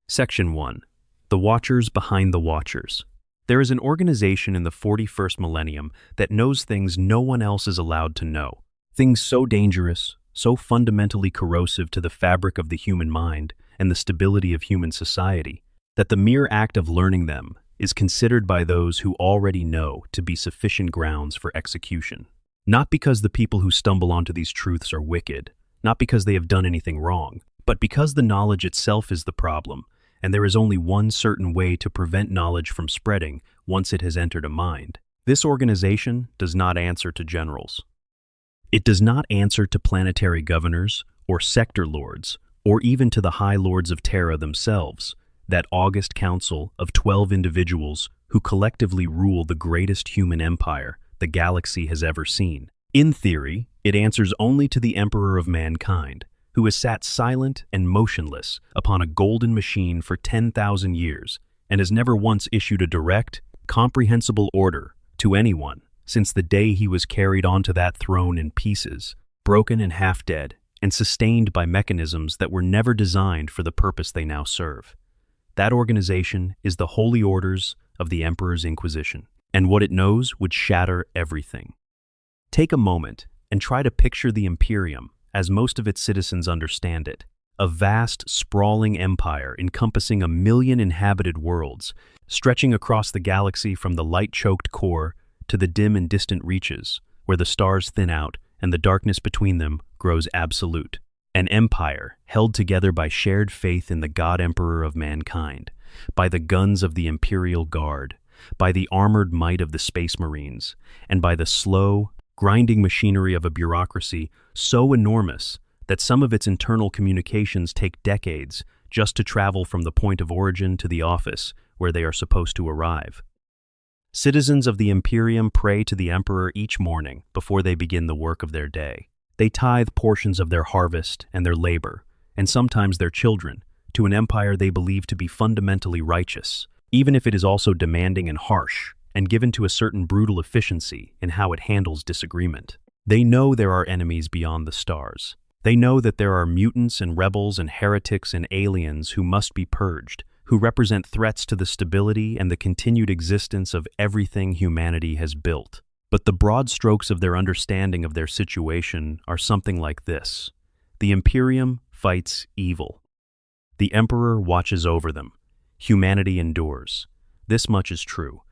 Section 1. The Watchers Behind the Watchers. There is an organization in the 41st millennium that knows things no one else is allowed to know. Things so dangerous, so fundamentally corrosive to the fabric of the human mind and the stability of human society, that the mere act of learning them is considered by those who already know to be sufficient grounds for execution. Not because the people who stumble onto these truths are wicked, not because they have done anything wrong, but because the knowledge itself is the problem, and there is only one certain way to prevent knowledge from spreading once it has entered a mind. This organization does not answer to generals. It does not answer to planetary governors or sector lords, or even to the High Lords of Terra themselves, that august council of 12 individuals who collectively rule the greatest human empire the galaxy has ever seen. In theory, it answers only to the Emperor of mankind, who has sat silent and motionless upon a golden machine for 10,000 years and has never once issued a direct, comprehensible order to anyone since the day he was carried onto that throne in pieces, broken and half dead, and sustained by mechanisms that were never designed for the purpose they now serve. That organization is the Holy Orders of the Emperor's Inquisition, and what it knows would shatter everything. Take a moment and try to picture the Imperium as most of its citizens understand it, a vast, sprawling empire encompassing 1 million inhabited worlds, stretching across the galaxy from the light-choked core to the dim and distant reaches, where the stars thin out and the darkness between them grows absolute. An empire held together by shared faith in the God Emperor of mankind, by the guns of the Imperial Guard, by the armored might of the Space Marines, and by the slow, grinding machinery of a bureaucracy so enormous that some of its internal communications take decades just to travel from the point of origin to the office where they are supposed to arrive. Citizens of the Imperium pray to the Emperor each morning before they begin the work of their day. They tithe portions of their harvest and their labor, and sometimes their children, to an empire they believe to be fundamentally righteous, even if it is also demanding and harsh, and given to a certain brutal efficiency in how it handles disagreement. They know there are enemies beyond the stars. They know that there are mutants and rebels and heretics and aliens who must be purged, who represent threats to the stability and the continued existence of everything humanity has built. But the broad strokes of their understanding of their situation are something like this. The Imperium fights evil. The Emperor watches over them. Humanity endures. This much is true.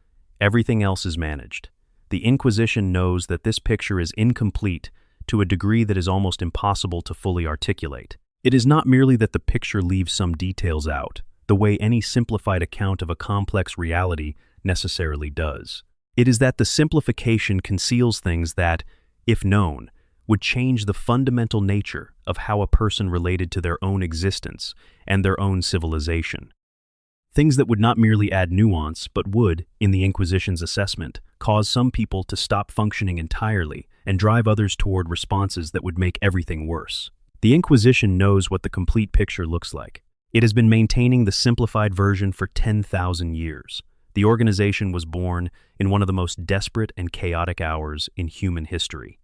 Everything else is managed. The Inquisition knows that this picture is incomplete to a degree that is almost impossible to fully articulate. It is not merely that the picture leaves some details out, the way any simplified account of a complex reality necessarily does. It is that the simplification conceals things that, if known, would change the fundamental nature of how a person related to their own existence and their own civilization. Things that would not merely add nuance, but would, in the Inquisition's assessment, cause some people to stop functioning entirely and drive others toward responses that would make everything worse. The Inquisition knows what the complete picture looks like. It has been maintaining the simplified version for 10,000 years. The organization was born in one of the most desperate and chaotic hours in human history.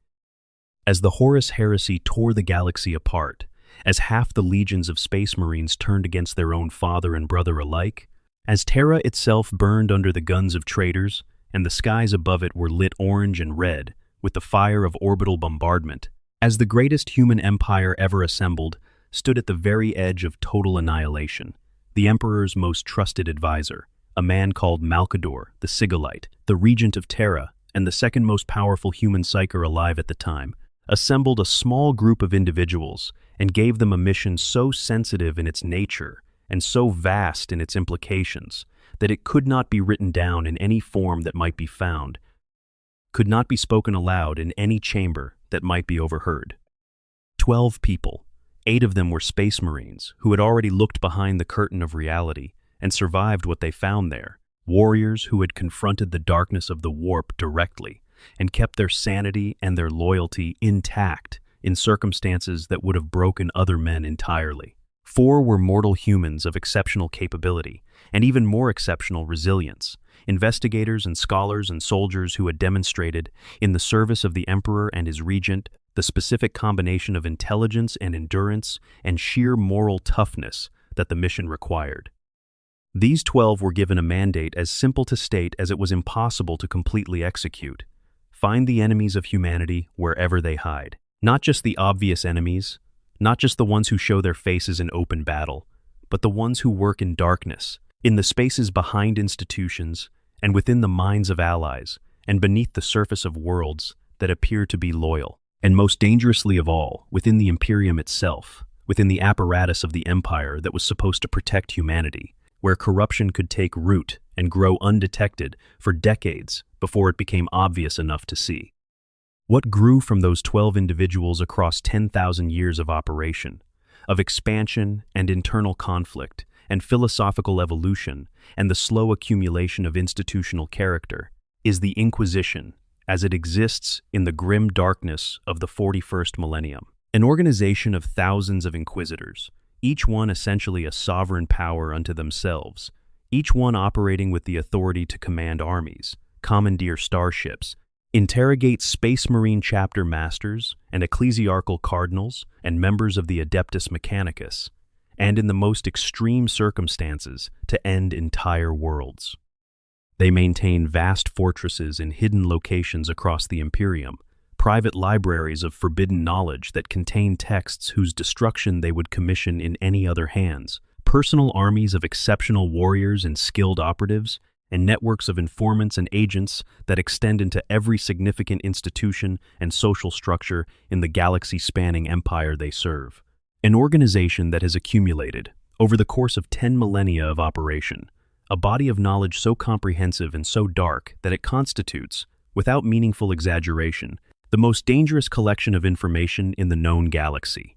As the Horus Heresy tore the galaxy apart, as half the legions of Space Marines turned against their own father and brother alike, as Terra itself burned under the guns of traitors, and the skies above it were lit orange and red with the fire of orbital bombardment, as the greatest human empire ever assembled stood at the very edge of total annihilation, the Emperor's most trusted advisor, a man called Malkador, the Sigillite, the regent of Terra, and the second most powerful human psyker alive at the time, assembled a small group of individuals and gave them a mission so sensitive in its nature and so vast in its implications that it could not be written down in any form that might be found, could not be spoken aloud in any chamber that might be overheard. 12 people, 8 of them were Space Marines who had already looked behind the curtain of reality and survived what they found there, warriors who had confronted the darkness of the warp directly and kept their sanity and their loyalty intact in circumstances that would have broken other men entirely. 4 were mortal humans of exceptional capability and even more exceptional resilience, investigators and scholars and soldiers who had demonstrated, in the service of the Emperor and his regent, the specific combination of intelligence and endurance and sheer moral toughness that the mission required. These 12 were given a mandate as simple to state as it was impossible to completely execute. Find the enemies of humanity wherever they hide. Not just the obvious enemies, not just the ones who show their faces in open battle, but the ones who work in darkness, in the spaces behind institutions, and within the minds of allies, and beneath the surface of worlds that appear to be loyal. And most dangerously of all, within the Imperium itself, within the apparatus of the Empire that was supposed to protect humanity, where corruption could take root and grow undetected for decades before it became obvious enough to see. What grew from those 12 individuals across 10,000 years of operation, of expansion and internal conflict, and philosophical evolution, and the slow accumulation of institutional character, is the Inquisition, as it exists in the grim darkness of the 41st millennium. An organization of thousands of inquisitors, each one essentially a sovereign power unto themselves, each one operating with the authority to command armies, commandeer starships, interrogate Space Marine chapter masters and ecclesiarchal cardinals and members of the Adeptus Mechanicus, and in the most extreme circumstances to end entire worlds. They maintain vast fortresses in hidden locations across the Imperium, private libraries of forbidden knowledge that contain texts whose destruction they would commission in any other hands, personal armies of exceptional warriors and skilled operatives, and networks of informants and agents that extend into every significant institution and social structure in the galaxy-spanning empire they serve. An organization that has accumulated, over the course of 10 millennia of operation, a body of knowledge so comprehensive and so dark that it constitutes, without meaningful exaggeration, the most dangerous collection of information in the known galaxy.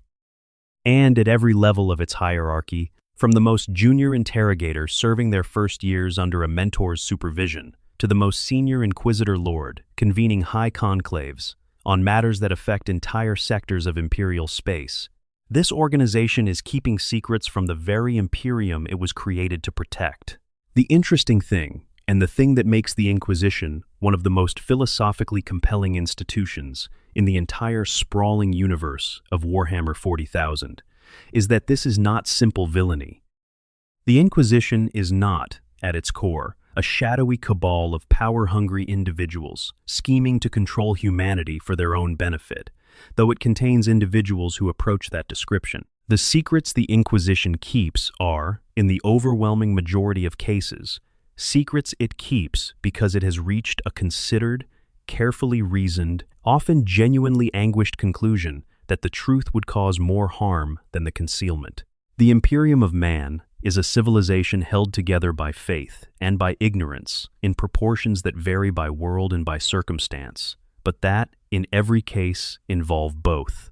And at every level of its hierarchy, from the most junior interrogator serving their first years under a mentor's supervision, to the most senior inquisitor lord convening high conclaves on matters that affect entire sectors of imperial space, this organization is keeping secrets from the very Imperium it was created to protect. The interesting thing, and the thing that makes the Inquisition one of the most philosophically compelling institutions in the entire sprawling universe of Warhammer 40,000, is that this is not simple villainy. The Inquisition is not, at its core, a shadowy cabal of power-hungry individuals scheming to control humanity for their own benefit, though it contains individuals who approach that description. The secrets the Inquisition keeps are, in the overwhelming majority of cases, secrets it keeps because it has reached a considered, carefully reasoned, often genuinely anguished conclusion that the truth would cause more harm than the concealment. The Imperium of Man is a civilization held together by faith and by ignorance in proportions that vary by world and by circumstance, but that, in every case, involve both.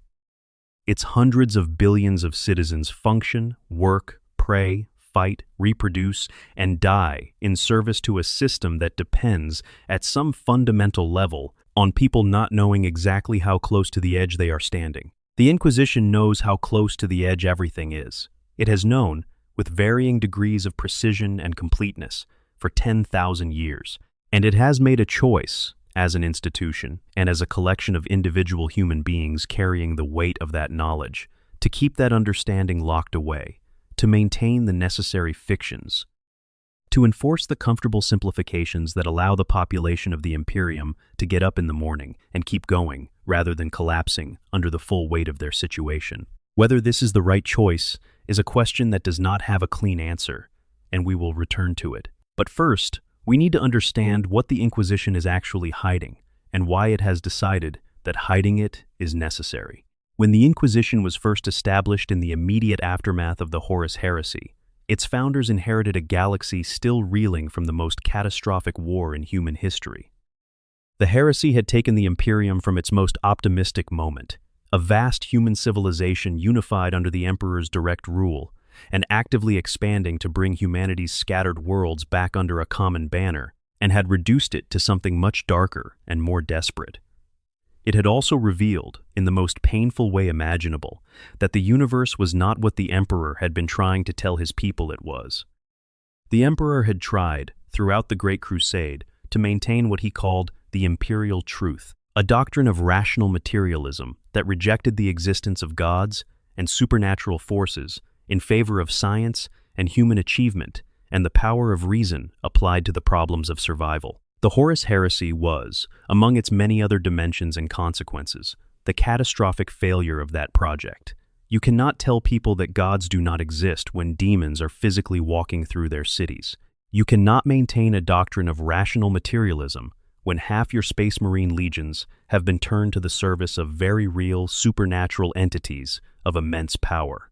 Its hundreds of billions of citizens function, work, pray, fight, reproduce, and die in service to a system that depends, at some fundamental level, on people not knowing exactly how close to the edge they are standing. The Inquisition knows how close to the edge everything is. It has known, with varying degrees of precision and completeness, for 10,000 years, and it has made a choice, as an institution and as a collection of individual human beings carrying the weight of that knowledge, to keep that understanding locked away, to maintain the necessary fictions, to enforce the comfortable simplifications that allow the population of the Imperium to get up in the morning and keep going, rather than collapsing under the full weight of their situation. Whether this is the right choice is a question that does not have a clean answer, and we will return to it. But first, we need to understand what the Inquisition is actually hiding, and why it has decided that hiding it is necessary. When the Inquisition was first established in the immediate aftermath of the Horus Heresy, its founders inherited a galaxy still reeling from the most catastrophic war in human history. The heresy had taken the Imperium from its most optimistic moment, a vast human civilization unified under the Emperor's direct rule, and actively expanding to bring humanity's scattered worlds back under a common banner, and had reduced it to something much darker and more desperate. It had also revealed, in the most painful way imaginable, that the universe was not what the Emperor had been trying to tell his people it was. The Emperor had tried, throughout the Great Crusade, to maintain what he called the imperial truth, a doctrine of rational materialism that rejected the existence of gods and supernatural forces in favor of science and human achievement and the power of reason applied to the problems of survival. The Horus Heresy was, among its many other dimensions and consequences, the catastrophic failure of that project. You cannot tell people that gods do not exist when demons are physically walking through their cities. You cannot maintain a doctrine of rational materialism when half your Space Marine legions have been turned to the service of very real supernatural entities of immense power.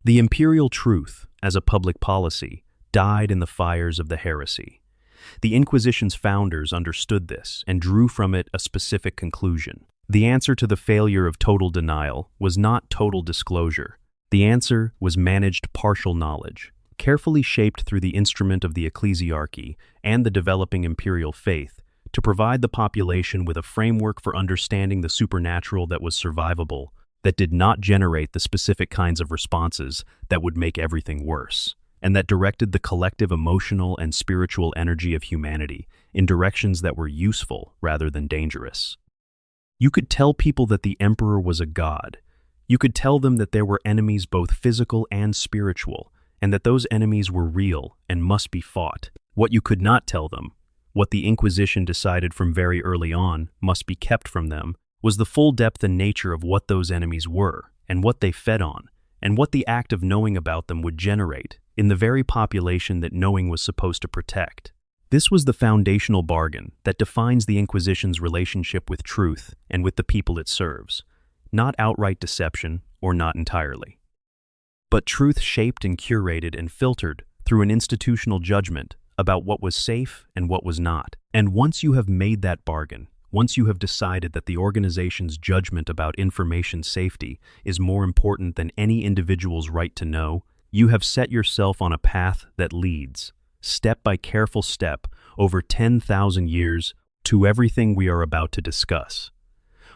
The imperial truth, as a public policy, died in the fires of the heresy. The Inquisition's founders understood this and drew from it a specific conclusion. The answer to the failure of total denial was not total disclosure. The answer was managed partial knowledge, carefully shaped through the instrument of the ecclesiarchy and the developing imperial faith, to provide the population with a framework for understanding the supernatural that was survivable, that did not generate the specific kinds of responses that would make everything worse, and that directed the collective emotional and spiritual energy of humanity in directions that were useful rather than dangerous. You could tell people that the Emperor was a god. You could tell them that there were enemies both physical and spiritual, and that those enemies were real and must be fought. What you could not tell them, what the Inquisition decided from very early on must be kept from them, was the full depth and nature of what those enemies were, and what they fed on, and what the act of knowing about them would generate in the very population that knowing was supposed to protect. This was the foundational bargain that defines the Inquisition's relationship with truth and with the people it serves, not outright deception or not entirely, but truth shaped and curated and filtered through an institutional judgment about what was safe and what was not. And once you have made that bargain, once you have decided that the organization's judgment about information safety is more important than any individual's right to know, you have set yourself on a path that leads, step by careful step, over 10,000 years, to everything we are about to discuss.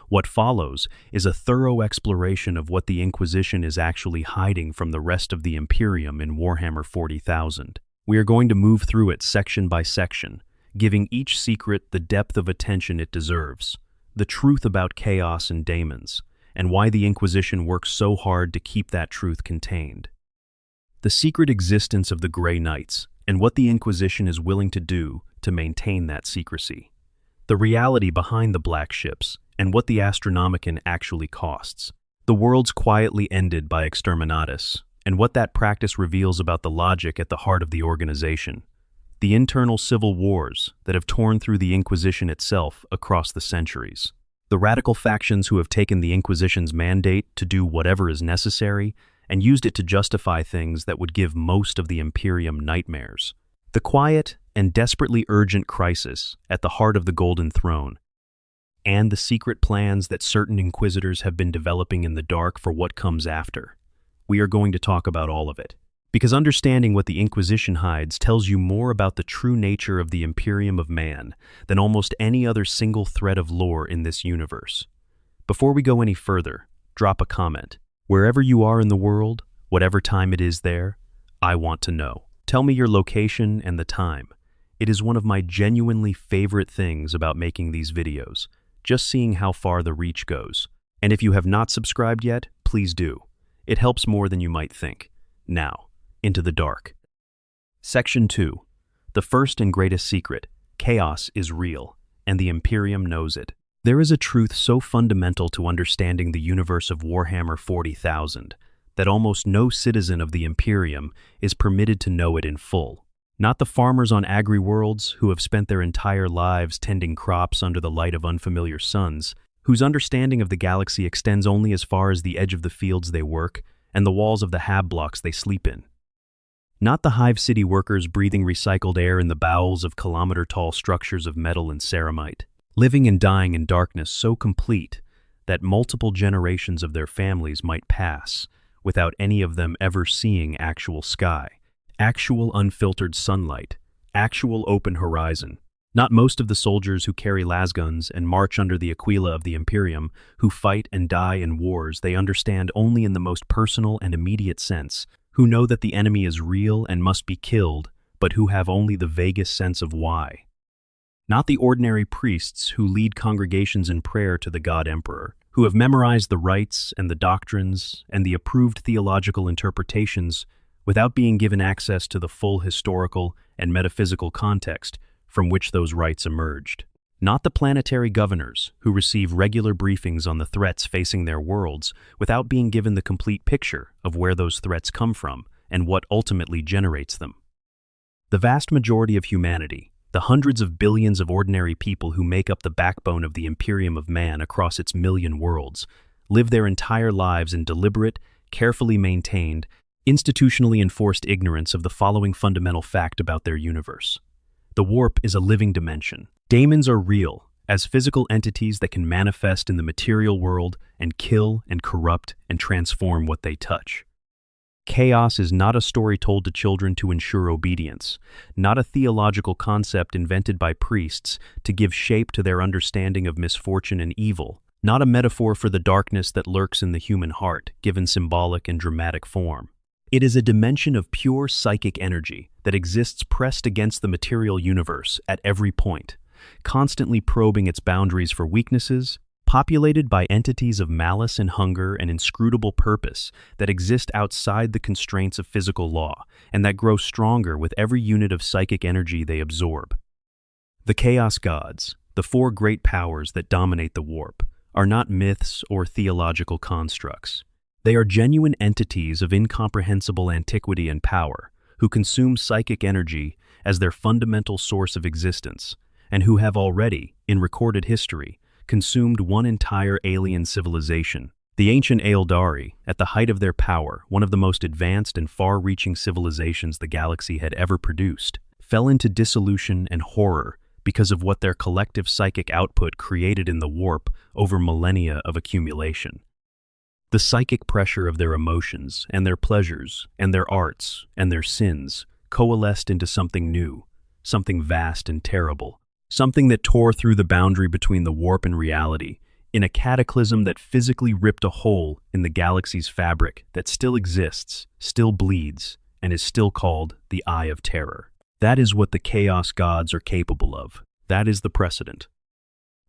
What follows is a thorough exploration of what the Inquisition is actually hiding from the rest of the Imperium in Warhammer 40,000. We are going to move through it section by section, giving each secret the depth of attention it deserves, the truth about chaos and daemons, and why the Inquisition works so hard to keep that truth contained. The secret existence of the Grey Knights, and what the Inquisition is willing to do to maintain that secrecy. The reality behind the Black Ships, and what the Astronomicon actually costs. The worlds quietly ended by Exterminatus, and what that practice reveals about the logic at the heart of the organization. The internal civil wars that have torn through the Inquisition itself across the centuries. The radical factions who have taken the Inquisition's mandate to do whatever is necessary and used it to justify things that would give most of the Imperium nightmares. The quiet and desperately urgent crisis at the heart of the Golden Throne, and the secret plans that certain Inquisitors have been developing in the dark for what comes after. We are going to talk about all of it, because understanding what the Inquisition hides tells you more about the true nature of the Imperium of Man than almost any other single thread of lore in this universe. Before we go any further, drop a comment. Wherever you are in the world, whatever time it is there, I want to know. Tell me your location and the time. It is one of my genuinely favorite things about making these videos, just seeing how far the reach goes. And if you have not subscribed yet, please do. It helps more than you might think. Now, into the dark. Section 2. The first and greatest secret. Chaos is real, and the Imperium knows it. There is a truth so fundamental to understanding the universe of Warhammer 40,000 that almost no citizen of the Imperium is permitted to know it in full. Not the farmers on agri-worlds who have spent their entire lives tending crops under the light of unfamiliar suns, whose understanding of the galaxy extends only as far as the edge of the fields they work and the walls of the hab blocks they sleep in. Not the Hive City workers breathing recycled air in the bowels of kilometer-tall structures of metal and ceramite, living and dying in darkness so complete that multiple generations of their families might pass without any of them ever seeing actual sky, actual unfiltered sunlight, actual open horizon. Not most of the soldiers who carry lasguns and march under the aquila of the Imperium, who fight and die in wars they understand only in the most personal and immediate sense, who know that the enemy is real and must be killed, but who have only the vaguest sense of why. Not the ordinary priests who lead congregations in prayer to the God Emperor, who have memorized the rites and the doctrines and the approved theological interpretations without being given access to the full historical and metaphysical context from which those rights emerged. Not the planetary governors, who receive regular briefings on the threats facing their worlds without being given the complete picture of where those threats come from and what ultimately generates them. The vast majority of humanity, the hundreds of billions of ordinary people who make up the backbone of the Imperium of man across its million worlds, live their entire lives in deliberate, carefully maintained, institutionally enforced ignorance of the following fundamental fact about their universe. The warp is a living dimension. Daemons are real, as physical entities that can manifest in the material world and kill and corrupt and transform what they touch. Chaos is not a story told to children to ensure obedience, not a theological concept invented by priests to give shape to their understanding of misfortune and evil, not a metaphor for the darkness that lurks in the human heart, given symbolic and dramatic form. It is a dimension of pure psychic energy that exists pressed against the material universe at every point, constantly probing its boundaries for weaknesses, populated by entities of malice and hunger and inscrutable purpose that exist outside the constraints of physical law and that grow stronger with every unit of psychic energy they absorb. The Chaos Gods, the four great powers that dominate the warp, are not myths or theological constructs. They are genuine entities of incomprehensible antiquity and power, who consume psychic energy as their fundamental source of existence, and who have already, in recorded history, consumed one entire alien civilization. The ancient Aeldari, at the height of their power, one of the most advanced and far-reaching civilizations the galaxy had ever produced, fell into dissolution and horror because of what their collective psychic output created in the warp over millennia of accumulation. The psychic pressure of their emotions and their pleasures and their arts and their sins coalesced into something new, something vast and terrible, something that tore through the boundary between the warp and reality, in a cataclysm that physically ripped a hole in the galaxy's fabric that still exists, still bleeds, and is still called the Eye of Terror. That is what the Chaos Gods are capable of. That is the precedent.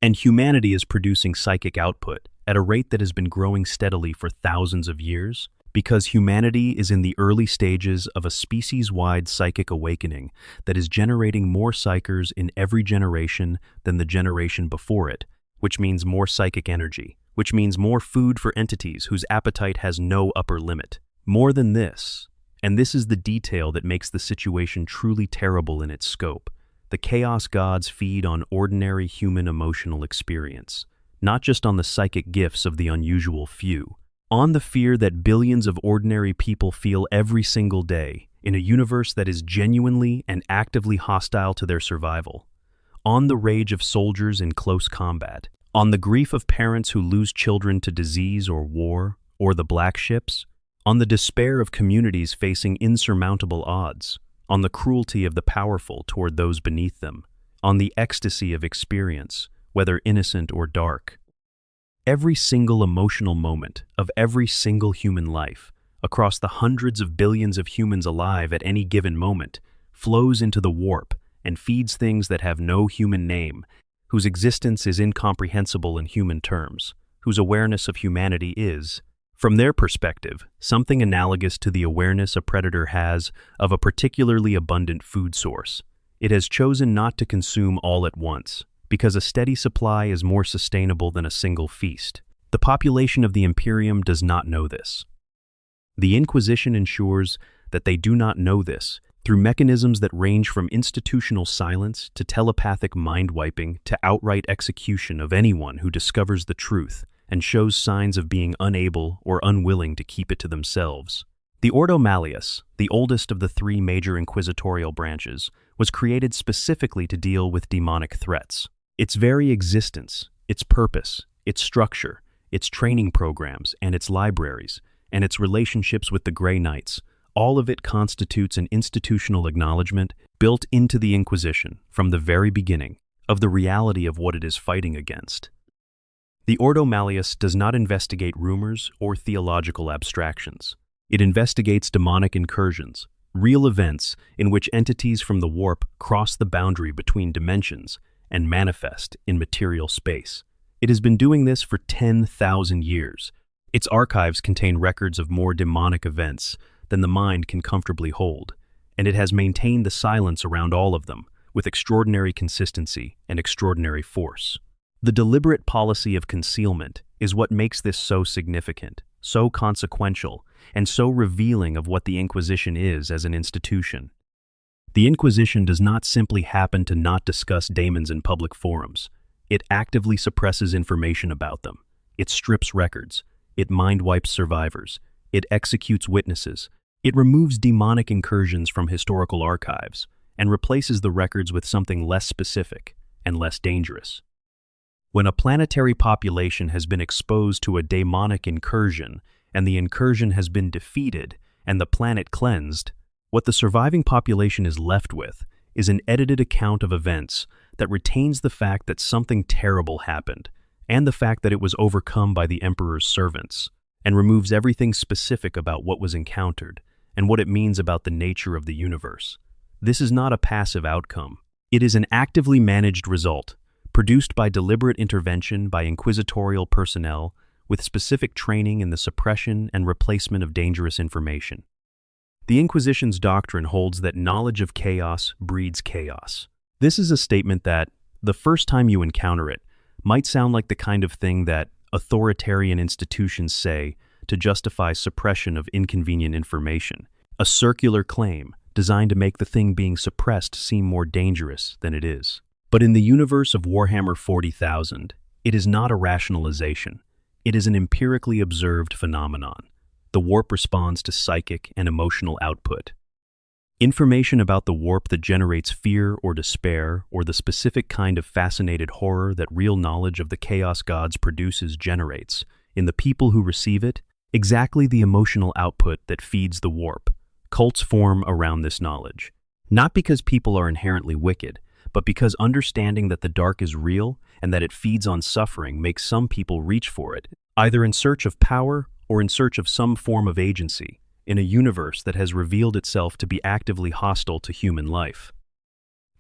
And humanity is producing psychic output at a rate that has been growing steadily for thousands of years, because humanity is in the early stages of a species-wide psychic awakening that is generating more psychers in every generation than the generation before it, which means more psychic energy, which means more food for entities whose appetite has no upper limit. More than this, and this is the detail that makes the situation truly terrible in its scope, the Chaos Gods feed on ordinary human emotional experience, not just on the psychic gifts of the unusual few, on the fear that billions of ordinary people feel every single day in a universe that is genuinely and actively hostile to their survival, on the rage of soldiers in close combat, on the grief of parents who lose children to disease or war, or the black ships, on the despair of communities facing insurmountable odds, on the cruelty of the powerful toward those beneath them, on the ecstasy of experience, whether innocent or dark. Every single emotional moment of every single human life, across the hundreds of billions of humans alive at any given moment, flows into the warp and feeds things that have no human name, whose existence is incomprehensible in human terms, whose awareness of humanity is, from their perspective, something analogous to the awareness a predator has of a particularly abundant food source. It has chosen not to consume all at once, because a steady supply is more sustainable than a single feast. The population of the Imperium does not know this. The Inquisition ensures that they do not know this, through mechanisms that range from institutional silence to telepathic mind-wiping to outright execution of anyone who discovers the truth and shows signs of being unable or unwilling to keep it to themselves. The Ordo Malleus, the oldest of the three major inquisitorial branches, was created specifically to deal with demonic threats. Its very existence, its purpose, its structure, its training programs and its libraries, and its relationships with the Grey Knights, all of it constitutes an institutional acknowledgement built into the Inquisition from the very beginning of the reality of what it is fighting against. The Ordo Malleus does not investigate rumors or theological abstractions. It investigates demonic incursions, real events in which entities from the warp cross the boundary between dimensions and manifest in material space. It has been doing this for 10,000 years. Its archives contain records of more demonic events than the mind can comfortably hold, and it has maintained the silence around all of them with extraordinary consistency and extraordinary force. The deliberate policy of concealment is what makes this so significant, so consequential, and so revealing of what the Inquisition is as an institution. The Inquisition does not simply happen to not discuss daemons in public forums. It actively suppresses information about them. It strips records. It mind-wipes survivors. It executes witnesses. It removes demonic incursions from historical archives and replaces the records with something less specific and less dangerous. When a planetary population has been exposed to a demonic incursion and the incursion has been defeated and the planet cleansed, what the surviving population is left with is an edited account of events that retains the fact that something terrible happened and the fact that it was overcome by the Emperor's servants, and removes everything specific about what was encountered and what it means about the nature of the universe. This is not a passive outcome. It is an actively managed result, produced by deliberate intervention by inquisitorial personnel with specific training in the suppression and replacement of dangerous information. The Inquisition's doctrine holds that knowledge of chaos breeds chaos. This is a statement that, the first time you encounter it, might sound like the kind of thing that authoritarian institutions say to justify suppression of inconvenient information, a circular claim designed to make the thing being suppressed seem more dangerous than it is. But in the universe of Warhammer 40,000, it is not a rationalization. It is an empirically observed phenomenon. The warp responds to psychic and emotional output. Information about the warp that generates fear or despair, or the specific kind of fascinated horror that real knowledge of the Chaos Gods produces generates, in the people who receive it, exactly the emotional output that feeds the warp. Cults form around this knowledge, not because people are inherently wicked, but because understanding that the dark is real and that it feeds on suffering makes some people reach for it, either in search of power or in search of some form of agency, in a universe that has revealed itself to be actively hostile to human life.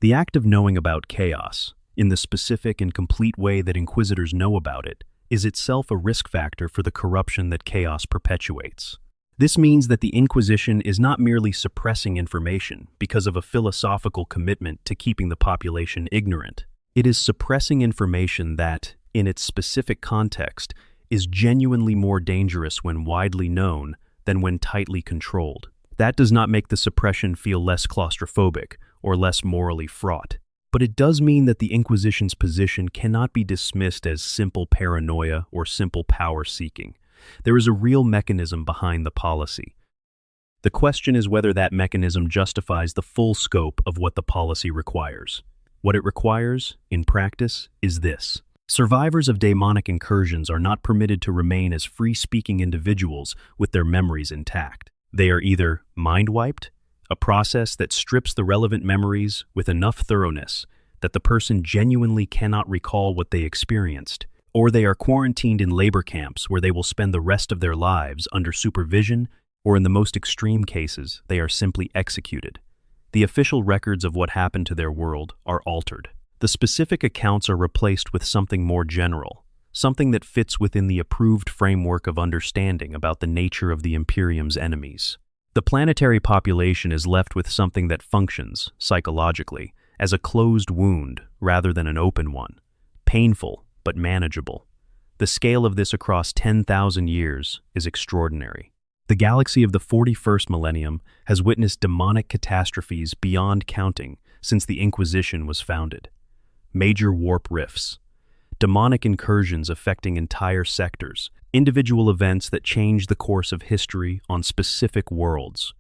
The act of knowing about chaos, in the specific and complete way that Inquisitors know about it, is itself a risk factor for the corruption that chaos perpetuates. This means that the Inquisition is not merely suppressing information because of a philosophical commitment to keeping the population ignorant. It is suppressing information that, in its specific context, is genuinely more dangerous when widely known than when tightly controlled. That does not make the suppression feel less claustrophobic or less morally fraught, but it does mean that the Inquisition's position cannot be dismissed as simple paranoia or simple power-seeking. There is a real mechanism behind the policy. The question is whether that mechanism justifies the full scope of what the policy requires. What it requires, in practice, is this. Survivors of demonic incursions are not permitted to remain as free-speaking individuals with their memories intact. They are either mind-wiped, a process that strips the relevant memories with enough thoroughness that the person genuinely cannot recall what they experienced, or they are quarantined in labor camps where they will spend the rest of their lives under supervision, or in the most extreme cases, they are simply executed. The official records of what happened to their world are altered. The specific accounts are replaced with something more general, something that fits within the approved framework of understanding about the nature of the Imperium's enemies. The planetary population is left with something that functions, psychologically, as a closed wound rather than an open one, painful but manageable. The scale of this across 10,000 years is extraordinary. The galaxy of the 41st millennium has witnessed demonic catastrophes beyond counting since the Inquisition was founded. Major warp rifts, demonic incursions affecting entire sectors, individual events that change the course of history on specific worlds.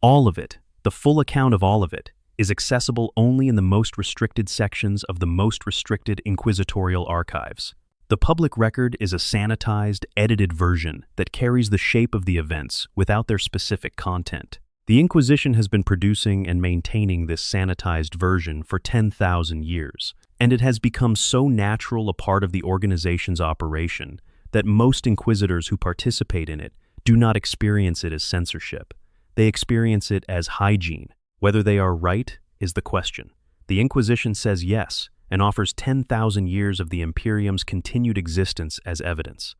All of it, the full account of all of it, is accessible only in the most restricted sections of the most restricted inquisitorial archives. The public record is a sanitized, edited version that carries the shape of the events without their specific content. The Inquisition has been producing and maintaining this sanitized version for 10,000 years, and it has become so natural a part of the organization's operation that most Inquisitors who participate in it do not experience it as censorship. They experience it as hygiene. Whether they are right is the question. The Inquisition says yes, and offers 10,000 years of the Imperium's continued existence as evidence.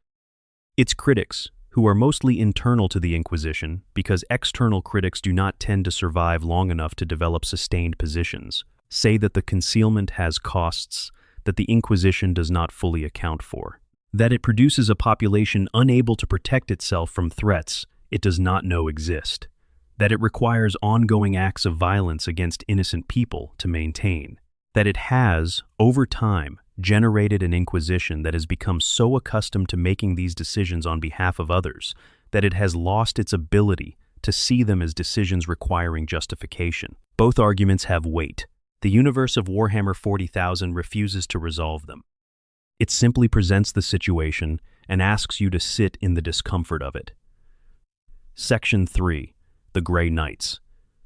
Its critics, who are mostly internal to the Inquisition because external critics do not tend to survive long enough to develop sustained positions, say that the concealment has costs that the Inquisition does not fully account for, that it produces a population unable to protect itself from threats it does not know exist, that it requires ongoing acts of violence against innocent people to maintain, that it has, over time, generated an Inquisition that has become so accustomed to making these decisions on behalf of others that it has lost its ability to see them as decisions requiring justification. Both arguments have weight. The universe of Warhammer 40,000 refuses to resolve them. It simply presents the situation and asks you to sit in the discomfort of it. Section 3. The Grey Knights.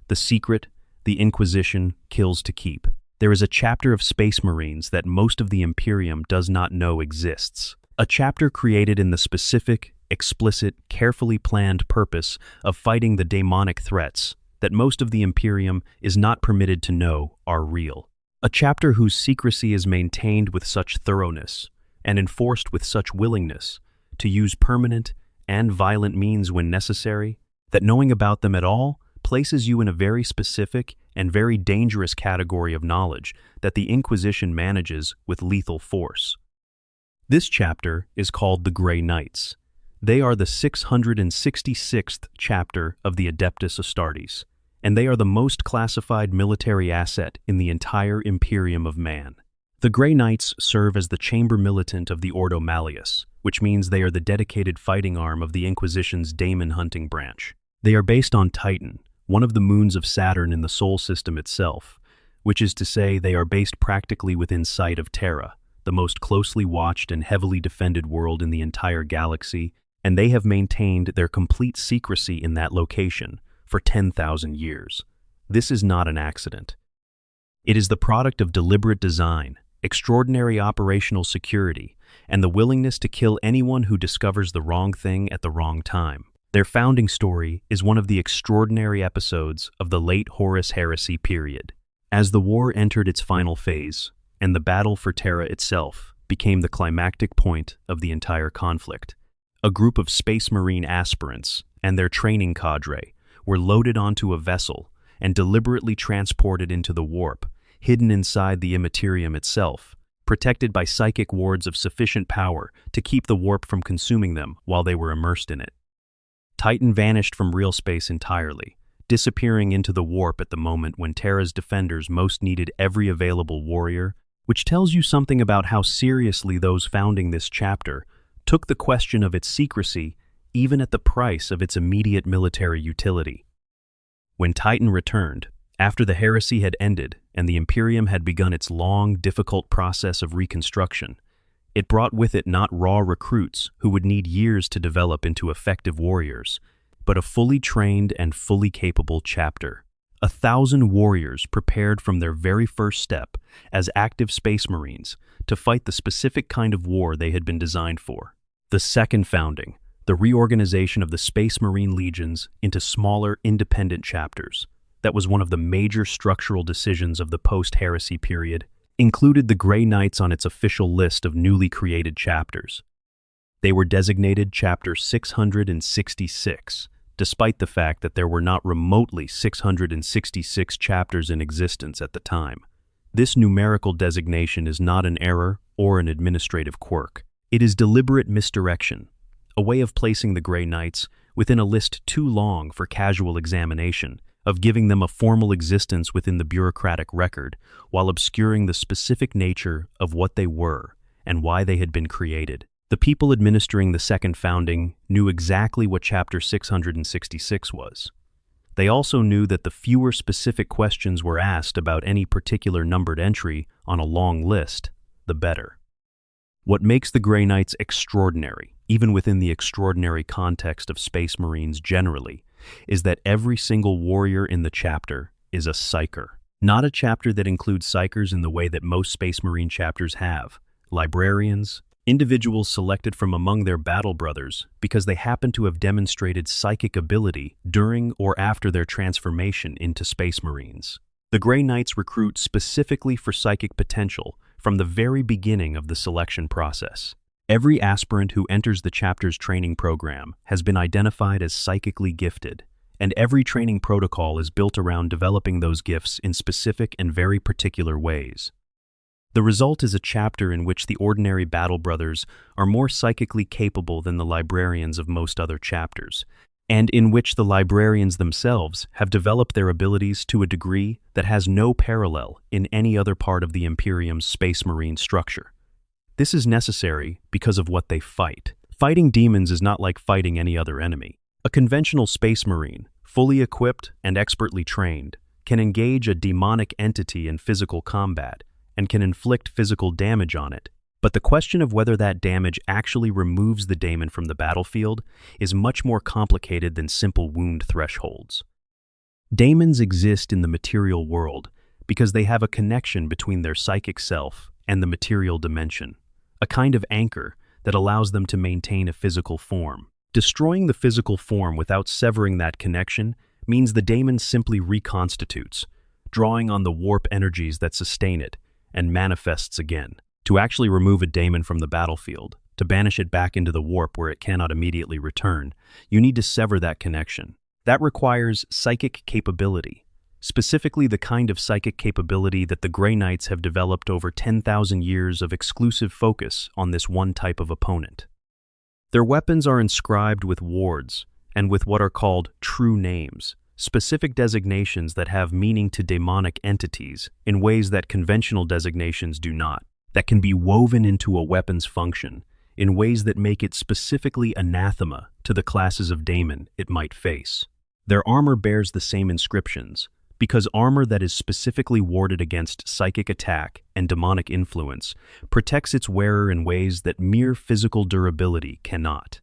The Secret, the Inquisition kills to keep. There is a chapter of Space Marines that most of the Imperium does not know exists. A chapter created in the specific, explicit, carefully planned purpose of fighting the demonic threats that most of the Imperium is not permitted to know are real. A chapter whose secrecy is maintained with such thoroughness and enforced with such willingness to use permanent and violent means when necessary, that knowing about them at all places you in a very specific and very dangerous category of knowledge that the Inquisition manages with lethal force. This chapter is called the Grey Knights. They are the 666th chapter of the Adeptus Astartes, and they are the most classified military asset in the entire Imperium of Man. The Grey Knights serve as the chamber militant of the Ordo Malleus, which means they are the dedicated fighting arm of the Inquisition's daemon hunting branch. They are based on Titan, one of the moons of Saturn in the Sol system itself, which is to say they are based practically within sight of Terra, the most closely watched and heavily defended world in the entire galaxy, and they have maintained their complete secrecy in that location for 10,000 years. This is not an accident. It is the product of deliberate design, extraordinary operational security, and the willingness to kill anyone who discovers the wrong thing at the wrong time. Their founding story is one of the extraordinary episodes of the late Horus Heresy period. As the war entered its final phase, and the battle for Terra itself became the climactic point of the entire conflict, a group of Space Marine aspirants and their training cadre were loaded onto a vessel and deliberately transported into the warp, hidden inside the Imperium itself, protected by psychic wards of sufficient power to keep the warp from consuming them while they were immersed in it. Titan vanished from real space entirely, disappearing into the warp at the moment when Terra's defenders most needed every available warrior, which tells you something about how seriously those founding this chapter took the question of its secrecy even at the price of its immediate military utility. When Titan returned, after the heresy had ended and the Imperium had begun its long, difficult process of reconstruction, it brought with it not raw recruits who would need years to develop into effective warriors, but a fully trained and fully capable chapter. 1,000 warriors prepared from their very first step as active Space Marines to fight the specific kind of war they had been designed for. The second founding, the reorganization of the Space Marine legions into smaller, independent chapters, that was one of the major structural decisions of the post-heresy period, included the Grey Knights on its official list of newly created chapters. They were designated Chapter 666, despite the fact that there were not remotely 666 chapters in existence at the time. This numerical designation is not an error or an administrative quirk. It is deliberate misdirection, a way of placing the Grey Knights within a list too long for casual examination, of giving them a formal existence within the bureaucratic record, while obscuring the specific nature of what they were and why they had been created. The people administering the second founding knew exactly what Chapter 666 was. They also knew that the fewer specific questions were asked about any particular numbered entry on a long list, the better. What makes the Grey Knights extraordinary, even within the extraordinary context of Space Marines generally, is that every single warrior in the chapter is a psyker. Not a chapter that includes psychers in the way that most Space Marine chapters have. Librarians, individuals selected from among their battle brothers because they happen to have demonstrated psychic ability during or after their transformation into Space Marines. The Grey Knights recruit specifically for psychic potential from the very beginning of the selection process. Every aspirant who enters the chapter's training program has been identified as psychically gifted, and every training protocol is built around developing those gifts in specific and very particular ways. The result is a chapter in which the ordinary battle brothers are more psychically capable than the librarians of most other chapters, and in which the librarians themselves have developed their abilities to a degree that has no parallel in any other part of the Imperium's Space Marine structure. This is necessary because of what they fight. Fighting demons is not like fighting any other enemy. A conventional Space Marine, fully equipped and expertly trained, can engage a demonic entity in physical combat and can inflict physical damage on it. But the question of whether that damage actually removes the daemon from the battlefield is much more complicated than simple wound thresholds. Daemons exist in the material world because they have a connection between their psychic self and the material dimension, a kind of anchor that allows them to maintain a physical form. Destroying the physical form without severing that connection means the daemon simply reconstitutes, drawing on the warp energies that sustain it, and manifests again. To actually remove a daemon from the battlefield, to banish it back into the warp where it cannot immediately return, you need to sever that connection. That requires psychic capability, specifically the kind of psychic capability that the Grey Knights have developed over 10,000 years of exclusive focus on this one type of opponent. Their weapons are inscribed with wards and with what are called true names, specific designations that have meaning to demonic entities in ways that conventional designations do not, that can be woven into a weapon's function in ways that make it specifically anathema to the classes of daemon it might face. Their armor bears the same inscriptions, because armor that is specifically warded against psychic attack and demonic influence protects its wearer in ways that mere physical durability cannot.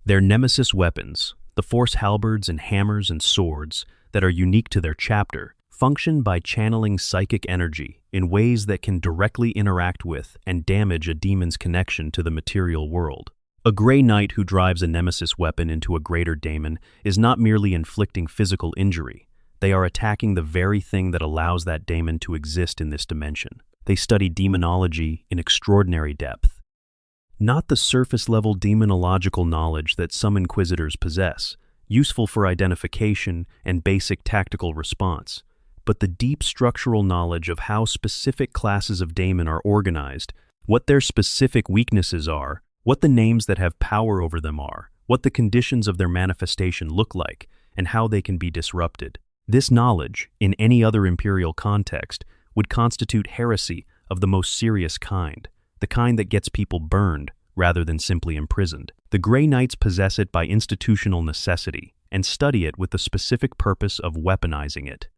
Their nemesis weapons, the force halberds and hammers and swords that are unique to their chapter, function by channeling psychic energy in ways that can directly interact with and damage a demon's connection to the material world. A Grey Knight who drives a nemesis weapon into a greater daemon is not merely inflicting physical injury. They are attacking the very thing that allows that daemon to exist in this dimension. They study demonology in extraordinary depth. Not the surface-level demonological knowledge that some inquisitors possess, useful for identification and basic tactical response, but the deep structural knowledge of how specific classes of daemon are organized, what their specific weaknesses are, what the names that have power over them are, what the conditions of their manifestation look like, and how they can be disrupted. This knowledge, in any other imperial context, would constitute heresy of the most serious kind, the kind that gets people burned rather than simply imprisoned. The Grey Knights possess it by institutional necessity and study it with the specific purpose of weaponizing it.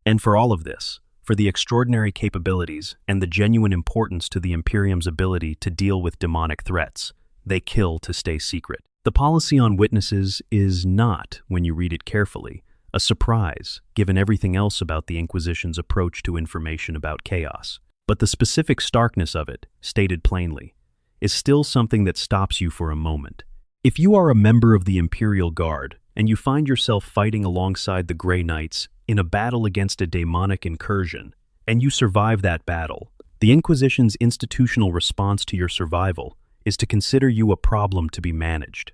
And for all of this, for the extraordinary capabilities and the genuine importance to the Imperium's ability to deal with demonic threats, they kill to stay secret. The policy on witnesses is not, when you read it carefully, a surprise given everything else about the Inquisition's approach to information about chaos. But the specific starkness of it, stated plainly, is still something that stops you for a moment. If you are a member of the Imperial Guard and you find yourself fighting alongside the Grey Knights in a battle against a demonic incursion, and you survive that battle, the Inquisition's institutional response to your survival is to consider you a problem to be managed,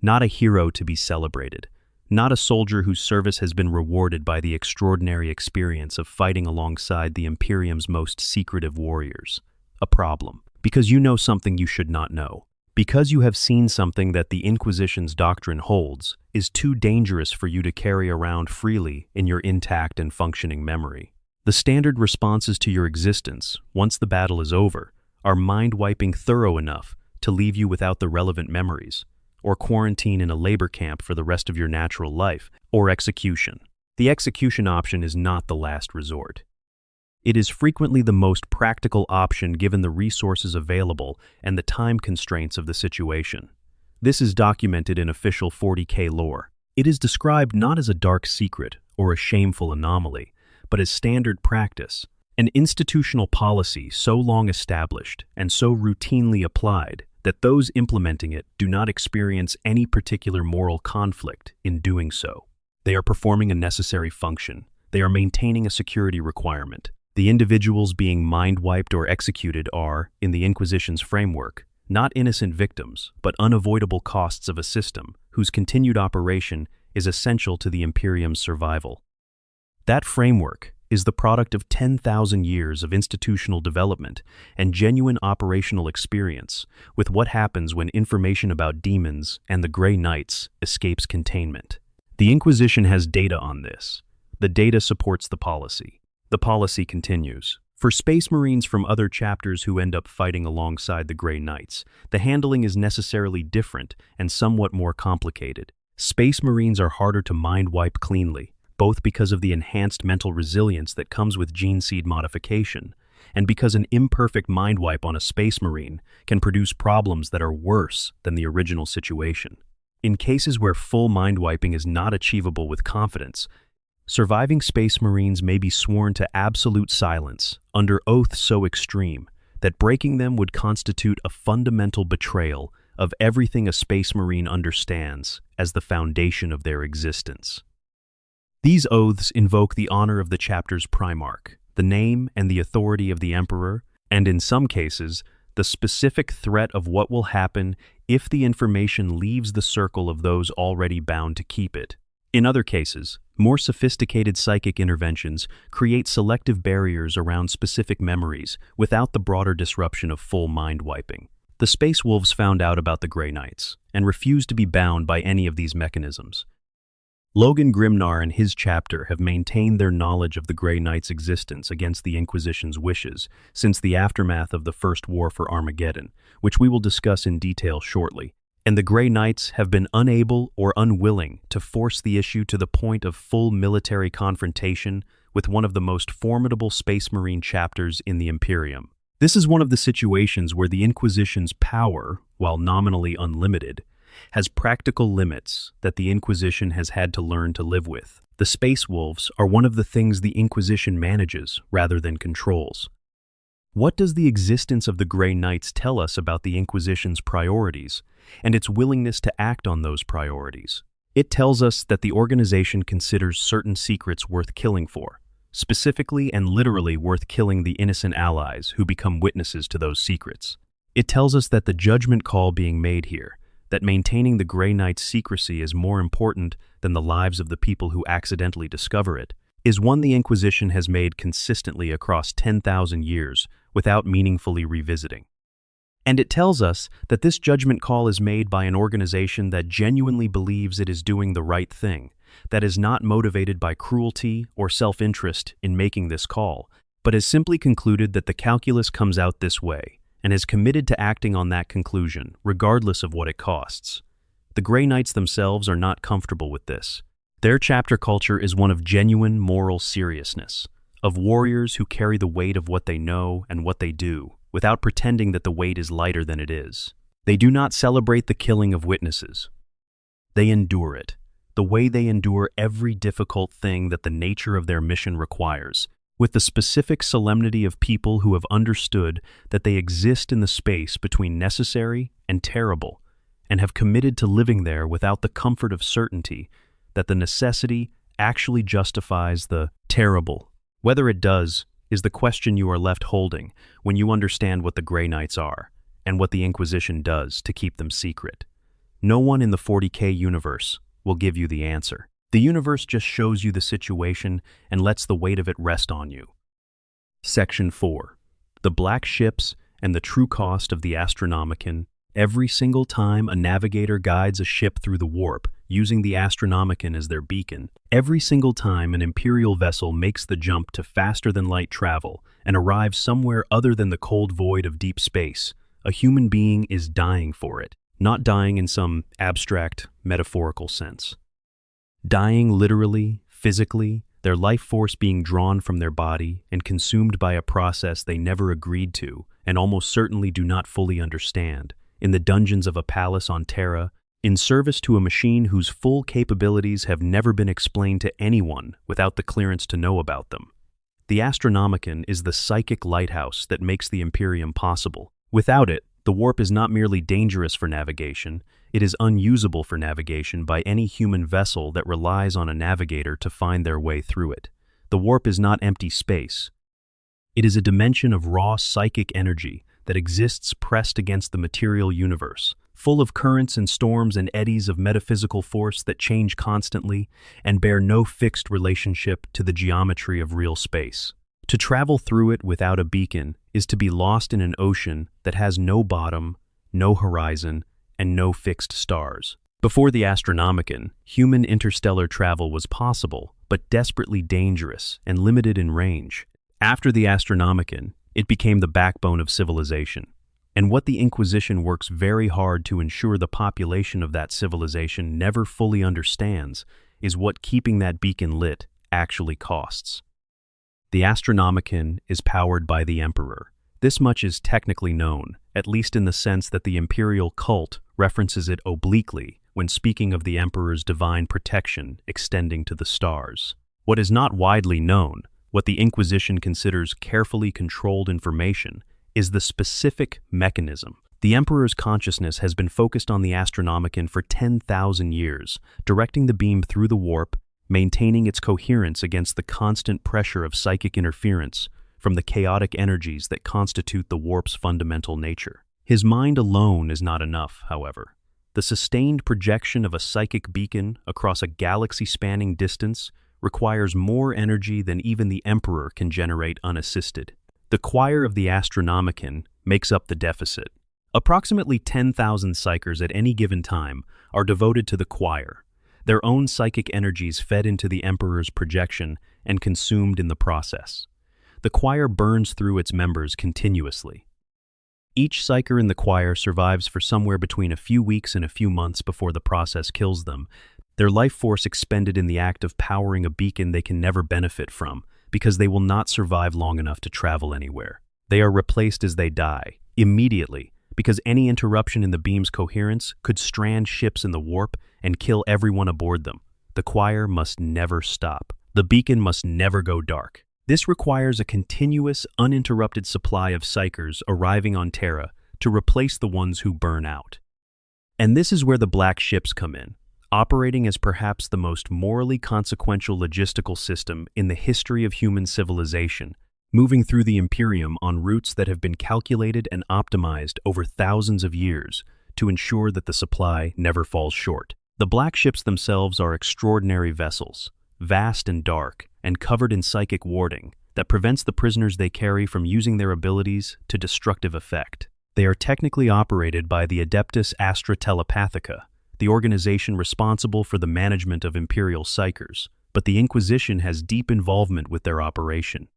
not a hero to be celebrated, not a soldier whose service has been rewarded by the extraordinary experience of fighting alongside the Imperium's most secretive warriors. A problem, because you know something you should not know. Because you have seen something that the Inquisition's doctrine holds is too dangerous for you to carry around freely in your intact and functioning memory. The standard responses to your existence, once the battle is over, are mind-wiping thorough enough to leave you without the relevant memories, or quarantine in a labor camp for the rest of your natural life, or execution. The execution option is not the last resort. It is frequently the most practical option given the resources available and the time constraints of the situation. This is documented in official 40K lore. It is described not as a dark secret or a shameful anomaly, but as standard practice, an institutional policy so long established and so routinely applied that those implementing it do not experience any particular moral conflict in doing so. They are performing a necessary function. They are maintaining a security requirement. The individuals being mind-wiped or executed are, in the Inquisition's framework, not innocent victims, but unavoidable costs of a system whose continued operation is essential to the Imperium's survival. That framework is the product of 10,000 years of institutional development and genuine operational experience with what happens when information about demons and the Grey Knights escapes containment. The Inquisition has data on this. The data supports the policy. The policy continues. For Space Marines from other chapters who end up fighting alongside the Grey Knights, the handling is necessarily different and somewhat more complicated. Space Marines are harder to mind wipe cleanly, both because of the enhanced mental resilience that comes with gene seed modification, and because an imperfect mind wipe on a Space Marine can produce problems that are worse than the original situation. In cases where full mind wiping is not achievable with confidence, surviving Space Marines may be sworn to absolute silence under oath so extreme that breaking them would constitute a fundamental betrayal of everything a Space Marine understands as the foundation of their existence. These oaths invoke the honor of the chapter's Primarch, the name and the authority of the Emperor, and in some cases, the specific threat of what will happen if the information leaves the circle of those already bound to keep it. In other cases, more sophisticated psychic interventions create selective barriers around specific memories without the broader disruption of full mind wiping. The Space Wolves found out about the Grey Knights and refused to be bound by any of these mechanisms. Logan Grimnar and his chapter have maintained their knowledge of the Grey Knight's existence against the Inquisition's wishes since the aftermath of the First War for Armageddon, which we will discuss in detail shortly. And the Grey Knights have been unable or unwilling to force the issue to the point of full military confrontation with one of the most formidable Space Marine chapters in the Imperium. This is one of the situations where the Inquisition's power, while nominally unlimited, has practical limits that the Inquisition has had to learn to live with. The Space Wolves are one of the things the Inquisition manages rather than controls. What does the existence of the Grey Knights tell us about the Inquisition's priorities and its willingness to act on those priorities? It tells us that the organization considers certain secrets worth killing for, specifically and literally worth killing the innocent allies who become witnesses to those secrets. It tells us that the judgment call being made here, that maintaining the Grey Knight's secrecy is more important than the lives of the people who accidentally discover it, is one the Inquisition has made consistently across 10,000 years without meaningfully revisiting. And it tells us that this judgment call is made by an organization that genuinely believes it is doing the right thing, that is not motivated by cruelty or self-interest in making this call, but has simply concluded that the calculus comes out this way, and is committed to acting on that conclusion, regardless of what it costs. The Grey Knights themselves are not comfortable with this. Their chapter culture is one of genuine moral seriousness, of warriors who carry the weight of what they know and what they do, without pretending that the weight is lighter than it is. They do not celebrate the killing of witnesses. They endure it, the way they endure every difficult thing that the nature of their mission requires, with the specific solemnity of people who have understood that they exist in the space between necessary and terrible, and have committed to living there without the comfort of certainty that the necessity actually justifies the terrible. Whether it does is the question you are left holding when you understand what the Grey Knights are, and what the Inquisition does to keep them secret. No one in the 40K universe will give you the answer. The universe just shows you the situation and lets the weight of it rest on you. Section 4. The Black Ships and the True Cost of the Astronomicon. Every single time a navigator guides a ship through the warp, using the Astronomicon as their beacon, every single time an Imperial vessel makes the jump to faster-than-light travel and arrives somewhere other than the cold void of deep space, a human being is dying for it, not dying in some abstract, metaphorical sense. Dying literally, physically, their life force being drawn from their body and consumed by a process they never agreed to and almost certainly do not fully understand, in the dungeons of a palace on Terra, in service to a machine whose full capabilities have never been explained to anyone without the clearance to know about them. The Astronomicon is the psychic lighthouse that makes the Imperium possible. Without it, the warp is not merely dangerous for navigation, it is unusable for navigation by any human vessel that relies on a navigator to find their way through it. The warp is not empty space. It is a dimension of raw psychic energy that exists pressed against the material universe, full of currents and storms and eddies of metaphysical force that change constantly and bear no fixed relationship to the geometry of real space. To travel through it without a beacon is to be lost in an ocean that has no bottom, no horizon, and no fixed stars. Before the Astronomicon, human interstellar travel was possible, but desperately dangerous and limited in range. After the Astronomicon, it became the backbone of civilization. And what the Inquisition works very hard to ensure the population of that civilization never fully understands is what keeping that beacon lit actually costs. The Astronomicon is powered by the Emperor. This much is technically known, at least in the sense that the imperial cult references it obliquely when speaking of the Emperor's divine protection extending to the stars. What is not widely known, what the Inquisition considers carefully controlled information, is the specific mechanism. The Emperor's consciousness has been focused on the Astronomicon for 10,000 years, directing the beam through the warp, maintaining its coherence against the constant pressure of psychic interference from the chaotic energies that constitute the warp's fundamental nature. His mind alone is not enough, however. The sustained projection of a psychic beacon across a galaxy-spanning distance requires more energy than even the Emperor can generate unassisted. The choir of the Astronomicon makes up the deficit. Approximately 10,000 psychers at any given time are devoted to the choir, their own psychic energies fed into the Emperor's projection and consumed in the process. The choir burns through its members continuously. Each psyker in the choir survives for somewhere between a few weeks and a few months before the process kills them, their life force expended in the act of powering a beacon they can never benefit from, because they will not survive long enough to travel anywhere. They are replaced as they die, immediately, because any interruption in the beam's coherence could strand ships in the warp and kill everyone aboard them. The choir must never stop. The beacon must never go dark. This requires a continuous, uninterrupted supply of psychers arriving on Terra to replace the ones who burn out. And this is where the black ships come in, operating as perhaps the most morally consequential logistical system in the history of human civilization, moving through the Imperium on routes that have been calculated and optimized over thousands of years to ensure that the supply never falls short. The black ships themselves are extraordinary vessels, vast and dark, and covered in psychic warding that prevents the prisoners they carry from using their abilities to destructive effect. They are technically operated by the Adeptus Astra Telepathica, the organization responsible for the management of Imperial psychers, but the Inquisition has deep involvement with their operation.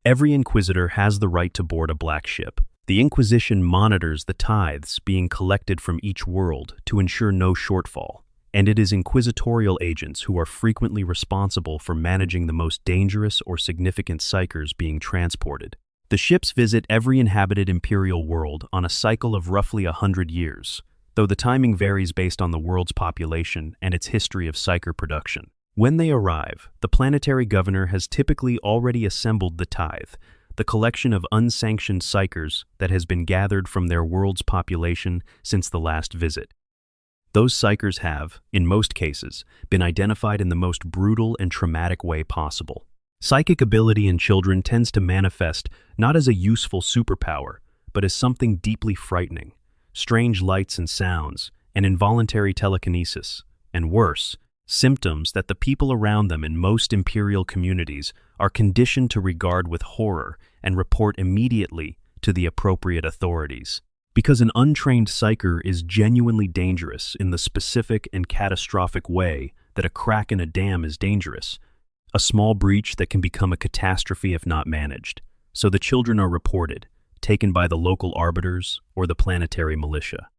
Every Inquisitor has the right to board a black ship. The Inquisition monitors the tithes being collected from each world to ensure no shortfall, and it is inquisitorial agents who are frequently responsible for managing the most dangerous or significant psychers being transported. The ships visit every inhabited Imperial world on a cycle of roughly 100 years, though the timing varies based on the world's population and its history of psyker production. When they arrive, the planetary governor has typically already assembled the tithe, the collection of unsanctioned psychers that has been gathered from their world's population since the last visit. Those psychers have, in most cases, been identified in the most brutal and traumatic way possible. Psychic ability in children tends to manifest not as a useful superpower, but as something deeply frightening. Strange lights and sounds, and involuntary telekinesis, and worse, symptoms that the people around them in most Imperial communities are conditioned to regard with horror and report immediately to the appropriate authorities. Because an untrained psyker is genuinely dangerous in the specific and catastrophic way that a crack in a dam is dangerous, a small breach that can become a catastrophe if not managed. So the children are reported, taken by the local arbiters or the planetary militia.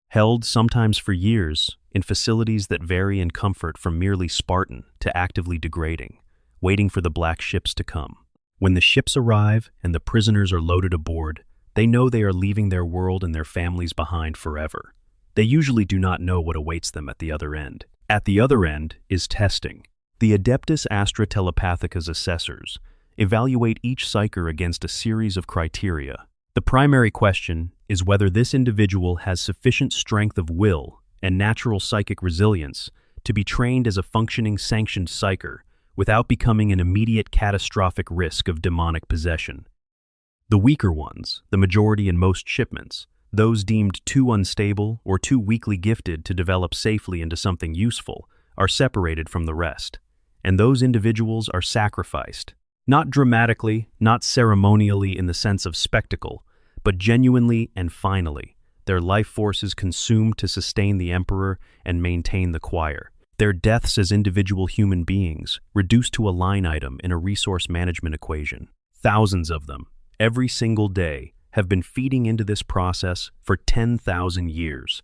Held, sometimes for years, in facilities that vary in comfort from merely Spartan to actively degrading, waiting for the black ships to come. When the ships arrive and the prisoners are loaded aboard, they know they are leaving their world and their families behind forever. They usually do not know what awaits them at the other end. At the other end is testing. The Adeptus Astra Telepathica's assessors evaluate each psyker against a series of criteria. The primary question is whether this individual has sufficient strength of will and natural psychic resilience to be trained as a functioning sanctioned psyker without becoming an immediate catastrophic risk of demonic possession. The weaker ones, the majority in most shipments, those deemed too unstable or too weakly gifted to develop safely into something useful, are separated from the rest. And those individuals are sacrificed. Not dramatically, not ceremonially in the sense of spectacle, but genuinely and finally. Their life force is consumed to sustain the Emperor and maintain the choir. Their deaths as individual human beings, reduced to a line item in a resource management equation. Thousands of them, every single day, have been feeding into this process for 10,000 years.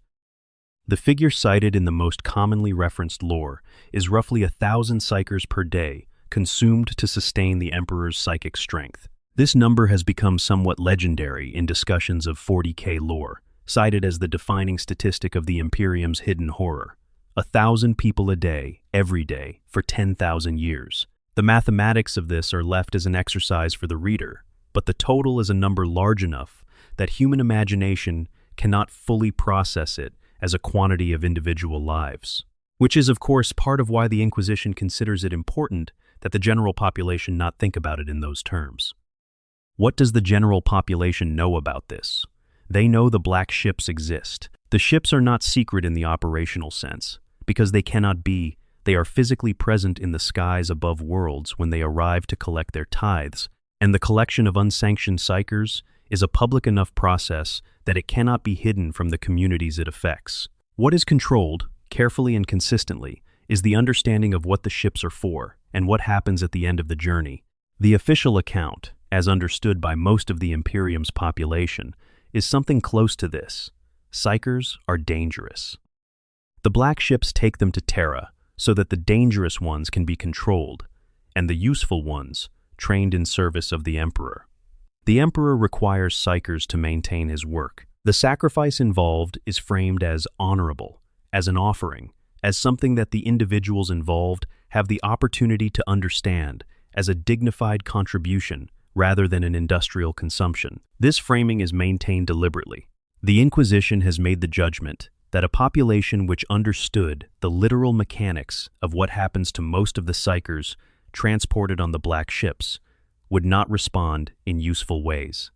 The figure cited in the most commonly referenced lore is roughly 1,000 psychers per day, consumed to sustain the Emperor's psychic strength. This number has become somewhat legendary in discussions of 40K lore, cited as the defining statistic of the Imperium's hidden horror. 1,000 people a day, every day, for 10,000 years. The mathematics of this are left as an exercise for the reader, but the total is a number large enough that human imagination cannot fully process it as a quantity of individual lives. Which is, of course, part of why the Inquisition considers it important that the general population not think about it in those terms. What does the general population know about this? They know the black ships exist. The ships are not secret in the operational sense, because they cannot be. They are physically present in the skies above worlds when they arrive to collect their tithes, and the collection of unsanctioned psychers is a public enough process that it cannot be hidden from the communities it affects. What is controlled, carefully and consistently, is the understanding of what the ships are for and what happens at the end of the journey. The official account, as understood by most of the Imperium's population, is something close to this. Psychers are dangerous. The black ships take them to Terra so that the dangerous ones can be controlled, and the useful ones trained in service of the Emperor. The Emperor requires psychers to maintain his work. The sacrifice involved is framed as honorable, as an offering, as something that the individuals involved have the opportunity to understand as a dignified contribution rather than an industrial consumption. This framing is maintained deliberately. The Inquisition has made the judgment that a population which understood the literal mechanics of what happens to most of the psychers transported on the black ships would not respond in useful ways.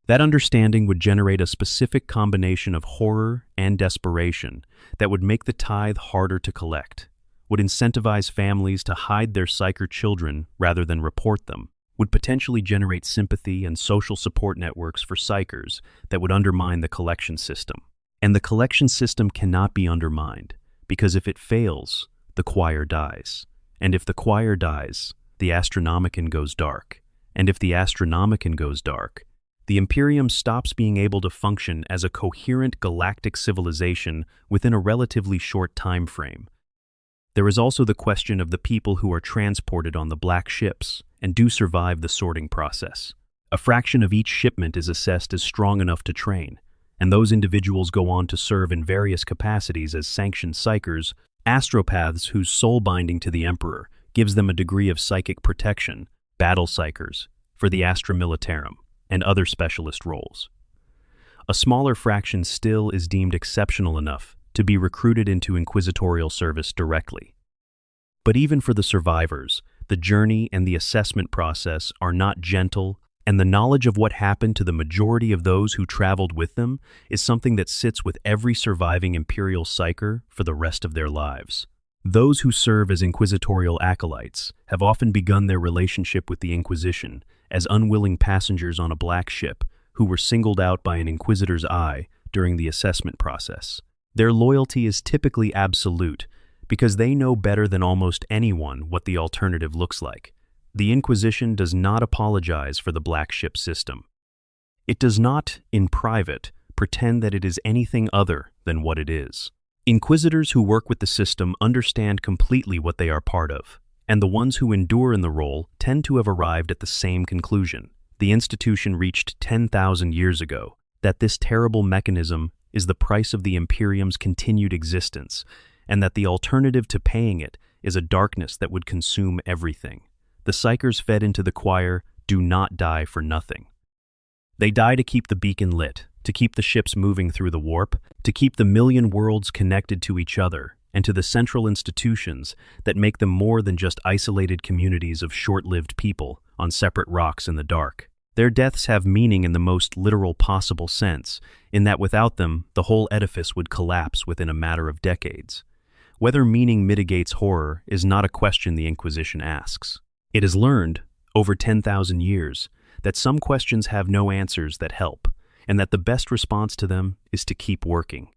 That understanding would generate a specific combination of horror and desperation that would make the tithe harder to collect, would incentivize families to hide their psycher children rather than report them, would potentially generate sympathy and social support networks for psychers that would undermine the collection system. And the collection system cannot be undermined, because if it fails, the choir dies. And if the choir dies, the Astronomicon goes dark. And if the Astronomicon goes dark, the Imperium stops being able to function as a coherent galactic civilization within a relatively short time frame. There is also the question of the people who are transported on the black ships and do survive the sorting process. A fraction of each shipment is assessed as strong enough to train, and those individuals go on to serve in various capacities as sanctioned psychers, astropaths whose soul binding to the Emperor gives them a degree of psychic protection, battle psychers, for the Astra Militarum, and other specialist roles. A smaller fraction still is deemed exceptional enough to be recruited into inquisitorial service directly. But even for the survivors, the journey and the assessment process are not gentle, and the knowledge of what happened to the majority of those who traveled with them is something that sits with every surviving Imperial psycher for the rest of their lives. Those who serve as inquisitorial acolytes have often begun their relationship with the Inquisition as unwilling passengers on a black ship who were singled out by an inquisitor's eye during the assessment process. Their loyalty is typically absolute because they know better than almost anyone what the alternative looks like. The Inquisition does not apologize for the black ship system. It does not, in private, pretend that it is anything other than what it is. Inquisitors who work with the system understand completely what they are part of, and the ones who endure in the role tend to have arrived at the same conclusion. The institution reached 10,000 years ago, that this terrible mechanism is the price of the Imperium's continued existence, and that the alternative to paying it is a darkness that would consume everything. The psychers fed into the choir do not die for nothing. They die to keep the beacon lit, to keep the ships moving through the warp, to keep the million worlds connected to each other and to the central institutions that make them more than just isolated communities of short-lived people on separate rocks in the dark. Their deaths have meaning in the most literal possible sense, in that without them, the whole edifice would collapse within a matter of decades. Whether meaning mitigates horror is not a question the Inquisition asks. It has learned, over 10,000 years, that some questions have no answers that help, and that the best response to them is to keep working.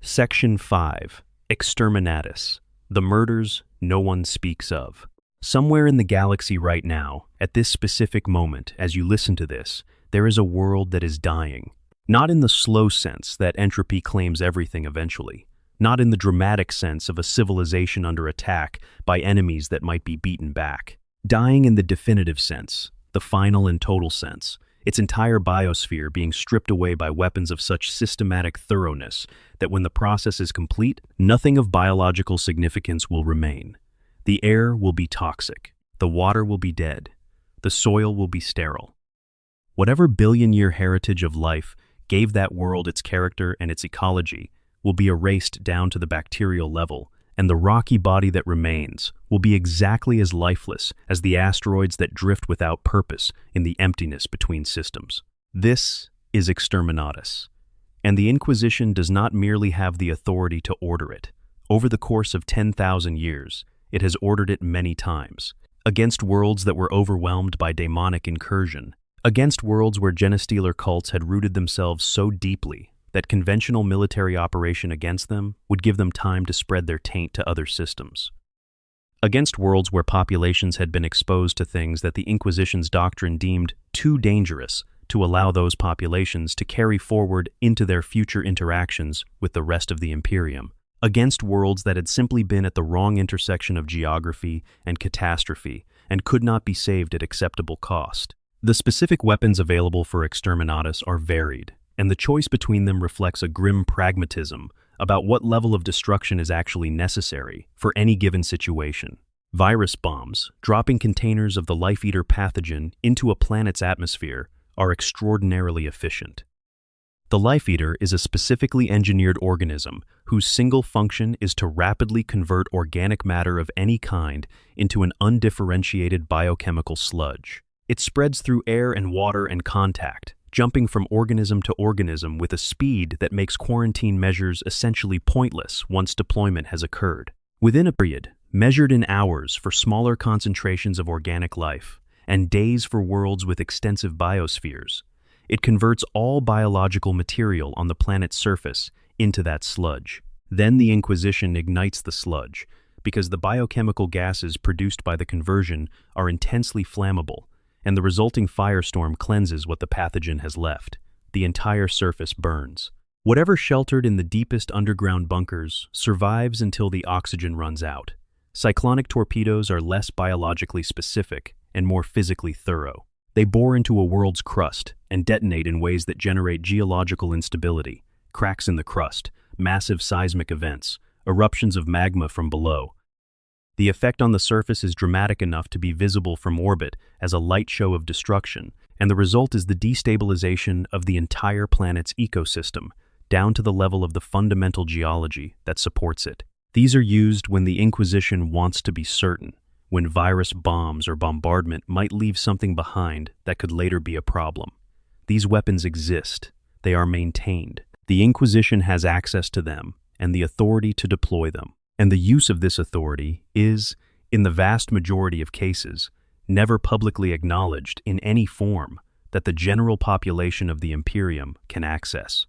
Section 5. Exterminatus. The murders no one speaks of. Somewhere in the galaxy right now, at this specific moment, as you listen to this, there is a world that is dying. Not in the slow sense that entropy claims everything eventually. Not in the dramatic sense of a civilization under attack by enemies that might be beaten back. Dying in the definitive sense, the final and total sense, its entire biosphere being stripped away by weapons of such systematic thoroughness that when the process is complete, nothing of biological significance will remain. The air will be toxic, the water will be dead, the soil will be sterile. Whatever billion-year heritage of life gave that world its character and its ecology will be erased down to the bacterial level, and the rocky body that remains will be exactly as lifeless as the asteroids that drift without purpose in the emptiness between systems. This is Exterminatus, and the Inquisition does not merely have the authority to order it. Over the course of 10,000 years, it has ordered it many times, against worlds that were overwhelmed by demonic incursion, against worlds where genestealer cults had rooted themselves so deeply that conventional military operation against them would give them time to spread their taint to other systems. Against worlds where populations had been exposed to things that the Inquisition's doctrine deemed too dangerous to allow those populations to carry forward into their future interactions with the rest of the Imperium. Against worlds that had simply been at the wrong intersection of geography and catastrophe and could not be saved at acceptable cost. The specific weapons available for Exterminatus are varied, and the choice between them reflects a grim pragmatism about what level of destruction is actually necessary for any given situation. Virus bombs, dropping containers of the life-eater pathogen into a planet's atmosphere, are extraordinarily efficient. The life-eater is a specifically engineered organism whose single function is to rapidly convert organic matter of any kind into an undifferentiated biochemical sludge. It spreads through air and water and contact, jumping from organism to organism with a speed that makes quarantine measures essentially pointless once deployment has occurred. Within a period, measured in hours for smaller concentrations of organic life, and days for worlds with extensive biospheres, it converts all biological material on the planet's surface into that sludge. Then the Inquisition ignites the sludge, because the biochemical gases produced by the conversion are intensely flammable, and the resulting firestorm cleanses what the pathogen has left. The entire surface burns. Whatever sheltered in the deepest underground bunkers survives until the oxygen runs out. Cyclonic torpedoes are less biologically specific and more physically thorough. They bore into a world's crust and detonate in ways that generate geological instability, cracks in the crust, massive seismic events, eruptions of magma from below. The effect on the surface is dramatic enough to be visible from orbit as a light show of destruction, and the result is the destabilization of the entire planet's ecosystem, down to the level of the fundamental geology that supports it. These are used when the Inquisition wants to be certain, when virus bombs or bombardment might leave something behind that could later be a problem. These weapons exist. They are maintained. The Inquisition has access to them and the authority to deploy them. And the use of this authority is, in the vast majority of cases, never publicly acknowledged in any form that the general population of the Imperium can access.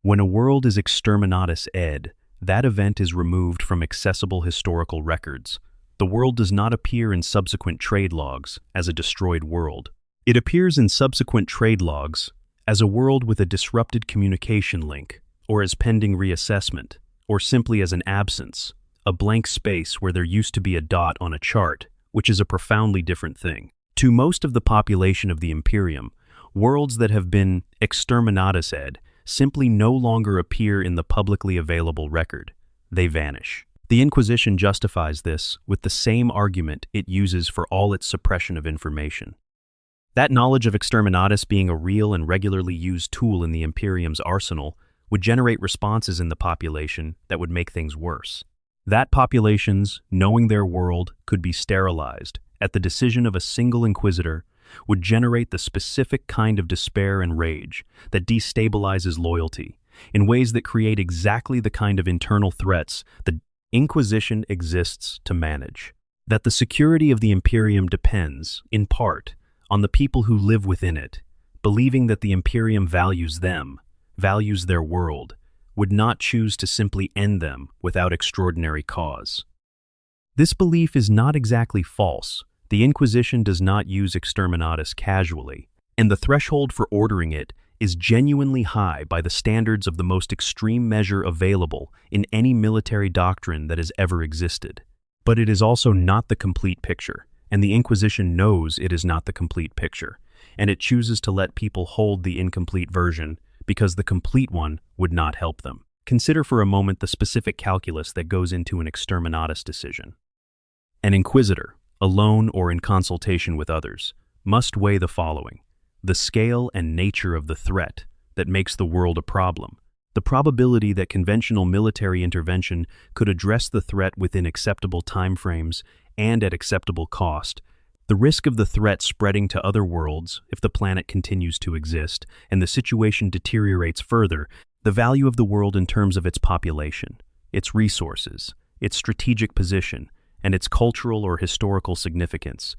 When a world is Exterminatus ed, that event is removed from accessible historical records. The world does not appear in subsequent trade logs as a destroyed world. It appears in subsequent trade logs as a world with a disrupted communication link, or as pending reassessment, or simply as an absence, a blank space where there used to be a dot on a chart, which is a profoundly different thing. To most of the population of the Imperium, worlds that have been Exterminatus ed simply no longer appear in the publicly available record. They vanish. The Inquisition justifies this with the same argument it uses for all its suppression of information. That knowledge of Exterminatus being a real and regularly used tool in the Imperium's arsenal would generate responses in the population that would make things worse. That populations, knowing their world, could be sterilized at the decision of a single inquisitor would generate the specific kind of despair and rage that destabilizes loyalty in ways that create exactly the kind of internal threats the Inquisition exists to manage. That the security of the Imperium depends, in part, on the people who live within it, believing that the Imperium values them, values their world, would not choose to simply end them without extraordinary cause. This belief is not exactly false. The Inquisition does not use exterminatus casually, and the threshold for ordering it is genuinely high by the standards of the most extreme measure available in any military doctrine that has ever existed. But it is also not the complete picture, and the Inquisition knows it is not the complete picture, and it chooses to let people hold the incomplete version because the complete one would not help them. Consider for a moment the specific calculus that goes into an exterminatus decision. An inquisitor, alone or in consultation with others, must weigh the following: the scale and nature of the threat that makes the world a problem, the probability that conventional military intervention could address the threat within acceptable timeframes and at acceptable cost, the risk of the threat spreading to other worlds if the planet continues to exist and the situation deteriorates further, the value of the world in terms of its population, its resources, its strategic position, and its cultural or historical significance,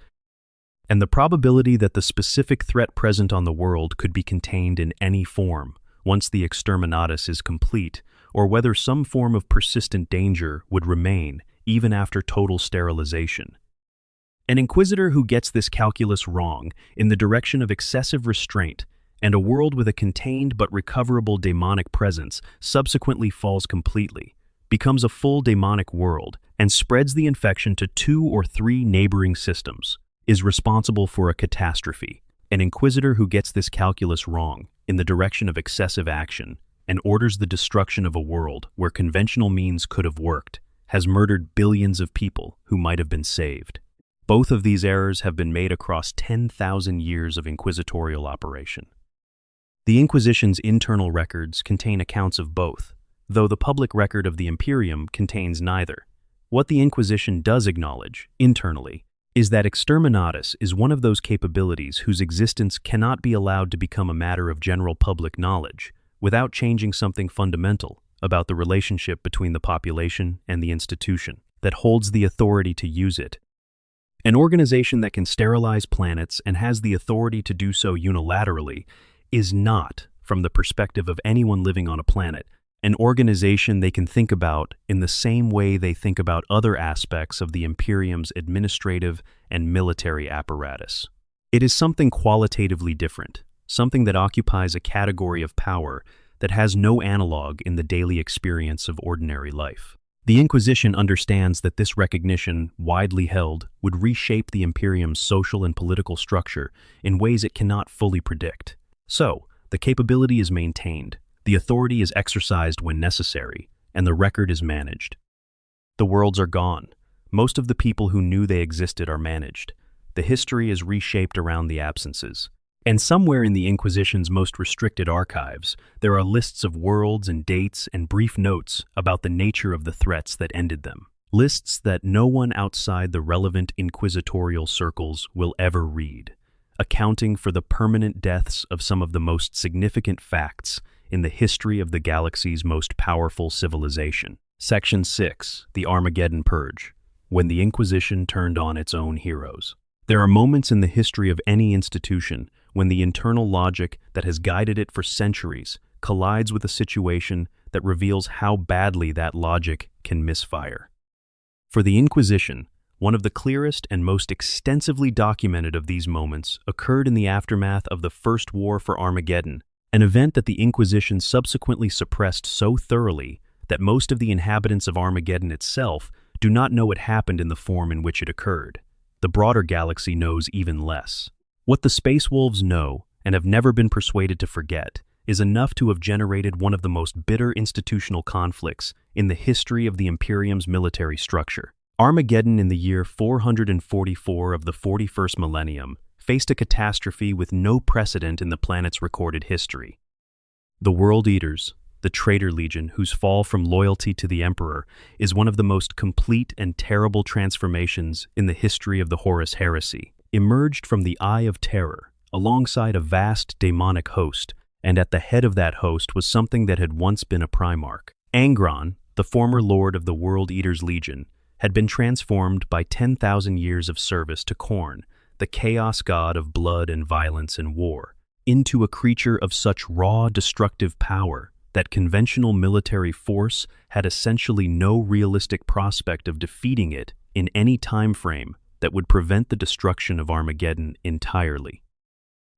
and the probability that the specific threat present on the world could be contained in any form once the exterminatus is complete, or whether some form of persistent danger would remain even after total sterilization. An inquisitor who gets this calculus wrong in the direction of excessive restraint and a world with a contained but recoverable demonic presence subsequently falls completely, becomes a full demonic world, and spreads the infection to 2 or 3 neighboring systems, is responsible for a catastrophe. An inquisitor who gets this calculus wrong in the direction of excessive action and orders the destruction of a world where conventional means could have worked has murdered billions of people who might have been saved. Both of these errors have been made across 10,000 years of inquisitorial operation. The Inquisition's internal records contain accounts of both, though the public record of the Imperium contains neither. What the Inquisition does acknowledge, internally, is that exterminatus is one of those capabilities whose existence cannot be allowed to become a matter of general public knowledge without changing something fundamental about the relationship between the population and the institution that holds the authority to use it. An organization that can sterilize planets and has the authority to do so unilaterally is not, from the perspective of anyone living on a planet, an organization they can think about in the same way they think about other aspects of the Imperium's administrative and military apparatus. It is something qualitatively different, something that occupies a category of power that has no analog in the daily experience of ordinary life. The Inquisition understands that this recognition, widely held, would reshape the Imperium's social and political structure in ways it cannot fully predict. So, the capability is maintained, the authority is exercised when necessary, and the record is managed. The worlds are gone. Most of the people who knew they existed are managed. The history is reshaped around the absences. And somewhere in the Inquisition's most restricted archives, there are lists of worlds and dates and brief notes about the nature of the threats that ended them. Lists that no one outside the relevant inquisitorial circles will ever read, accounting for the permanent deaths of some of the most significant facts in the history of the galaxy's most powerful civilization. Section 6, The Armageddon Purge, when the Inquisition turned on its own heroes. There are moments in the history of any institution when the internal logic that has guided it for centuries collides with a situation that reveals how badly that logic can misfire. For the Inquisition, one of the clearest and most extensively documented of these moments occurred in the aftermath of the First War for Armageddon, an event that the Inquisition subsequently suppressed so thoroughly that most of the inhabitants of Armageddon itself do not know it happened in the form in which it occurred. The broader galaxy knows even less. What the Space Wolves know, and have never been persuaded to forget, is enough to have generated one of the most bitter institutional conflicts in the history of the Imperium's military structure. Armageddon in the year 444 of the 41st millennium faced a catastrophe with no precedent in the planet's recorded history. The World Eaters, the Traitor Legion, whose fall from loyalty to the Emperor is one of the most complete and terrible transformations in the history of the Horus Heresy, emerged from the Eye of Terror, alongside a vast demonic host, and at the head of that host was something that had once been a Primarch. Angron, the former lord of the World Eaters' Legion, had been transformed by 10,000 years of service to Khorne, the chaos god of blood and violence and war, into a creature of such raw, destructive power that conventional military force had essentially no realistic prospect of defeating it in any time frame that would prevent the destruction of Armageddon entirely.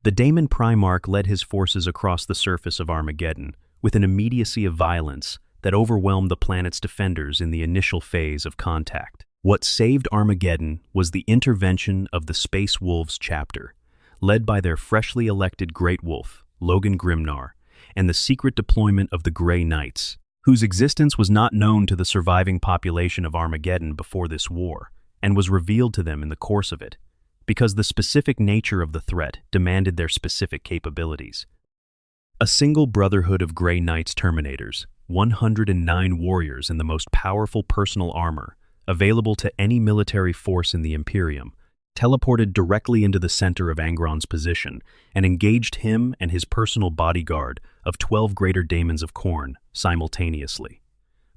The Daemon Primarch led his forces across the surface of Armageddon with an immediacy of violence that overwhelmed the planet's defenders in the initial phase of contact. What saved Armageddon was the intervention of the Space Wolves chapter, led by their freshly elected Great Wolf, Logan Grimnar, and the secret deployment of the Grey Knights, whose existence was not known to the surviving population of Armageddon before this war, and was revealed to them in the course of it, because the specific nature of the threat demanded their specific capabilities. A single brotherhood of Grey Knights Terminators, 109 warriors in the most powerful personal armor, available to any military force in the Imperium, teleported directly into the center of Angron's position and engaged him and his personal bodyguard of 12 greater daemons of Khorne simultaneously.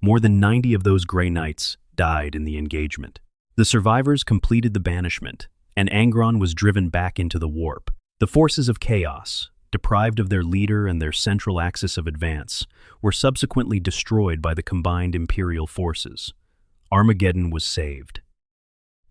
More than 90 of those Grey Knights died in the engagement. The survivors completed the banishment, and Angron was driven back into the warp. The forces of chaos, deprived of their leader and their central axis of advance, were subsequently destroyed by the combined Imperial forces. Armageddon was saved.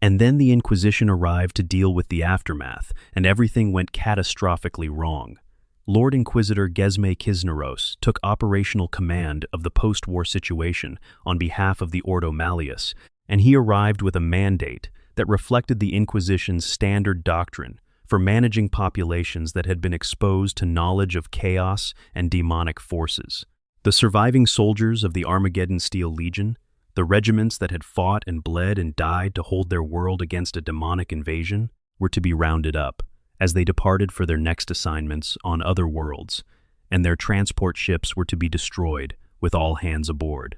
And then the Inquisition arrived to deal with the aftermath, and everything went catastrophically wrong. Lord Inquisitor Gesme Kisneros took operational command of the post-war situation on behalf of the Ordo Malleus, and he arrived with a mandate that reflected the Inquisition's standard doctrine for managing populations that had been exposed to knowledge of chaos and demonic forces. The surviving soldiers of the Armageddon Steel Legion, the regiments that had fought and bled and died to hold their world against a demonic invasion, were to be rounded up as they departed for their next assignments on other worlds, and their transport ships were to be destroyed with all hands aboard.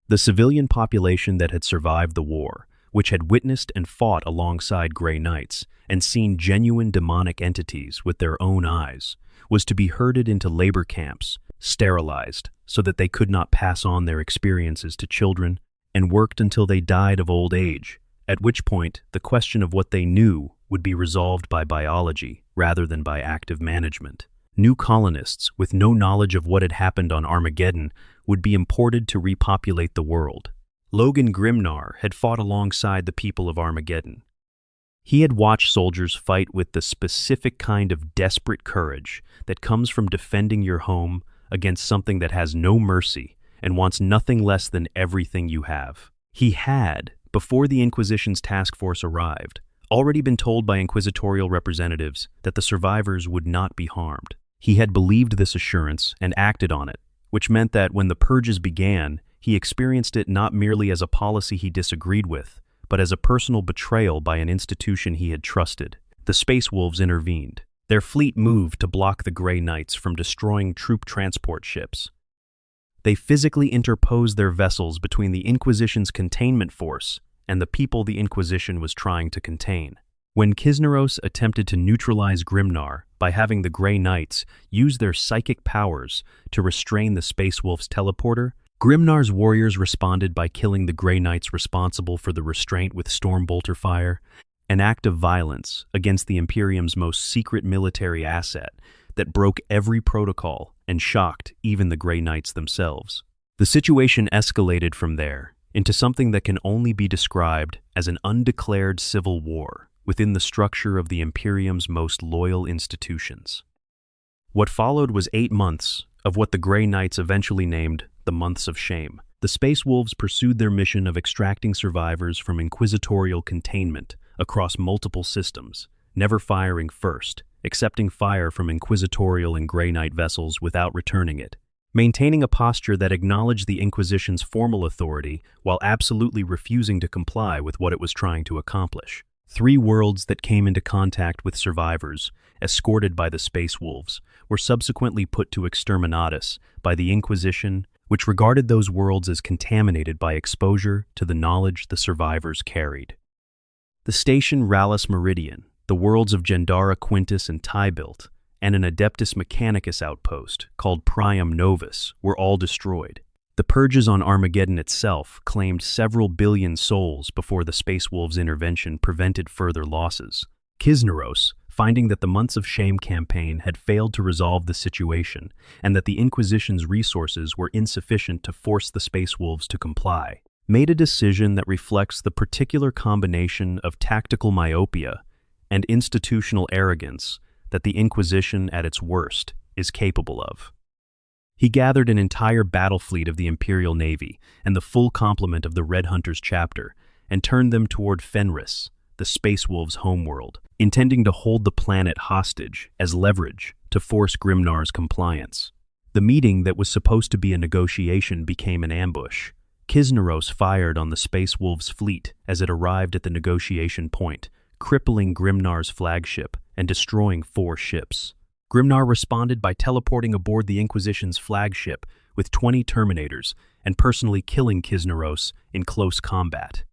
The civilian population that had survived the war, which had witnessed and fought alongside Grey Knights and seen genuine demonic entities with their own eyes, was to be herded into labor camps, sterilized so that they could not pass on their experiences to children, and worked until they died of old age, at which point the question of what they knew would be resolved by biology rather than by active management. New colonists with no knowledge of what had happened on Armageddon would be imported to repopulate the world. Logan Grimnar had fought alongside the people of Armageddon. He had watched soldiers fight with the specific kind of desperate courage that comes from defending your home against something that has no mercy and wants nothing less than everything you have. He had, before the Inquisition's task force arrived, already been told by inquisitorial representatives that the survivors would not be harmed. He had believed this assurance and acted on it, which meant that when the purges began, he experienced it not merely as a policy he disagreed with, but as a personal betrayal by an institution he had trusted. The Space Wolves intervened. Their fleet moved to block the Grey Knights from destroying troop transport ships. They physically interposed their vessels between the Inquisition's containment force and the people the Inquisition was trying to contain. When Kisneros attempted to neutralize Grimnar by having the Grey Knights use their psychic powers to restrain the Space Wolf's teleporter, Grimnar's warriors responded by killing the Grey Knights responsible for the restraint with stormbolter fire, an act of violence against the Imperium's most secret military asset that broke every protocol and shocked even the Grey Knights themselves. The situation escalated from there into something that can only be described as an undeclared civil war within the structure of the Imperium's most loyal institutions. What followed was 8 months of what the Grey Knights eventually named the Months of Shame. The Space Wolves pursued their mission of extracting survivors from inquisitorial containment across multiple systems, never firing first, accepting fire from inquisitorial and Grey Knight vessels without returning it, maintaining a posture that acknowledged the Inquisition's formal authority while absolutely refusing to comply with what it was trying to accomplish. 3 worlds that came into contact with survivors, escorted by the Space Wolves, were subsequently put to exterminatus by the Inquisition, which regarded those worlds as contaminated by exposure to the knowledge the survivors carried. The station Rallus Meridian, the worlds of Gendara Quintus and Tybilt, and an Adeptus Mechanicus outpost called Priam Novus were all destroyed. The purges on Armageddon itself claimed several billion souls before the Space Wolves' intervention prevented further losses. Kisneros, finding that the Months of Shame campaign had failed to resolve the situation and that the Inquisition's resources were insufficient to force the Space Wolves to comply, made a decision that reflects the particular combination of tactical myopia and institutional arrogance that the Inquisition at its worst is capable of. He gathered an entire battle fleet of the Imperial Navy and the full complement of the Red Hunters chapter and turned them toward Fenris, the Space Wolves' homeworld, intending to hold the planet hostage as leverage to force Grimnar's compliance. The meeting that was supposed to be a negotiation became an ambush. Kisneros fired on the Space Wolves' fleet as it arrived at the negotiation point, crippling Grimnar's flagship and destroying 4 ships. Grimnar responded by teleporting aboard the Inquisition's flagship with 20 Terminators and personally killing Kisneros in close combat.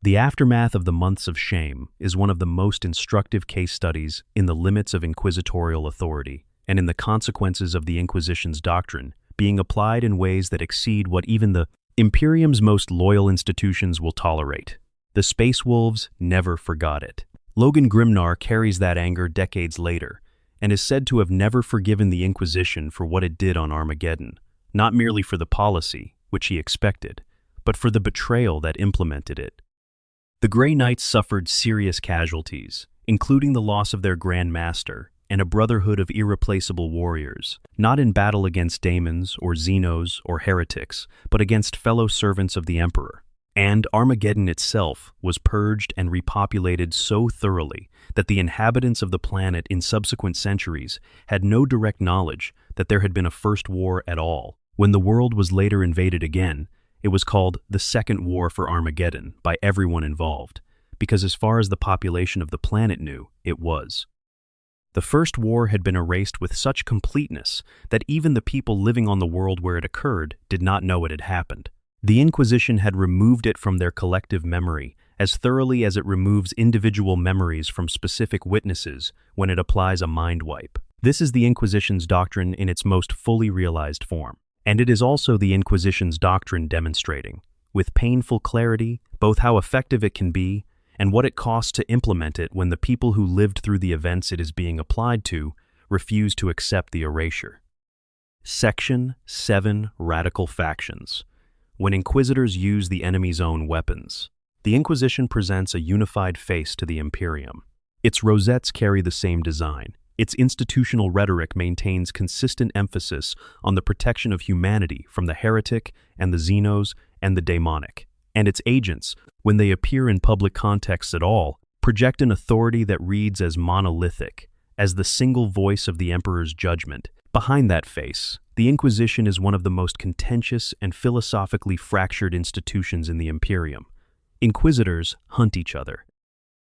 The aftermath of the Months of Shame is one of the most instructive case studies in the limits of inquisitorial authority and in the consequences of the Inquisition's doctrine being applied in ways that exceed what even the Imperium's most loyal institutions will tolerate. The Space Wolves never forgot it. Logan Grimnar carries that anger decades later, and is said to have never forgiven the Inquisition for what it did on Armageddon, not merely for the policy, which he expected, but for the betrayal that implemented it. The Grey Knights suffered serious casualties, including the loss of their Grand Master and a brotherhood of irreplaceable warriors, not in battle against daemons or Xenos or heretics, but against fellow servants of the Emperor. And Armageddon itself was purged and repopulated so thoroughly that the inhabitants of the planet in subsequent centuries had no direct knowledge that there had been a first war at all. When the world was later invaded again, it was called the Second War for Armageddon by everyone involved, because as far as the population of the planet knew, it was. The First War had been erased with such completeness that even the people living on the world where it occurred did not know it had happened. The Inquisition had removed it from their collective memory as thoroughly as it removes individual memories from specific witnesses when it applies a mind wipe. This is the Inquisition's doctrine in its most fully realized form. And it is also the Inquisition's doctrine demonstrating, with painful clarity, both how effective it can be and what it costs to implement it when the people who lived through the events it is being applied to refuse to accept the erasure. Section 7. Radical Factions. When Inquisitors use the enemy's own weapons. The Inquisition presents a unified face to the Imperium. Its rosettes carry the same design. Its institutional rhetoric maintains consistent emphasis on the protection of humanity from the heretic and the Xenos and the demonic. And its agents, when they appear in public contexts at all, project an authority that reads as monolithic, as the single voice of the Emperor's judgment. Behind that face, the Inquisition is one of the most contentious and philosophically fractured institutions in the Imperium. Inquisitors hunt each other.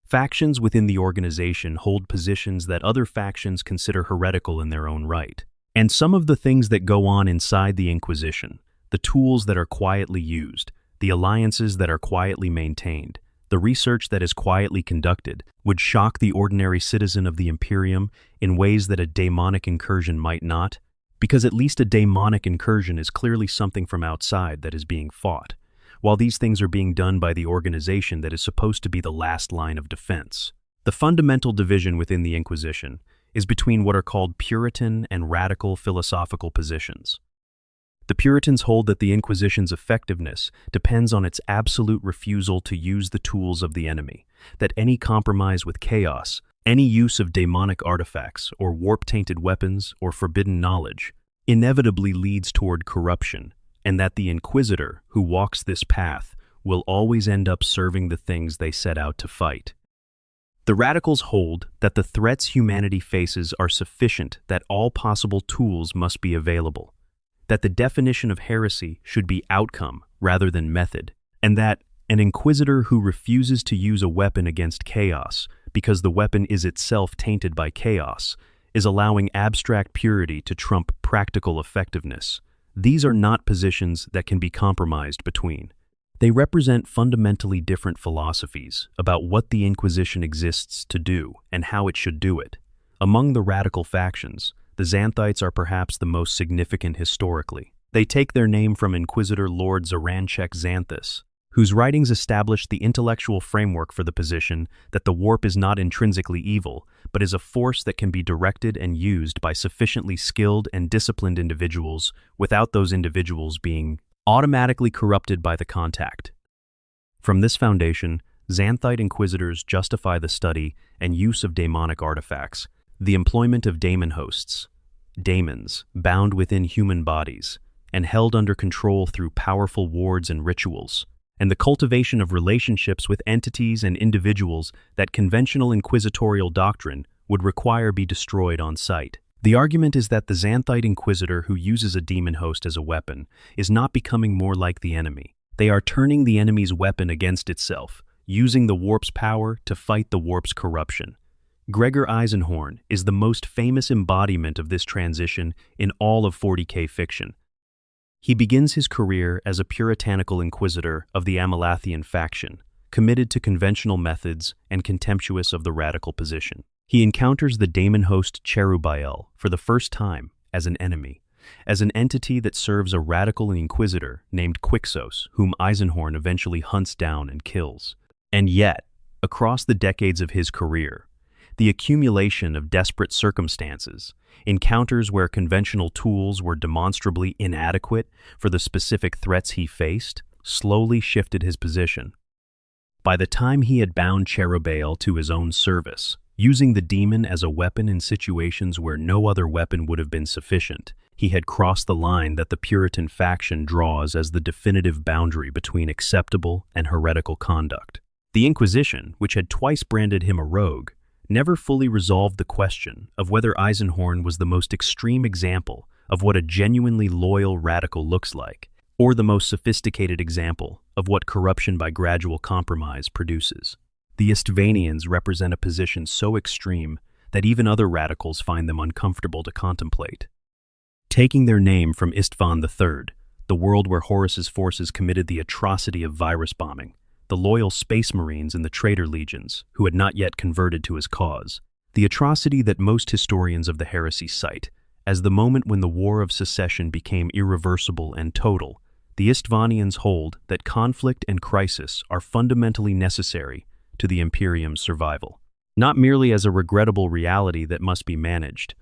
Factions within the organization hold positions that other factions consider heretical in their own right. And some of the things that go on inside the Inquisition, the tools that are quietly used, the alliances that are quietly maintained, the research that is quietly conducted, would shock the ordinary citizen of the Imperium in ways that a demonic incursion might not, because at least a demonic incursion is clearly something from outside that is being fought, while these things are being done by the organization that is supposed to be the last line of defense. The fundamental division within the Inquisition is between what are called Puritan and radical philosophical positions. The Puritans hold that the Inquisition's effectiveness depends on its absolute refusal to use the tools of the enemy, that any compromise with chaos, any use of demonic artifacts or warp-tainted weapons or forbidden knowledge, inevitably leads toward corruption, and that the Inquisitor who walks this path will always end up serving the things they set out to fight. The Radicals hold that the threats humanity faces are sufficient, that all possible tools must be available, that the definition of heresy should be outcome rather than method, and that an Inquisitor who refuses to use a weapon against chaos because the weapon is itself tainted by chaos is allowing abstract purity to trump practical effectiveness. These are not positions that can be compromised between. They represent fundamentally different philosophies about what the Inquisition exists to do and how it should do it. Among the radical factions, the Xanthites are perhaps the most significant historically. They take their name from Inquisitor Lord Zaranchek Xanthus, whose writings established the intellectual framework for the position that the warp is not intrinsically evil, but is a force that can be directed and used by sufficiently skilled and disciplined individuals without those individuals being automatically corrupted by the contact. From this foundation, Xanthite Inquisitors justify the study and use of demonic artifacts, the employment of daemon hosts, daemons bound within human bodies, and held under control through powerful wards and rituals, and the cultivation of relationships with entities and individuals that conventional inquisitorial doctrine would require be destroyed on sight. The argument is that the Xanthite Inquisitor who uses a demon host as a weapon is not becoming more like the enemy. They are turning the enemy's weapon against itself, using the warp's power to fight the warp's corruption. Gregor Eisenhorn is the most famous embodiment of this transition in all of 40K fiction. He begins his career as a puritanical inquisitor of the Amalathian faction, committed to conventional methods and contemptuous of the radical position. He encounters the daemon host Cherubael for the first time as an enemy, as an entity that serves a radical inquisitor named Quixos, whom Eisenhorn eventually hunts down and kills. And yet, across the decades of his career, the accumulation of desperate circumstances, encounters where conventional tools were demonstrably inadequate for the specific threats he faced, slowly shifted his position. By the time he had bound Cherubael to his own service, using the demon as a weapon in situations where no other weapon would have been sufficient, he had crossed the line that the Puritan faction draws as the definitive boundary between acceptable and heretical conduct. The Inquisition, which had twice branded him a rogue, never fully resolved the question of whether Eisenhorn was the most extreme example of what a genuinely loyal radical looks like, or the most sophisticated example of what corruption by gradual compromise produces. The Istvanians represent a position so extreme that even other radicals find them uncomfortable to contemplate. Taking their name from Istvan III, the world where Horus's forces committed the atrocity of virus bombing, the loyal space marines and the traitor legions, who had not yet converted to his cause, the atrocity that most historians of the heresy cite as the moment when the War of Secession became irreversible and total. The Istvanians hold that conflict and crisis are fundamentally necessary to the Imperium's survival, not merely as a regrettable reality that must be managed,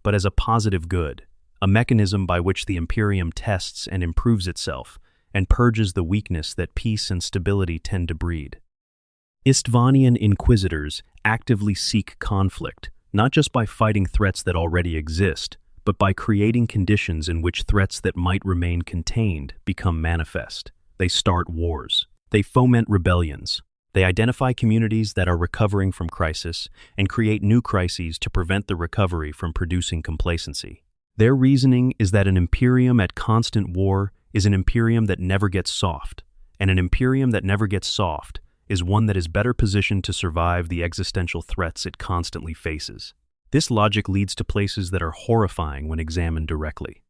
but as a positive good, a mechanism by which the Imperium tests and improves itself, and purges the weakness that peace and stability tend to breed. Istvanian inquisitors actively seek conflict, not just by fighting threats that already exist, but by creating conditions in which threats that might remain contained become manifest. They start wars. They foment rebellions. They identify communities that are recovering from crisis and create new crises to prevent the recovery from producing complacency. Their reasoning is that an Imperium at constant war is an Imperium that never gets soft, and an Imperium that never gets soft is one that is better positioned to survive the existential threats it constantly faces. This logic leads to places that are horrifying when examined directly.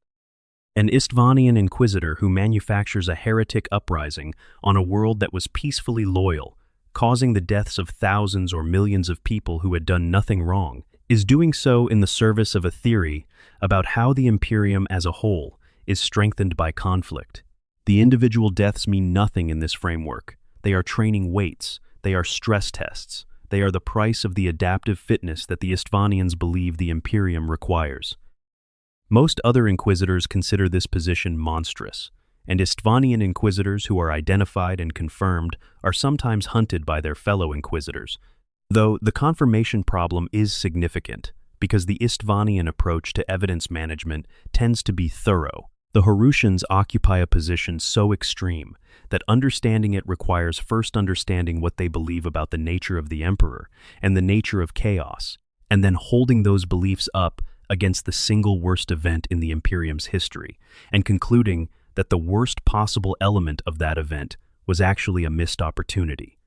An Istvanian inquisitor who manufactures a heretic uprising on a world that was peacefully loyal, causing the deaths of thousands or millions of people who had done nothing wrong, is doing so in the service of a theory about how the Imperium as a whole is strengthened by conflict. The individual deaths mean nothing in this framework. They are training weights. They are stress tests. They are the price of the adaptive fitness that the Istvanians believe the Imperium requires. Most other inquisitors consider this position monstrous, and Istvanian inquisitors who are identified and confirmed are sometimes hunted by their fellow inquisitors, though the confirmation problem is significant because the Istvanian approach to evidence management tends to be thorough. The Horusians occupy a position so extreme that understanding it requires first understanding what they believe about the nature of the Emperor and the nature of chaos, and then holding those beliefs up against the single worst event in the Imperium's history, and concluding that the worst possible element of that event was actually a missed opportunity.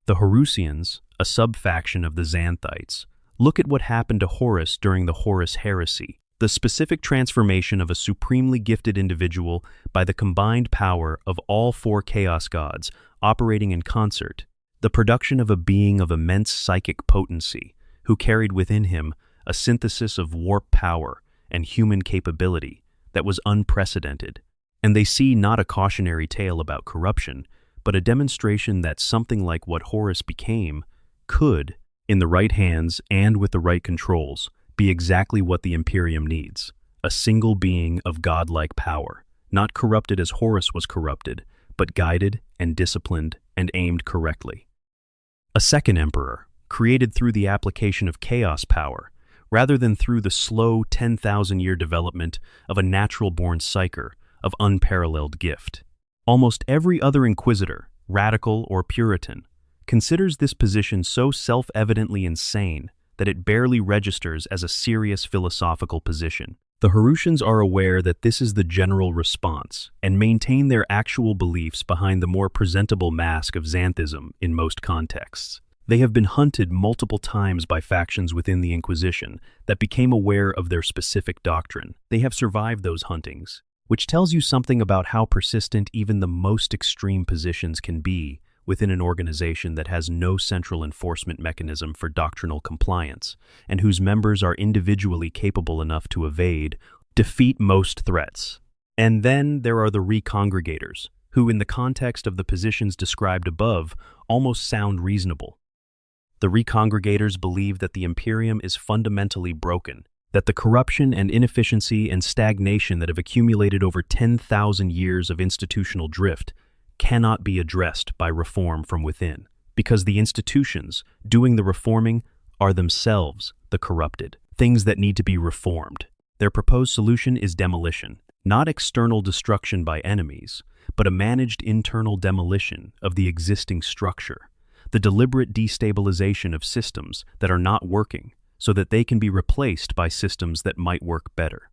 The Horusians, a sub-faction of the Xanthites, look at what happened to Horus during the Horus heresy. the specific transformation of a supremely gifted individual by the combined power of all four chaos gods operating in concert, the production of a being of immense psychic potency who carried within him a synthesis of warp power and human capability that was unprecedented. And they see not a cautionary tale about corruption, but a demonstration that something like what Horus became could, in the right hands and with the right controls, be exactly what the Imperium needs: a single being of godlike power, not corrupted as Horus was corrupted, but guided and disciplined and aimed correctly. A second emperor, created through the application of chaos power, rather than through the slow 10,000-year development of a natural-born psyker of unparalleled gift. Almost every other inquisitor, radical or Puritan, considers this position so self-evidently insane that it barely registers as a serious philosophical position. The Harushans are aware that this is the general response and maintain their actual beliefs behind the more presentable mask of Xanthism in most contexts. They have been hunted multiple times by factions within the Inquisition that became aware of their specific doctrine. They have survived those huntings, which tells you something about how persistent even the most extreme positions can be within an organization that has no central enforcement mechanism for doctrinal compliance, and whose members are individually capable enough to defeat most threats. And then there are the recongregators, who in the context of the positions described above almost sound reasonable. The recongregators believe that the Imperium is fundamentally broken, that the corruption and inefficiency and stagnation that have accumulated over 10,000 years of institutional drift cannot be addressed by reform from within, because the institutions doing the reforming are themselves the corrupted, things that need to be reformed. Their proposed solution is demolition, not external destruction by enemies, but a managed internal demolition of the existing structure, the deliberate destabilization of systems that are not working so that they can be replaced by systems that might work better.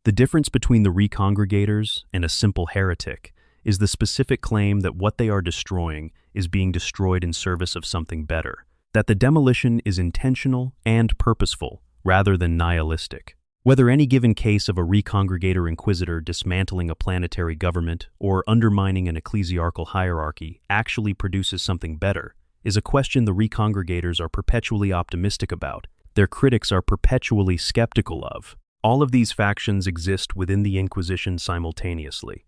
The difference between the recongregators and a simple heretic is the specific claim that what they are destroying is being destroyed in service of something better, that the demolition is intentional and purposeful rather than nihilistic. Whether any given case of a recongregator inquisitor dismantling a planetary government or undermining an ecclesiarchal hierarchy actually produces something better is a question the recongregators are perpetually optimistic about, their critics are perpetually skeptical of. All of these factions exist within the Inquisition simultaneously.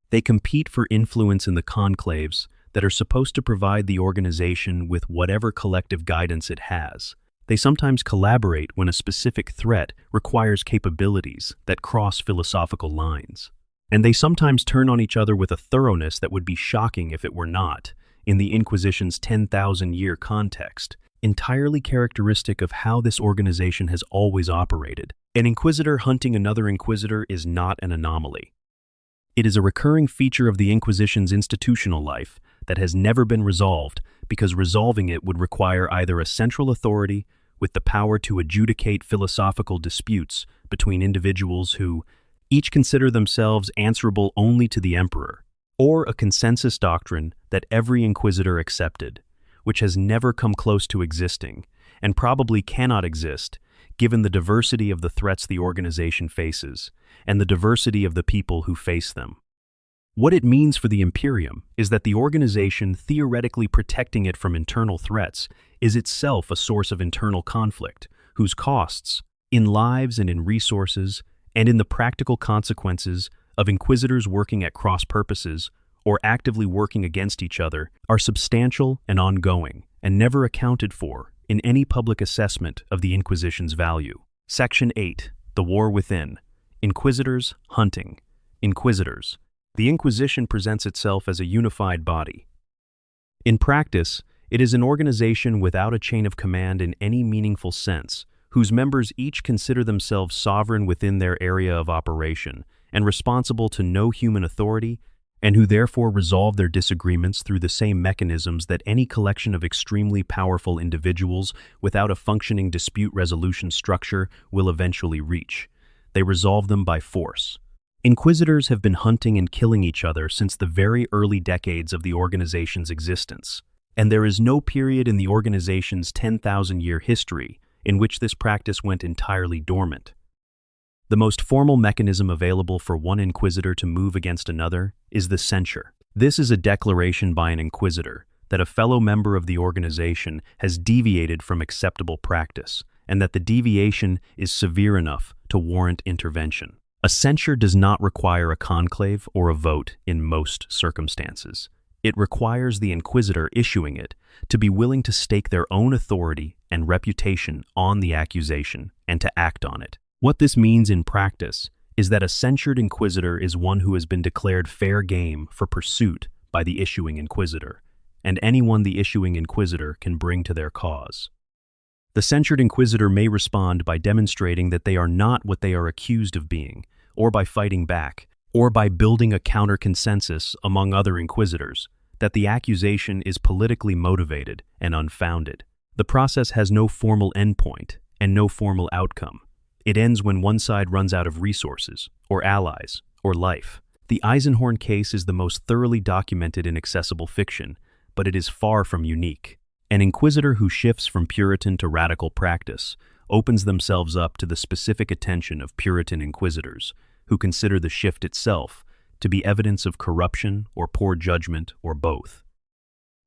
They compete for influence in the conclaves that are supposed to provide the organization with whatever collective guidance it has. They sometimes collaborate when a specific threat requires capabilities that cross philosophical lines. And they sometimes turn on each other with a thoroughness that would be shocking if it were not, in the Inquisition's 10,000-year context, entirely characteristic of how this organization has always operated. An inquisitor hunting another inquisitor is not an anomaly. It is a recurring feature of the Inquisition's institutional life that has never been resolved, because resolving it would require either a central authority with the power to adjudicate philosophical disputes between individuals who each consider themselves answerable only to the emperor, or a consensus doctrine that every inquisitor accepted, which has never come close to existing, and probably cannot exist, given the diversity of the threats the organization faces, and the diversity of the people who face them. What it means for the Imperium is that the organization theoretically protecting it from internal threats is itself a source of internal conflict, whose costs, in lives and in resources, and in the practical consequences of inquisitors working at cross purposes or actively working against each other, are substantial and ongoing, and never accounted for in any public assessment of the Inquisition's value. Section 8. The War Within. Inquisitors, Hunting. Inquisitors. The Inquisition presents itself as a unified body. In practice, it is an organization without a chain of command in any meaningful sense, whose members each consider themselves sovereign within their area of operation and responsible to no human authority, and who therefore resolve their disagreements through the same mechanisms that any collection of extremely powerful individuals without a functioning dispute resolution structure will eventually reach. They resolve them by force. Inquisitors have been hunting and killing each other since the very early decades of the organization's existence, and there is no period in the organization's 10,000-year history in which this practice went entirely dormant. The most formal mechanism available for one inquisitor to move against another is the censure. This is a declaration by an inquisitor that a fellow member of the organization has deviated from acceptable practice, and that the deviation is severe enough to warrant intervention. A censure does not require a conclave or a vote in most circumstances. It requires the inquisitor issuing it to be willing to stake their own authority and reputation on the accusation and to act on it. What this means in practice is that a censured inquisitor is one who has been declared fair game for pursuit by the issuing inquisitor, and anyone the issuing inquisitor can bring to their cause. The censured inquisitor may respond by demonstrating that they are not what they are accused of being, or by fighting back, or by building a counter-consensus among other inquisitors that the accusation is politically motivated and unfounded. The process has no formal endpoint and no formal outcome. It ends when one side runs out of resources, or allies, or life. The Eisenhorn case is the most thoroughly documented in accessible fiction, but it is far from unique. An inquisitor who shifts from Puritan to radical practice opens themselves up to the specific attention of Puritan inquisitors, who consider the shift itself to be evidence of corruption or poor judgment or both.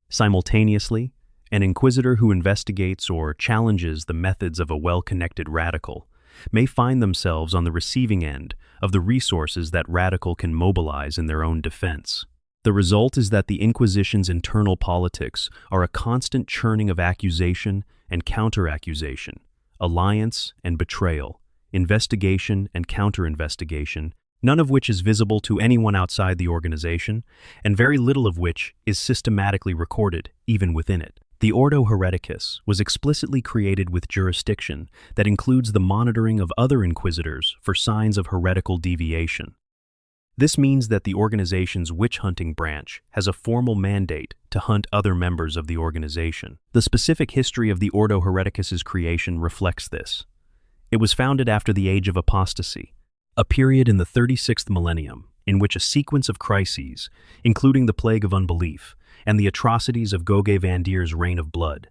Simultaneously, an inquisitor who investigates or challenges the methods of a well-connected radical may find themselves on the receiving end of the resources that radical can mobilize in their own defense. The result is that the Inquisition's internal politics are a constant churning of accusation and counter-accusation, alliance and betrayal, investigation and counter-investigation, none of which is visible to anyone outside the organization, and very little of which is systematically recorded, even within it. The Ordo Hereticus was explicitly created with jurisdiction that includes the monitoring of other inquisitors for signs of heretical deviation. This means that the organization's witch-hunting branch has a formal mandate to hunt other members of the organization. The specific history of the Ordo Hereticus's creation reflects this. It was founded after the Age of Apostasy, a period in the 36th millennium in which a sequence of crises, including the Plague of Unbelief and the atrocities of Goge Vandier's Reign of Blood,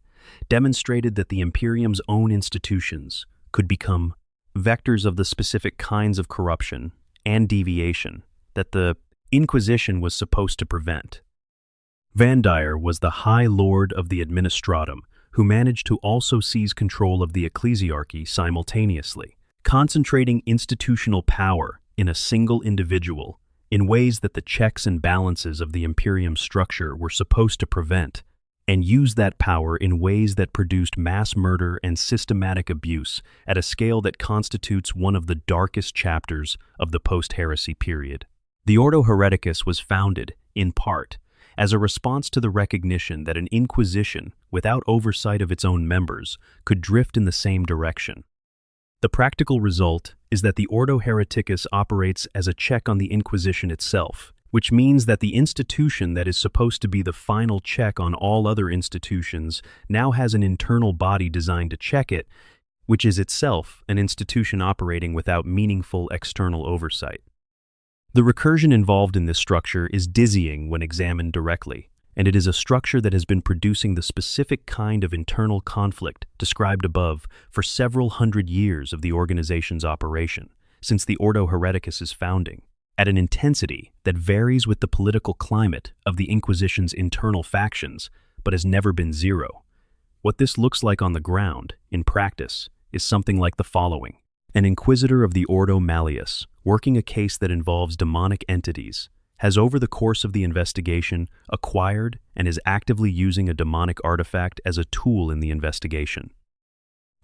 demonstrated that the Imperium's own institutions could become vectors of the specific kinds of corruption and deviation that the Inquisition was supposed to prevent. Vandier was the High Lord of the Administratum, who managed to also seize control of the ecclesiarchy simultaneously, concentrating institutional power in a single individual in ways that the checks and balances of the Imperium structure were supposed to prevent, and use that power in ways that produced mass murder and systematic abuse at a scale that constitutes one of the darkest chapters of the post-heresy period. The Ordo Hereticus was founded, in part, as a response to the recognition that an Inquisition, without oversight of its own members, could drift in the same direction. The practical result is that the Ordo Hereticus operates as a check on the Inquisition itself, which means that the institution that is supposed to be the final check on all other institutions now has an internal body designed to check it, which is itself an institution operating without meaningful external oversight. The recursion involved in this structure is dizzying when examined directly, and it is a structure that has been producing the specific kind of internal conflict described above for several hundred years of the organization's operation, since the Ordo Hereticus's founding, at an intensity that varies with the political climate of the Inquisition's internal factions, but has never been zero. What this looks like on the ground, in practice, is something like the following. An inquisitor of the Ordo Malleus, working a case that involves demonic entities, has over the course of the investigation acquired and is actively using a demonic artifact as a tool in the investigation.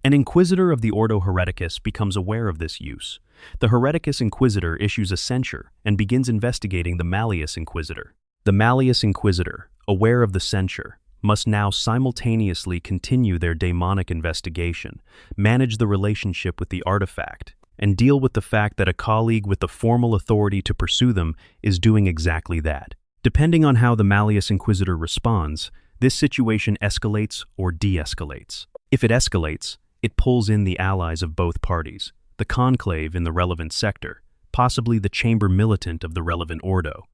An inquisitor of the Ordo Hereticus becomes aware of this use. The Hereticus inquisitor issues a censure and begins investigating the Malleus inquisitor. The Malleus inquisitor, aware of the censure, must now simultaneously continue their demonic investigation, manage the relationship with the artifact, and deal with the fact that a colleague with the formal authority to pursue them is doing exactly that. Depending on how the Malleus Inquisitor responds, this situation escalates or de-escalates. If it escalates, it pulls in the allies of both parties, the conclave in the relevant sector, possibly the chamber militant of the relevant ordo.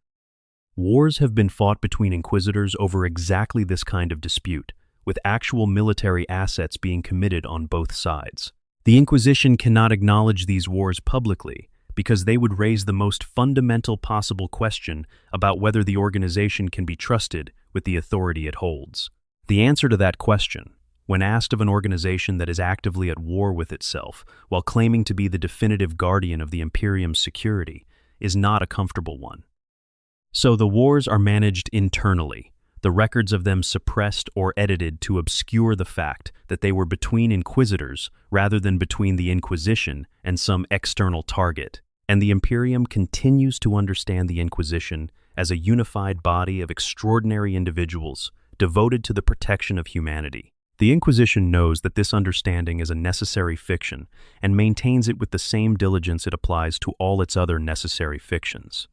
Wars have been fought between inquisitors over exactly this kind of dispute, with actual military assets being committed on both sides. The Inquisition cannot acknowledge these wars publicly because they would raise the most fundamental possible question about whether the organization can be trusted with the authority it holds. The answer to that question, when asked of an organization that is actively at war with itself while claiming to be the definitive guardian of the Imperium's security, is not a comfortable one. So the wars are managed internally, the records of them suppressed or edited to obscure the fact that they were between inquisitors rather than between the Inquisition and some external target. And the Imperium continues to understand the Inquisition as a unified body of extraordinary individuals devoted to the protection of humanity. The Inquisition knows that this understanding is a necessary fiction and maintains it with the same diligence it applies to all its other necessary fictions.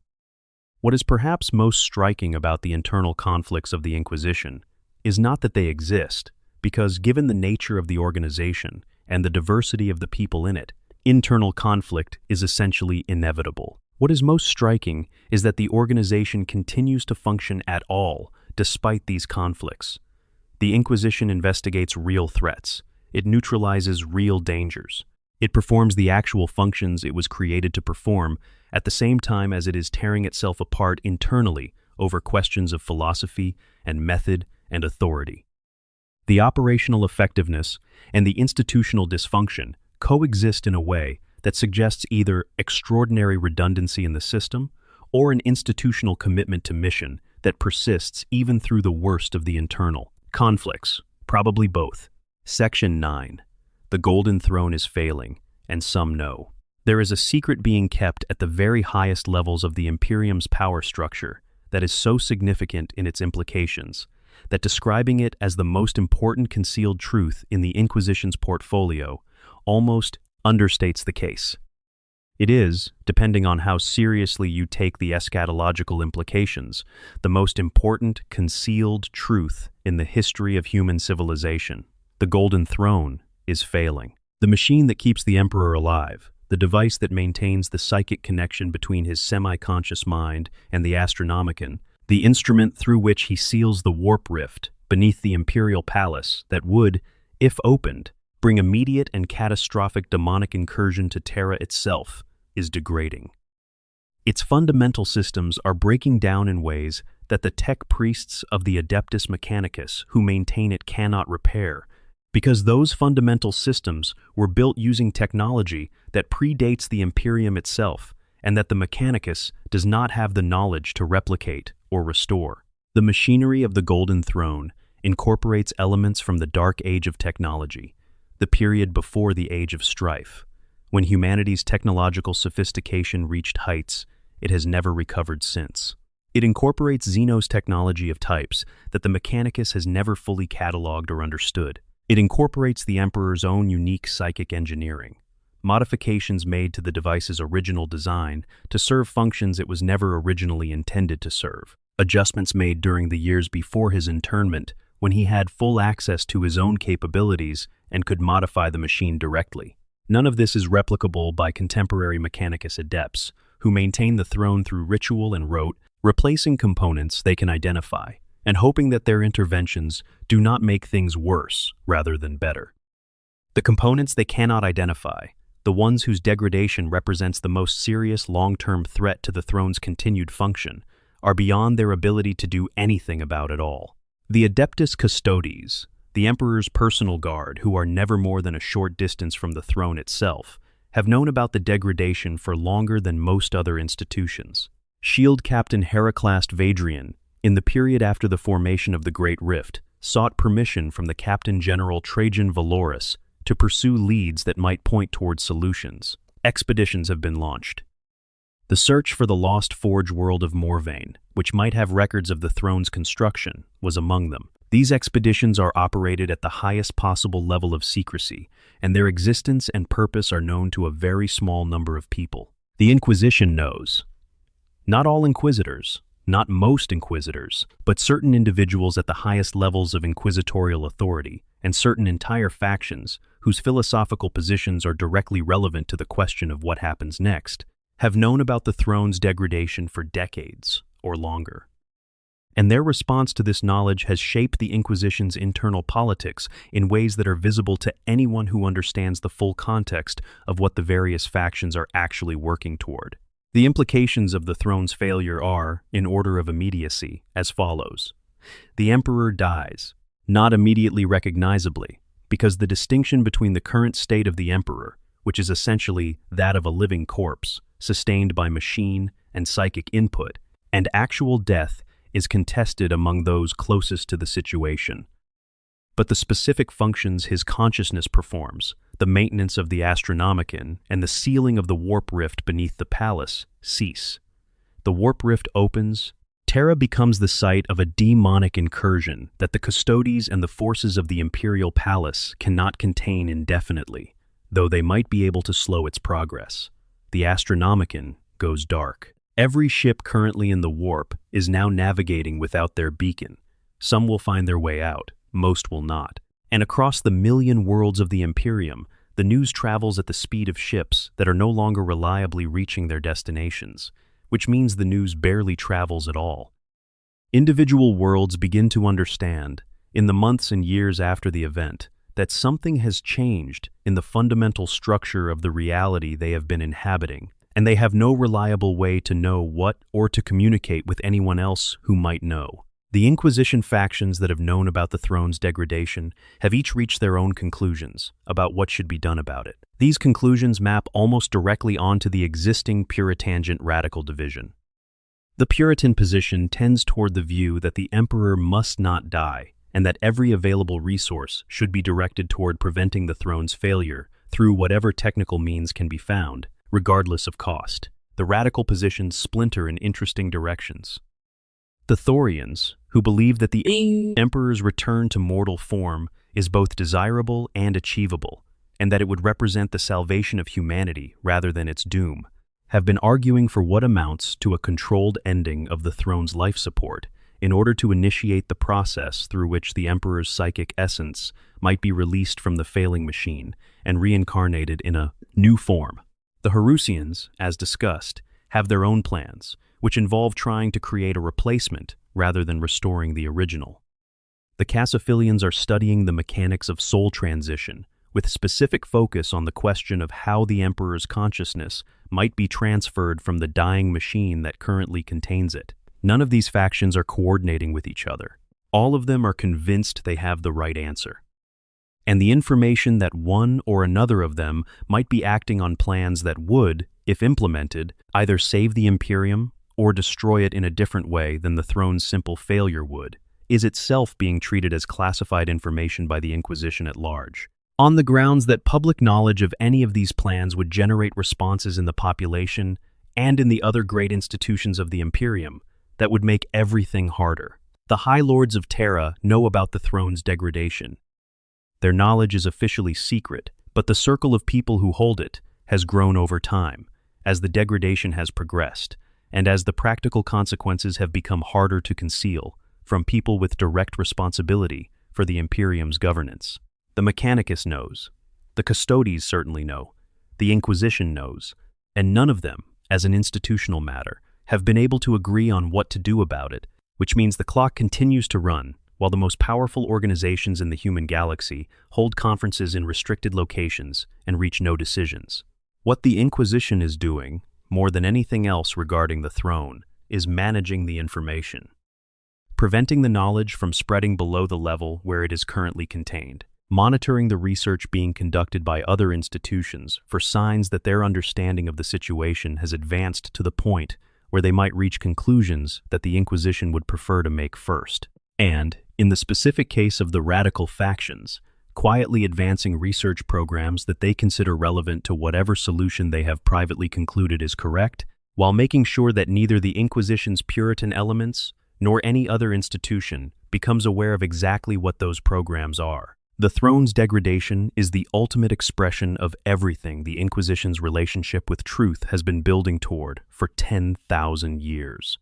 What is perhaps most striking about the internal conflicts of the Inquisition is not that they exist, because given the nature of the organization and the diversity of the people in it, internal conflict is essentially inevitable. What is most striking is that the organization continues to function at all despite these conflicts. The Inquisition investigates real threats. It neutralizes real dangers. It performs the actual functions it was created to perform at the same time as it is tearing itself apart internally over questions of philosophy and method and authority. The operational effectiveness and the institutional dysfunction coexist in a way that suggests either extraordinary redundancy in the system or an institutional commitment to mission that persists even through the worst of the internal conflicts, probably both. Section 9. The Golden Throne is failing, and some know. There is a secret being kept at the very highest levels of the Imperium's power structure that is so significant in its implications that describing it as the most important concealed truth in the Inquisition's portfolio almost understates the case. It is, depending on how seriously you take the eschatological implications, the most important concealed truth in the history of human civilization. The Golden Throne is failing. The machine that keeps the Emperor alive, the device that maintains the psychic connection between his semi-conscious mind and the Astronomicon, the instrument through which he seals the warp rift beneath the Imperial Palace that would, if opened, bring immediate and catastrophic demonic incursion to Terra itself, is degrading. Its fundamental systems are breaking down in ways that the tech priests of the Adeptus Mechanicus who maintain it cannot repair, because those fundamental systems were built using technology that predates the Imperium itself, and that the Mechanicus does not have the knowledge to replicate or restore. The machinery of the Golden Throne incorporates elements from the Dark Age of technology, the period before the Age of Strife, when humanity's technological sophistication reached heights it has never recovered since. It incorporates Xeno's technology of types that the Mechanicus has never fully cataloged or understood. It incorporates the Emperor's own unique psychic engineering, modifications made to the device's original design to serve functions it was never originally intended to serve, adjustments made during the years before his internment when he had full access to his own capabilities and could modify the machine directly. None of this is replicable by contemporary Mechanicus adepts, who maintain the throne through ritual and rote, replacing components they can identify, and hoping that their interventions do not make things worse rather than better. The components they cannot identify, the ones whose degradation represents the most serious long-term threat to the throne's continued function, are beyond their ability to do anything about at all. The Adeptus Custodes, the Emperor's personal guard, who are never more than a short distance from the throne itself, have known about the degradation for longer than most other institutions. Shield Captain Heraclast Vadrian, in the period after the formation of the Great Rift, sought permission from the Captain General Trajan Valorus to pursue leads that might point towards solutions. Expeditions have been launched. The search for the lost forge world of Morvain, which might have records of the throne's construction, was among them. These expeditions are operated at the highest possible level of secrecy, and their existence and purpose are known to a very small number of people. The Inquisition knows. Not all inquisitors, not most inquisitors, but certain individuals at the highest levels of inquisitorial authority, and certain entire factions whose philosophical positions are directly relevant to the question of what happens next, have known about the throne's degradation for decades or longer. And their response to this knowledge has shaped the Inquisition's internal politics in ways that are visible to anyone who understands the full context of what the various factions are actually working toward. The implications of the throne's failure are, in order of immediacy, as follows. The Emperor dies, not immediately recognizably, because the distinction between the current state of the Emperor, which is essentially that of a living corpse, sustained by machine and psychic input, and actual death is contested among those closest to the situation. But the specific functions his consciousness performs, the maintenance of the Astronomicon and the sealing of the warp rift beneath the palace, cease. The warp rift opens. Terra becomes the site of a demonic incursion that the Custodes and the forces of the Imperial Palace cannot contain indefinitely, though they might be able to slow its progress. The Astronomicon goes dark. Every ship currently in the warp is now navigating without their beacon. Some will find their way out, most will not. And across the million worlds of the Imperium, the news travels at the speed of ships that are no longer reliably reaching their destinations, which means the news barely travels at all. Individual worlds begin to understand, in the months and years after the event, that something has changed in the fundamental structure of the reality they have been inhabiting, and they have no reliable way to know what or to communicate with anyone else who might know. The Inquisition factions that have known about the throne's degradation have each reached their own conclusions about what should be done about it. These conclusions map almost directly onto the existing Puritangent radical division. The Puritan position tends toward the view that the Emperor must not die, and that every available resource should be directed toward preventing the throne's failure through whatever technical means can be found, regardless of cost. The radical positions splinter in interesting directions. The Thorians, who believe that the Emperor's return to mortal form is both desirable and achievable, and that it would represent the salvation of humanity rather than its doom, have been arguing for what amounts to a controlled ending of the throne's life support in order to initiate the process through which the Emperor's psychic essence might be released from the failing machine and reincarnated in a new form. The Harusians, as discussed, have their own plans, which involve trying to create a replacement rather than restoring the original. The Cassiphilians are studying the mechanics of soul transition, with specific focus on the question of how the Emperor's consciousness might be transferred from the dying machine that currently contains it. None of these factions are coordinating with each other. All of them are convinced they have the right answer. And the information that one or another of them might be acting on plans that would, if implemented, either save the Imperium or destroy it in a different way than the throne's simple failure would, is itself being treated as classified information by the Inquisition at large, on the grounds that public knowledge of any of these plans would generate responses in the population and in the other great institutions of the Imperium that would make everything harder. The High Lords of Terra know about the throne's degradation. Their knowledge is officially secret, but the circle of people who hold it has grown over time, as the degradation has progressed, and as the practical consequences have become harder to conceal from people with direct responsibility for the Imperium's governance. The Mechanicus knows, the Custodes certainly know, the Inquisition knows, and none of them, as an institutional matter, have been able to agree on what to do about it, which means the clock continues to run, while the most powerful organizations in the human galaxy hold conferences in restricted locations and reach no decisions. What the Inquisition is doing, more than anything else regarding the throne, is managing the information, preventing the knowledge from spreading below the level where it is currently contained, monitoring the research being conducted by other institutions for signs that their understanding of the situation has advanced to the point where they might reach conclusions that the Inquisition would prefer to make first, and, in the specific case of the radical factions, quietly advancing research programs that they consider relevant to whatever solution they have privately concluded is correct, while making sure that neither the Inquisition's Puritan elements nor any other institution becomes aware of exactly what those programs are. The throne's degradation is the ultimate expression of everything the Inquisition's relationship with truth has been building toward for 10,000 years.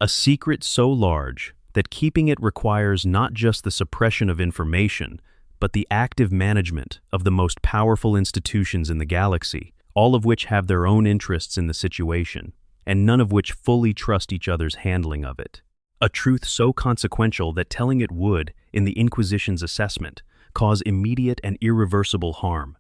A secret so large that keeping it requires not just the suppression of information, but the active management of the most powerful institutions in the galaxy, all of which have their own interests in the situation, and none of which fully trust each other's handling of it. a truth so consequential that telling it would, in the Inquisition's assessment, cause immediate and irreversible harm.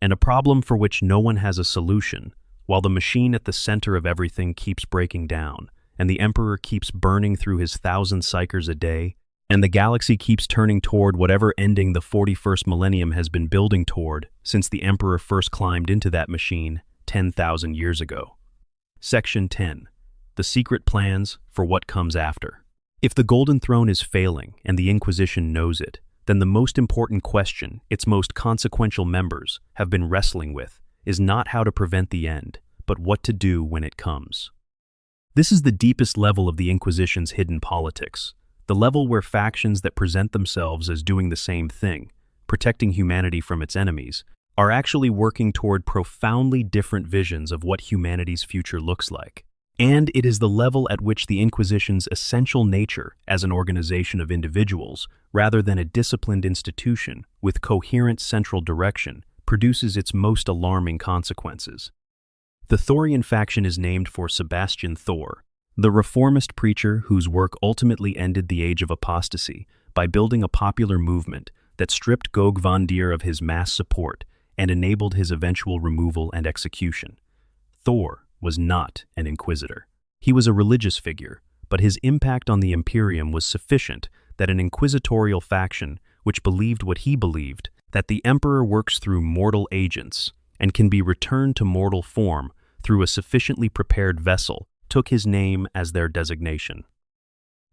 And a problem for which no one has a solution, while the machine at the center of everything keeps breaking down, and the Emperor keeps burning through his 1,000 psychers a day, and the galaxy keeps turning toward whatever ending the 41st millennium has been building toward since the Emperor first climbed into that machine 10,000 years ago. Section 10. The secret plans for what comes after. If the Golden Throne is failing and the Inquisition knows it, then the most important question its most consequential members have been wrestling with is not how to prevent the end, but what to do when it comes. This is the deepest level of the Inquisition's hidden politics, the level where factions that present themselves as doing the same thing, protecting humanity from its enemies, are actually working toward profoundly different visions of what humanity's future looks like. And it is the level at which the Inquisition's essential nature as an organization of individuals, rather than a disciplined institution with coherent central direction, produces its most alarming consequences. The Thorian faction is named for Sebastian Thor, the reformist preacher whose work ultimately ended the age of apostasy by building a popular movement that stripped Gog von Deer of his mass support and enabled his eventual removal and execution. Thor was not an inquisitor. He was a religious figure, but his impact on the Imperium was sufficient that an inquisitorial faction, which believed what he believed, that the Emperor works through mortal agents and can be returned to mortal form through a sufficiently prepared vessel, took his name as their designation.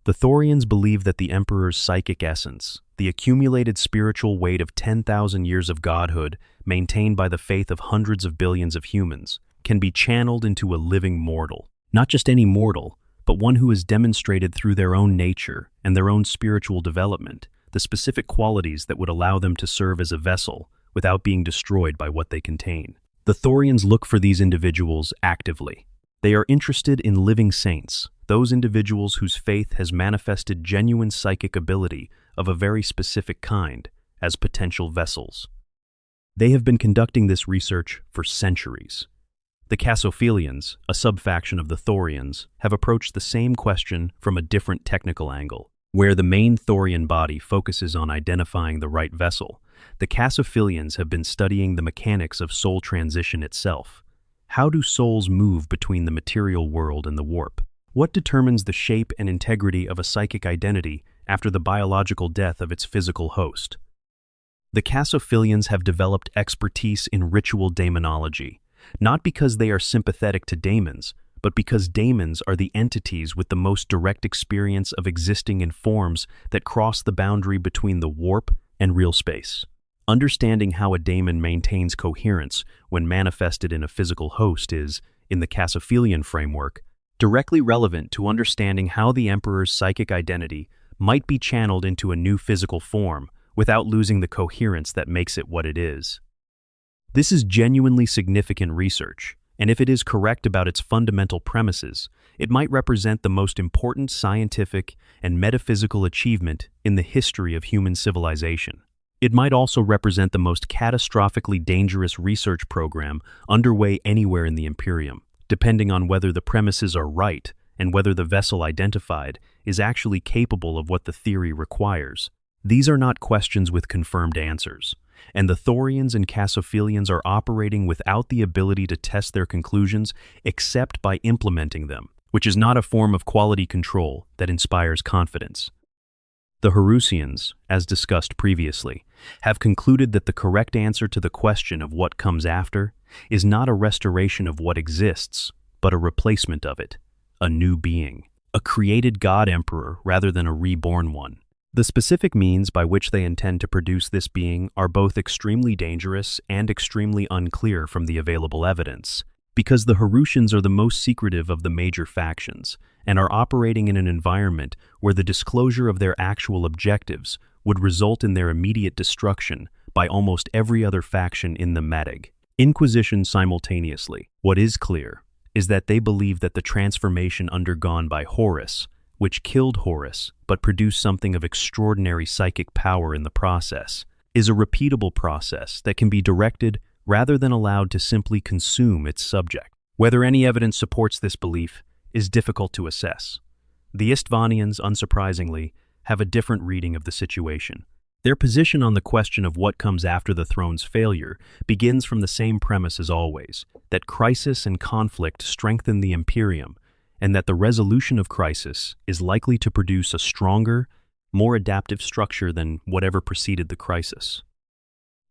The Thorians believed that the Emperor's psychic essence, the accumulated spiritual weight of 10,000 years of godhood maintained by the faith of hundreds of billions of humans, can be channeled into a living mortal. Not just any mortal, but one who has demonstrated through their own nature and their own spiritual development the specific qualities that would allow them to serve as a vessel without being destroyed by what they contain. The Thorians look for these individuals actively. They are interested in living saints, those individuals whose faith has manifested genuine psychic ability of a very specific kind, as potential vessels. They have been conducting this research for centuries. The Casophilians, a subfaction of the Thorians, have approached the same question from a different technical angle. Where the main Thorian body focuses on identifying the right vessel, the Casophilians have been studying the mechanics of soul transition itself. How do souls move between the material world and the warp? What determines the shape and integrity of a psychic identity after the biological death of its physical host? The Casophilians have developed expertise in ritual daemonology, not because they are sympathetic to daemons, but because daemons are the entities with the most direct experience of existing in forms that cross the boundary between the warp and real space. Understanding how a daemon maintains coherence when manifested in a physical host is, in the Casophilian framework, directly relevant to understanding how the Emperor's psychic identity might be channeled into a new physical form without losing the coherence that makes it what it is. This is genuinely significant research, and if it is correct about its fundamental premises, it might represent the most important scientific and metaphysical achievement in the history of human civilization. It might also represent the most catastrophically dangerous research program underway anywhere in the Imperium, depending on whether the premises are right and whether the vessel identified is actually capable of what the theory requires. These are not questions with confirmed answers, and the Thorians and Casophilians are operating without the ability to test their conclusions except by implementing them, which is not a form of quality control that inspires confidence. The Harusians, as discussed previously, have concluded that the correct answer to the question of what comes after is not a restoration of what exists, but a replacement of it, a new being, a created God-Emperor rather than a reborn one. The specific means by which they intend to produce this being are both extremely dangerous and extremely unclear from the available evidence, because the Harusians are the most secretive of the major factions and are operating in an environment where the disclosure of their actual objectives would result in their immediate destruction by almost every other faction in the Madig. Inquisition simultaneously. What is clear is that they believe that the transformation undergone by Horus, which killed Horus but produced something of extraordinary psychic power in the process, is a repeatable process that can be directed rather than allowed to simply consume its subject. Whether any evidence supports this belief is difficult to assess, The Istvanians, unsurprisingly, have a different reading of the situation. Their position on the question of what comes after the throne's failure begins from the same premise as always, that crisis and conflict strengthen the Imperium, and that the resolution of crisis is likely to produce a stronger, more adaptive structure than whatever preceded the crisis.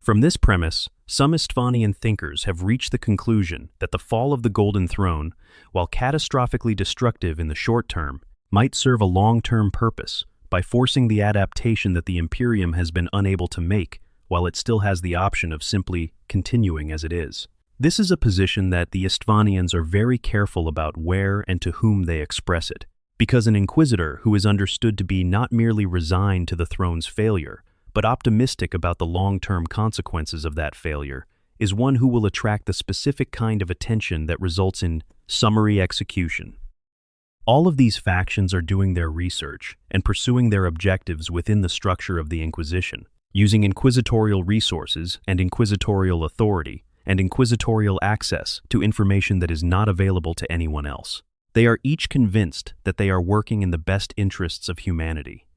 From this premise, some Istvanian thinkers have reached the conclusion that the fall of the Golden Throne, while catastrophically destructive in the short term, might serve a long-term purpose by forcing the adaptation that the Imperium has been unable to make, while it still has the option of simply continuing as it is. This is a position that the Istvanians are very careful about where and to whom they express it, because an inquisitor who is understood to be not merely resigned to the throne's failure, but optimistic about the long-term consequences of that failure, is one who will attract the specific kind of attention that results in summary execution. All of these factions are doing their research and pursuing their objectives within the structure of the Inquisition, using inquisitorial resources and inquisitorial authority and inquisitorial access to information that is not available to anyone else. They are each convinced that they are working in the best interests of humanity.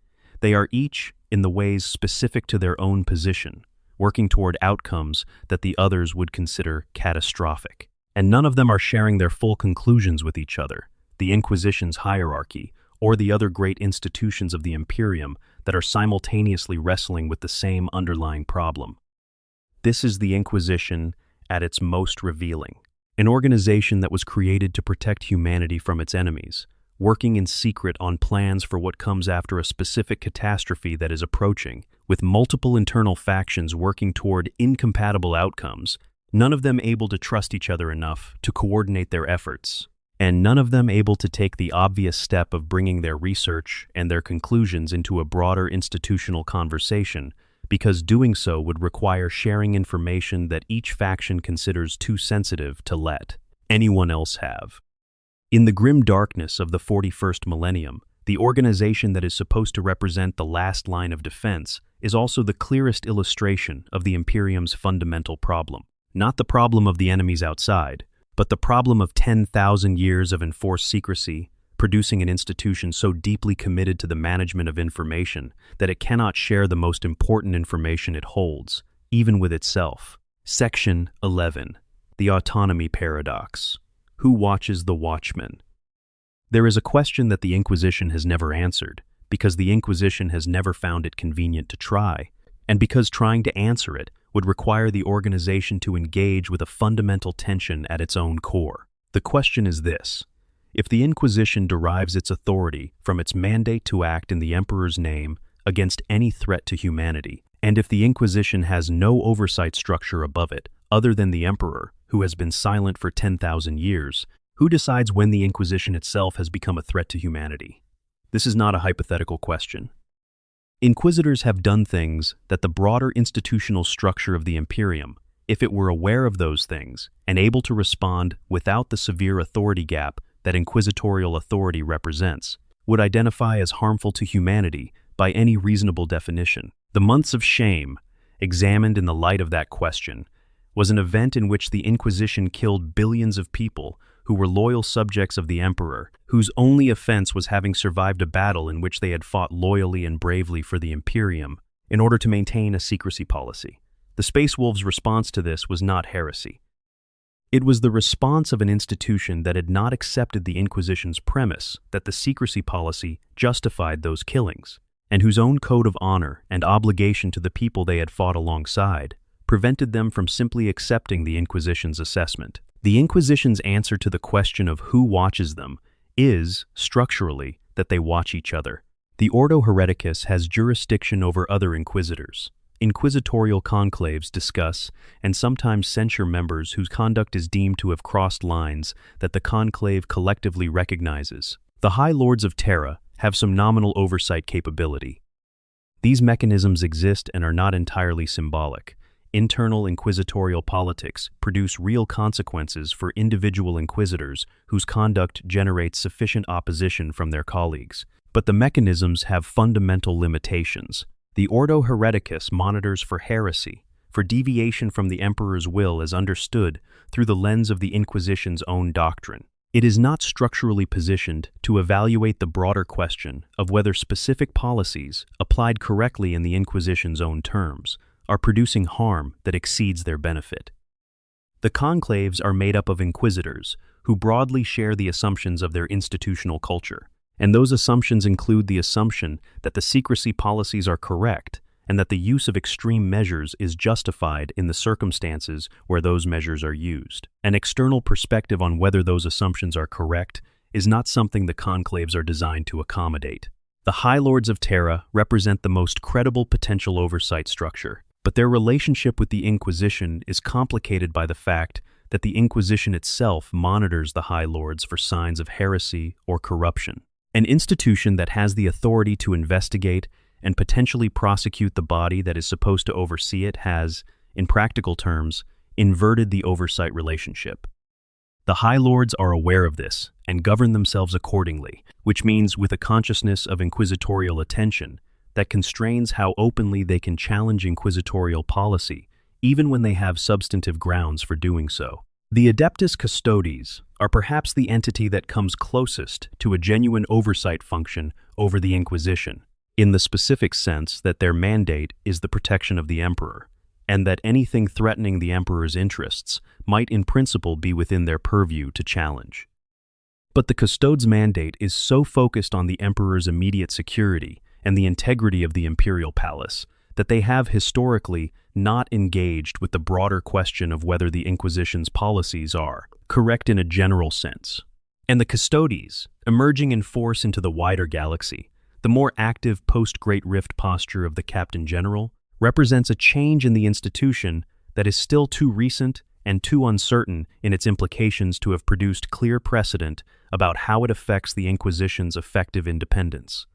They are each, in the ways specific to their own position, working toward outcomes that the others would consider catastrophic. And none of them are sharing their full conclusions with each other, the Inquisition's hierarchy, or the other great institutions of the Imperium that are simultaneously wrestling with the same underlying problem. This is the Inquisition at its most revealing, an organization that was created to protect humanity from its enemies, working in secret on plans for what comes after a specific catastrophe that is approaching, with multiple internal factions working toward incompatible outcomes, none of them able to trust each other enough to coordinate their efforts, and none of them able to take the obvious step of bringing their research and their conclusions into a broader institutional conversation, because doing so would require sharing information that each faction considers too sensitive to let anyone else have. In the grim darkness of the 41st millennium, the organization that is supposed to represent the last line of defense is also the clearest illustration of the Imperium's fundamental problem. Not the problem of the enemies outside, but the problem of 10,000 years of enforced secrecy, producing an institution so deeply committed to the management of information that it cannot share the most important information it holds, even with itself. Section 11. The Autonomy Paradox. Who watches the watchman? There is a question that the Inquisition has never answered, because the Inquisition has never found it convenient to try, and because trying to answer it would require the organization to engage with a fundamental tension at its own core. The question is this: if the Inquisition derives its authority from its mandate to act in the Emperor's name against any threat to humanity, and if the Inquisition has no oversight structure above it other than the Emperor, who has been silent for 10,000 years, who decides when the Inquisition itself has become a threat to humanity? This is not a hypothetical question. Inquisitors have done things that the broader institutional structure of the Imperium, if it were aware of those things and able to respond without the severe authority gap that inquisitorial authority represents, would identify as harmful to humanity by any reasonable definition. The months of shame, examined in the light of that question, was an event in which the Inquisition killed billions of people who were loyal subjects of the Emperor, whose only offense was having survived a battle in which they had fought loyally and bravely for the Imperium in order to maintain a secrecy policy. The Space Wolves' response to this was not heresy. It was the response of an institution that had not accepted the Inquisition's premise that the secrecy policy justified those killings, and whose own code of honor and obligation to the people they had fought alongside prevented them from simply accepting the Inquisition's assessment. The Inquisition's answer to the question of who watches them is, structurally, that they watch each other. The Ordo Hereticus has jurisdiction over other inquisitors. Inquisitorial conclaves discuss and sometimes censure members whose conduct is deemed to have crossed lines that the conclave collectively recognizes. The High Lords of Terra have some nominal oversight capability. These mechanisms exist and are not entirely symbolic. Internal inquisitorial politics produce real consequences for individual inquisitors whose conduct generates sufficient opposition from their colleagues. But the mechanisms have fundamental limitations. The Ordo Hereticus monitors for heresy, for deviation from the Emperor's will as understood through the lens of the Inquisition's own doctrine. It is not structurally positioned to evaluate the broader question of whether specific policies, applied correctly in the Inquisition's own terms, are producing harm that exceeds their benefit. The conclaves are made up of inquisitors who broadly share the assumptions of their institutional culture, and those assumptions include the assumption that the secrecy policies are correct and that the use of extreme measures is justified in the circumstances where those measures are used. An external perspective on whether those assumptions are correct is not something the conclaves are designed to accommodate. The High Lords of Terra represent the most credible potential oversight structure, but their relationship with the Inquisition is complicated by the fact that the Inquisition itself monitors the High Lords for signs of heresy or corruption. An institution that has the authority to investigate and potentially prosecute the body that is supposed to oversee it has, in practical terms, inverted the oversight relationship. The High Lords are aware of this and govern themselves accordingly, which means with a consciousness of inquisitorial attention that constrains how openly they can challenge inquisitorial policy, even when they have substantive grounds for doing so. The Adeptus Custodes are perhaps the entity that comes closest to a genuine oversight function over the Inquisition, in the specific sense that their mandate is the protection of the Emperor, and that anything threatening the Emperor's interests might in principle be within their purview to challenge. But the Custodes' mandate is so focused on the Emperor's immediate security and the integrity of the imperial palace that they have historically not engaged with the broader question of whether the Inquisition's policies are correct in a general sense. And the Custodes, emerging in force into the wider galaxy, the more active post-Great Rift posture of the Captain General, represents a change in the institution that is still too recent and too uncertain in its implications to have produced clear precedent about how it affects the Inquisition's effective independence.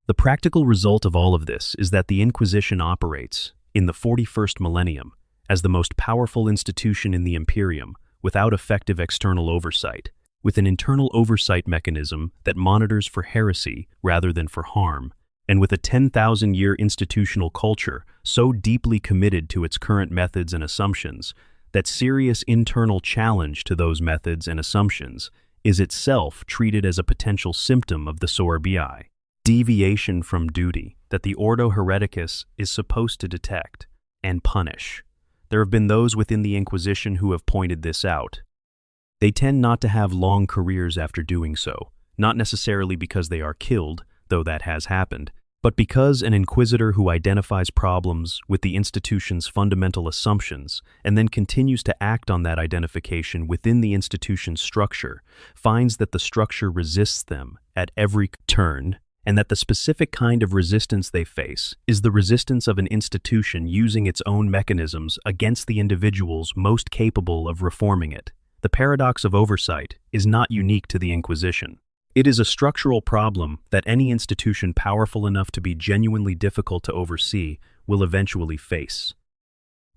The practical result of all of this is that the Inquisition operates, in the 41st millennium, as the most powerful institution in the Imperium without effective external oversight, with an internal oversight mechanism that monitors for heresy rather than for harm, and with a 10,000-year institutional culture so deeply committed to its current methods and assumptions that serious internal challenge to those methods and assumptions is itself treated as a potential symptom of the sorbi, deviation from duty that the Ordo Hereticus is supposed to detect and punish. There have been those within the Inquisition who have pointed this out. They tend not to have long careers after doing so, not necessarily because they are killed, though that has happened, but because an inquisitor who identifies problems with the institution's fundamental assumptions and then continues to act on that identification within the institution's structure finds that the structure resists them at every turn, and that the specific kind of resistance they face is the resistance of an institution using its own mechanisms against the individuals most capable of reforming it. The paradox of oversight is not unique to the Inquisition. It is a structural problem that any institution powerful enough to be genuinely difficult to oversee will eventually face.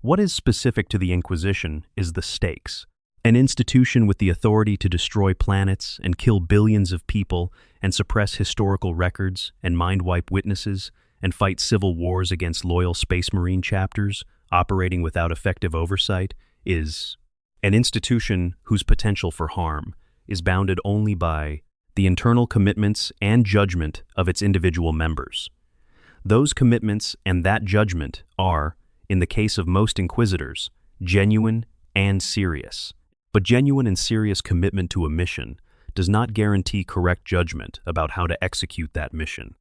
What is specific to the Inquisition is the stakes. An institution with the authority to destroy planets and kill billions of people and suppress historical records and mind-wipe witnesses and fight civil wars against loyal Space Marine chapters operating without effective oversight is an institution whose potential for harm is bounded only by the internal commitments and judgment of its individual members. Those commitments and that judgment are, in the case of most inquisitors, genuine and serious. But genuine and serious commitment to a mission does not guarantee correct judgment about how to execute that mission.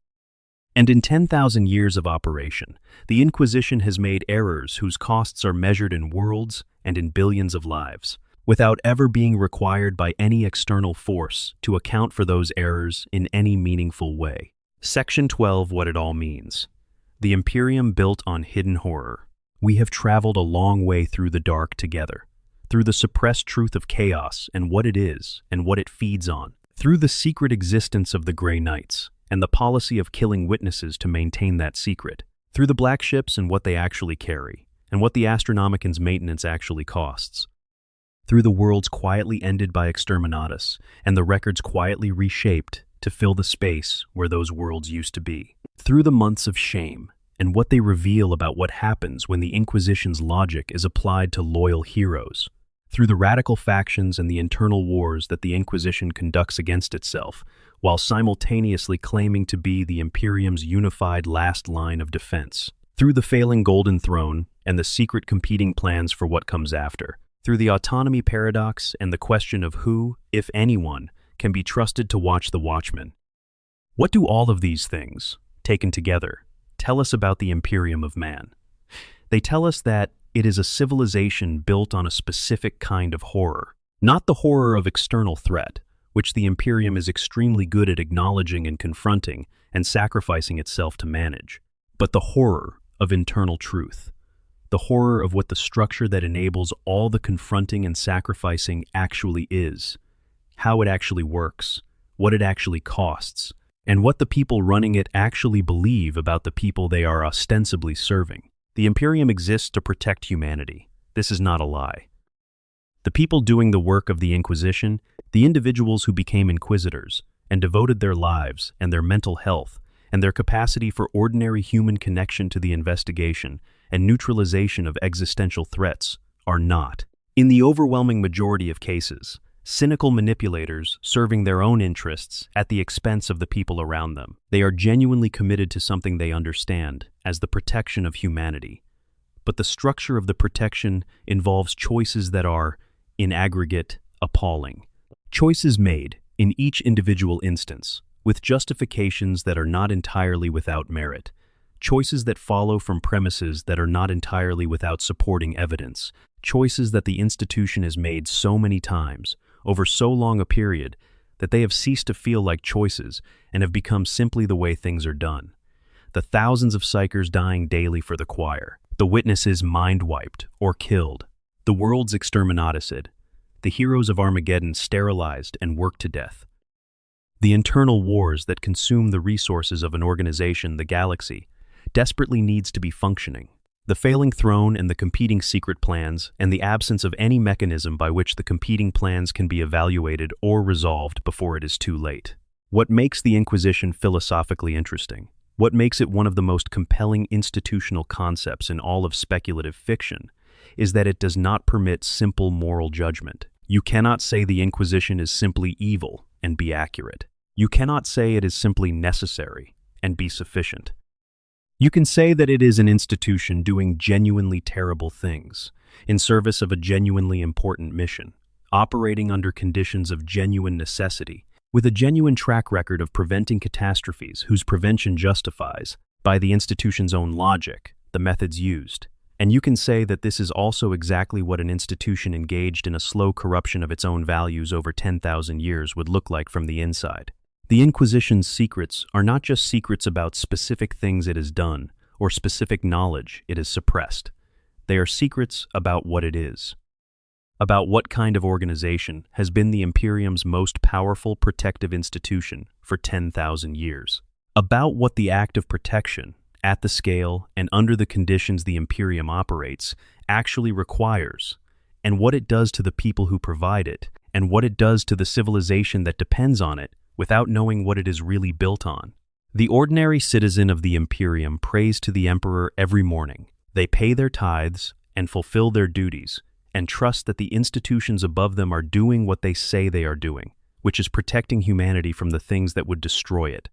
And in 10,000 years of operation, the Inquisition has made errors whose costs are measured in worlds and in billions of lives, without ever being required by any external force to account for those errors in any meaningful way. Section 12, what it all means. The Imperium built on hidden horror. We have traveled a long way through the dark together, through the suppressed truth of chaos and what it is and what it feeds on, through the secret existence of the Grey Knights and the policy of killing witnesses to maintain that secret, through the black ships and what they actually carry, and what the Astronomican's maintenance actually costs, through the worlds quietly ended by exterminatus and the records quietly reshaped to fill the space where those worlds used to be, through the months of shame and what they reveal about what happens when the Inquisition's logic is applied to loyal heroes, through the radical factions and the internal wars that the Inquisition conducts against itself, while simultaneously claiming to be the Imperium's unified last line of defense. Through the failing Golden Throne and the secret competing plans for what comes after. Through the autonomy paradox and the question of who, if anyone, can be trusted to watch the Watchmen. What do all of these things, taken together, tell us about the Imperium of Man? They tell us that it is a civilization built on a specific kind of horror, not the horror of external threat, which the Imperium is extremely good at acknowledging and confronting and sacrificing itself to manage, but the horror of internal truth, the horror of what the structure that enables all the confronting and sacrificing actually is, how it actually works, what it actually costs, and what the people running it actually believe about the people they are ostensibly serving. The Imperium exists to protect humanity. This is not a lie. The people doing the work of the Inquisition, the individuals who became inquisitors and devoted their lives and their mental health and their capacity for ordinary human connection to the investigation and neutralization of existential threats, are not, in the overwhelming majority of cases, cynical manipulators serving their own interests at the expense of the people around them. They are genuinely committed to something they understand as the protection of humanity. But the structure of the protection involves choices that are, in aggregate, appalling. Choices made, in each individual instance, with justifications that are not entirely without merit. Choices that follow from premises that are not entirely without supporting evidence. Choices that the institution has made so many times, over so long a period, that they have ceased to feel like choices and have become simply the way things are done. The thousands of psychers dying daily for the choir, the witnesses mind-wiped or killed, the world's exterminaticid, the heroes of Armageddon sterilized and worked to death. The internal wars that consume the resources of an organization, the galaxy, desperately needs to be functioning. The failing throne and the competing secret plans and the absence of any mechanism by which the competing plans can be evaluated or resolved before it is too late. What makes the Inquisition philosophically interesting? What makes it one of the most compelling institutional concepts in all of speculative fiction is that it does not permit simple moral judgment. You cannot say the Inquisition is simply evil and be accurate. You cannot say it is simply necessary and be sufficient. You can say that it is an institution doing genuinely terrible things, in service of a genuinely important mission, operating under conditions of genuine necessity, with a genuine track record of preventing catastrophes whose prevention justifies, by the institution's own logic, the methods used. And you can say that this is also exactly what an institution engaged in a slow corruption of its own values over 10,000 years would look like from the inside. The Inquisition's secrets are not just secrets about specific things it has done or specific knowledge it has suppressed. They are secrets about what it is, about what kind of organization has been the Imperium's most powerful protective institution for 10,000 years, about what the act of protection, at the scale and under the conditions the Imperium operates, actually requires, and what it does to the people who provide it, and what it does to the civilization that depends on it, without knowing what it is really built on. The ordinary citizen of the Imperium prays to the Emperor every morning. They pay their tithes and fulfill their duties, and trust that the institutions above them are doing what they say they are doing, which is protecting humanity from the things that would destroy it.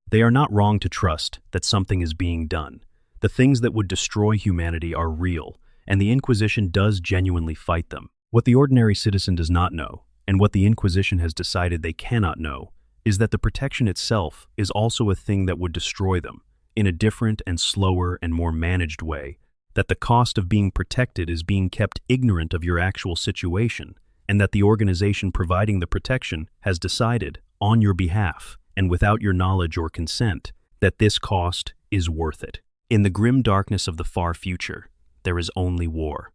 They are not wrong to trust that something is being done. The things that would destroy humanity are real, and the Inquisition does genuinely fight them. What the ordinary citizen does not know, and what the Inquisition has decided they cannot know, is that the protection itself is also a thing that would destroy them, in a different and slower and more managed way, that the cost of being protected is being kept ignorant of your actual situation, and that the organization providing the protection has decided, on your behalf, and without your knowledge or consent, that this cost is worth it. In the grim darkness of the far future, there is only war.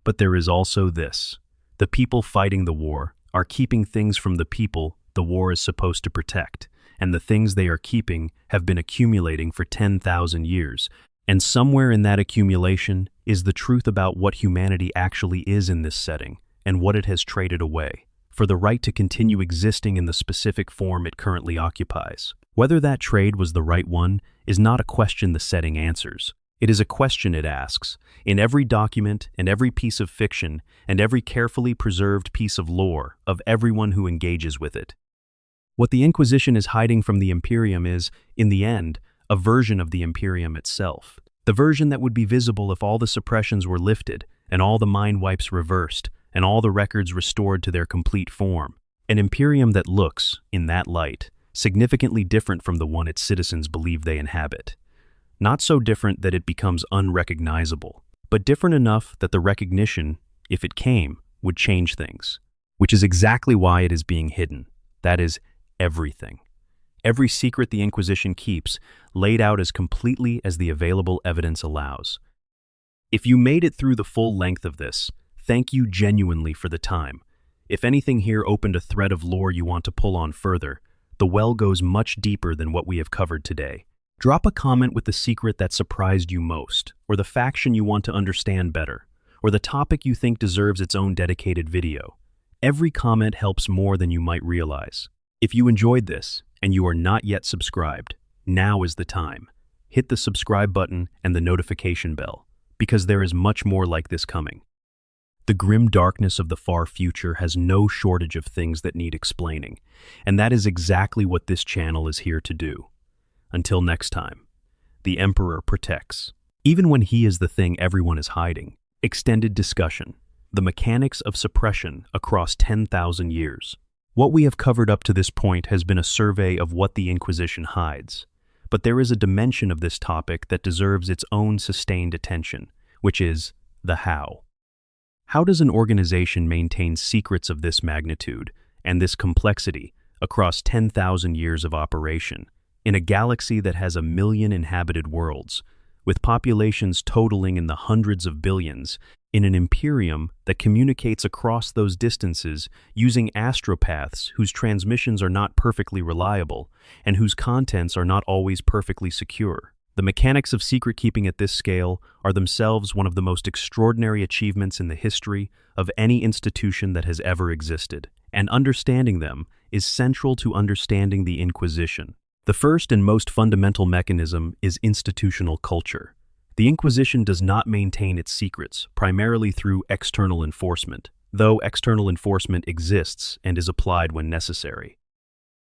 But there is also this. The people fighting the war are keeping things from the people the war is supposed to protect, and the things they are keeping have been accumulating for 10,000 years, and somewhere in that accumulation is the truth about what humanity actually is in this setting, and what it has traded away, for the right to continue existing in the specific form it currently occupies. Whether that trade was the right one is not a question the setting answers. It is a question it asks, in every document and every piece of fiction and every carefully preserved piece of lore of everyone who engages with it. What the Inquisition is hiding from the Imperium is, in the end, a version of the Imperium itself. The version that would be visible if all the suppressions were lifted, and all the mind wipes reversed, and all the records restored to their complete form. An Imperium that looks, in that light, significantly different from the one its citizens believe they inhabit. Not so different that it becomes unrecognizable, but different enough that the recognition, if it came, would change things. Which is exactly why it is being hidden. That is, everything. Every secret the Inquisition keeps, laid out as completely as the available evidence allows. If you made it through the full length of this, thank you genuinely for the time. If anything here opened a thread of lore you want to pull on further, the well goes much deeper than what we have covered today. Drop a comment with the secret that surprised you most, or the faction you want to understand better, or the topic you think deserves its own dedicated video. Every comment helps more than you might realize. If you enjoyed this, and you are not yet subscribed, now is the time. Hit the subscribe button and the notification bell, because there is much more like this coming. The grim darkness of the far future has no shortage of things that need explaining, and that is exactly what this channel is here to do. Until next time, the Emperor protects. Even when he is the thing everyone is hiding. Extended discussion. The mechanics of suppression across 10,000 years. What we have covered up to this point has been a survey of what the Inquisition hides. But there is a dimension of this topic that deserves its own sustained attention, which is the how. How does an organization maintain secrets of this magnitude and this complexity across 10,000 years of operation? In a galaxy that has 1 million inhabited worlds, with populations totaling in the hundreds of billions, in an Imperium that communicates across those distances using astropaths whose transmissions are not perfectly reliable and whose contents are not always perfectly secure. The mechanics of secret-keeping at this scale are themselves one of the most extraordinary achievements in the history of any institution that has ever existed, and understanding them is central to understanding the Inquisition. The first and most fundamental mechanism is institutional culture. The Inquisition does not maintain its secrets primarily through external enforcement, though external enforcement exists and is applied when necessary.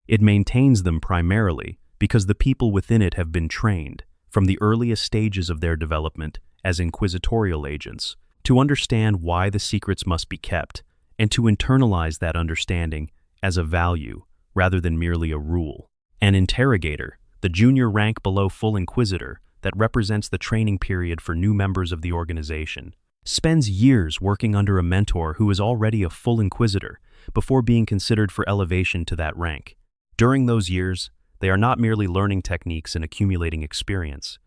It maintains them primarily because the people within it have been trained, from the earliest stages of their development as inquisitorial agents, to understand why the secrets must be kept, and to internalize that understanding as a value rather than merely a rule. An interrogator, the junior rank below full inquisitor that represents the training period for new members of the organization, spends years working under a mentor who is already a full inquisitor before being considered for elevation to that rank. During those years, they are not merely learning techniques and accumulating experience.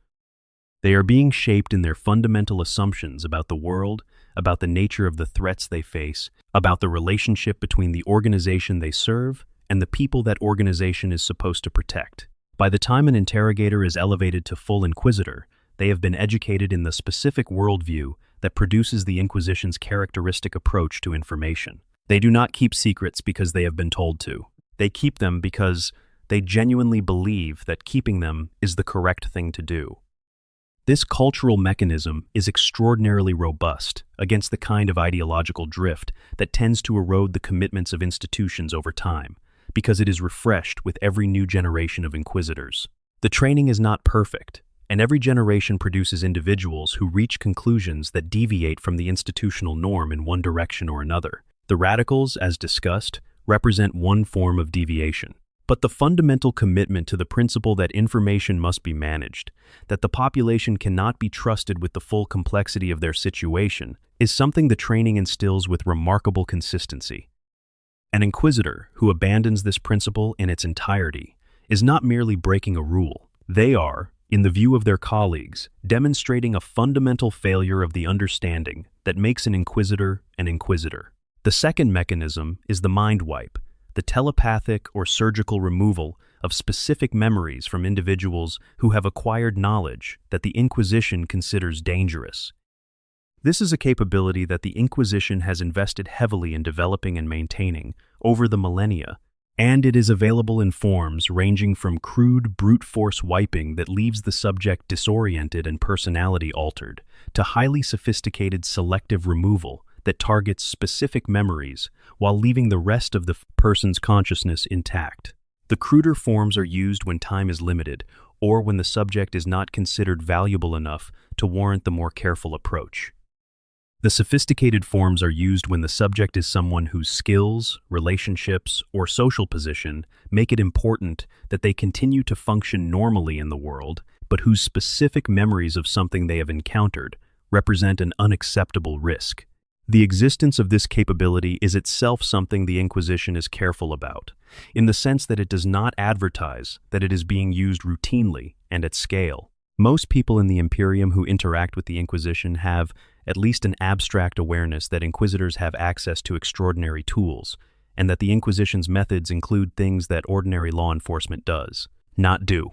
They are being shaped in their fundamental assumptions about the world, about the nature of the threats they face, about the relationship between the organization they serve and the people that organization is supposed to protect. By the time an interrogator is elevated to full inquisitor, they have been educated in the specific worldview that produces the Inquisition's characteristic approach to information. They do not keep secrets because they have been told to. They keep them because they genuinely believe that keeping them is the correct thing to do. This cultural mechanism is extraordinarily robust against the kind of ideological drift that tends to erode the commitments of institutions over time, because it is refreshed with every new generation of inquisitors. The training is not perfect, and every generation produces individuals who reach conclusions that deviate from the institutional norm in one direction or another. The radicals, as discussed, represent one form of deviation. But the fundamental commitment to the principle that information must be managed, that the population cannot be trusted with the full complexity of their situation, is something the training instills with remarkable consistency. An inquisitor who abandons this principle in its entirety is not merely breaking a rule. They are, in the view of their colleagues, demonstrating a fundamental failure of the understanding that makes an inquisitor an inquisitor. The second mechanism is the mind wipe, the telepathic or surgical removal of specific memories from individuals who have acquired knowledge that the Inquisition considers dangerous. This is a capability that the Inquisition has invested heavily in developing and maintaining over the millennia, And it is available in forms ranging from crude brute force wiping that leaves the subject disoriented and personality altered, to highly sophisticated selective removal that targets specific memories while leaving the rest of the person's consciousness intact. The cruder forms are used when time is limited or when the subject is not considered valuable enough to warrant the more careful approach. The sophisticated forms are used when the subject is someone whose skills, relationships, or social position make it important that they continue to function normally in the world, but whose specific memories of something they have encountered represent an unacceptable risk. The existence of this capability is itself something the Inquisition is careful about, in the sense that it does not advertise that it is being used routinely and at scale. Most people in the Imperium who interact with the Inquisition have at least an abstract awareness that Inquisitors have access to extraordinary tools, and that the Inquisition's methods include things that ordinary law enforcement does not do.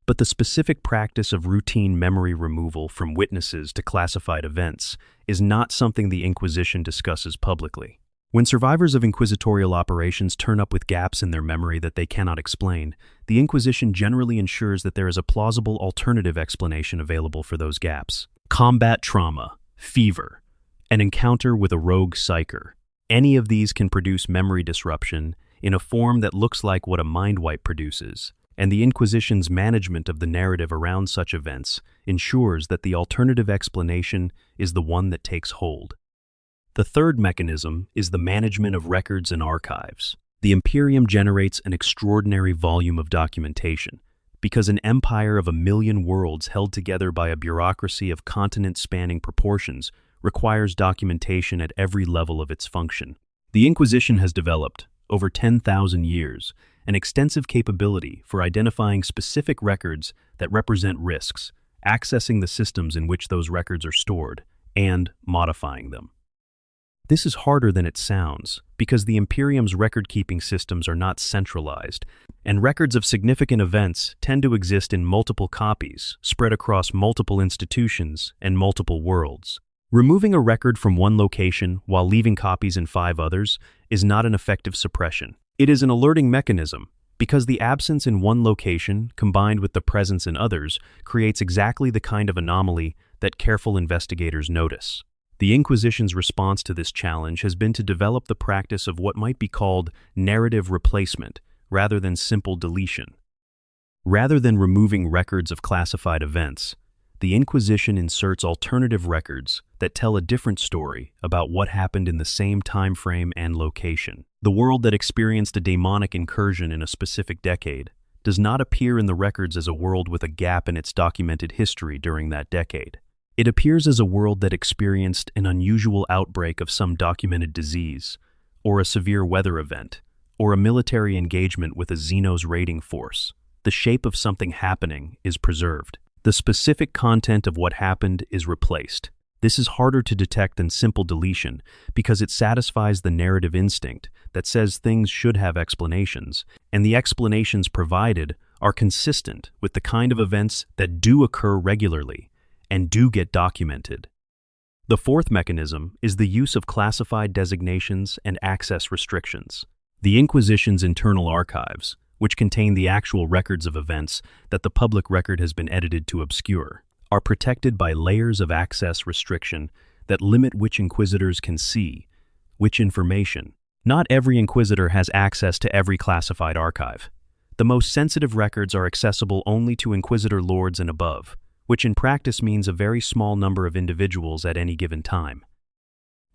But the specific practice of routine memory removal from witnesses to classified events is not something the Inquisition discusses publicly. When survivors of inquisitorial operations turn up with gaps in their memory that they cannot explain, the Inquisition generally ensures that there is a plausible alternative explanation available for those gaps. Combat trauma, fever, an encounter with a rogue psyker. Any of these can produce memory disruption in a form that looks like what a mind wipe produces, and the Inquisition's management of the narrative around such events ensures that the alternative explanation is the one that takes hold. The third mechanism is the management of records and archives. The Imperium generates an extraordinary volume of documentation, because an empire of 1,000,000 worlds held together by a bureaucracy of continent-spanning proportions requires documentation at every level of its function. The Inquisition has developed, over 10,000 years, an extensive capability for identifying specific records that represent risks, accessing the systems in which those records are stored, and modifying them. This is harder than it sounds, because the Imperium's record-keeping systems are not centralized, and records of significant events tend to exist in multiple copies, spread across multiple institutions and multiple worlds. Removing a record from one location while leaving copies in 5 others is not an effective suppression. It is an alerting mechanism, because the absence in one location, combined with the presence in others, creates exactly the kind of anomaly that careful investigators notice. The Inquisition's response to this challenge has been to develop the practice of what might be called narrative replacement, rather than simple deletion. Rather than removing records of classified events, the Inquisition inserts alternative records that tell a different story about what happened in the same time frame and location. The world that experienced a demonic incursion in a specific decade does not appear in the records as a world with a gap in its documented history during that decade. It appears as a world that experienced an unusual outbreak of some documented disease, or a severe weather event, or a military engagement with a Xenos raiding force. The shape of something happening is preserved. The specific content of what happened is replaced. This is harder to detect than simple deletion because it satisfies the narrative instinct that says things should have explanations, and the explanations provided are consistent with the kind of events that do occur regularly and do get documented. The fourth mechanism is the use of classified designations and access restrictions. The Inquisition's internal archives, which contain the actual records of events that the public record has been edited to obscure, are protected by layers of access restriction that limit which inquisitors can see which information. Not every inquisitor has access to every classified archive. The most sensitive records are accessible only to inquisitor lords and above, which in practice means a very small number of individuals at any given time.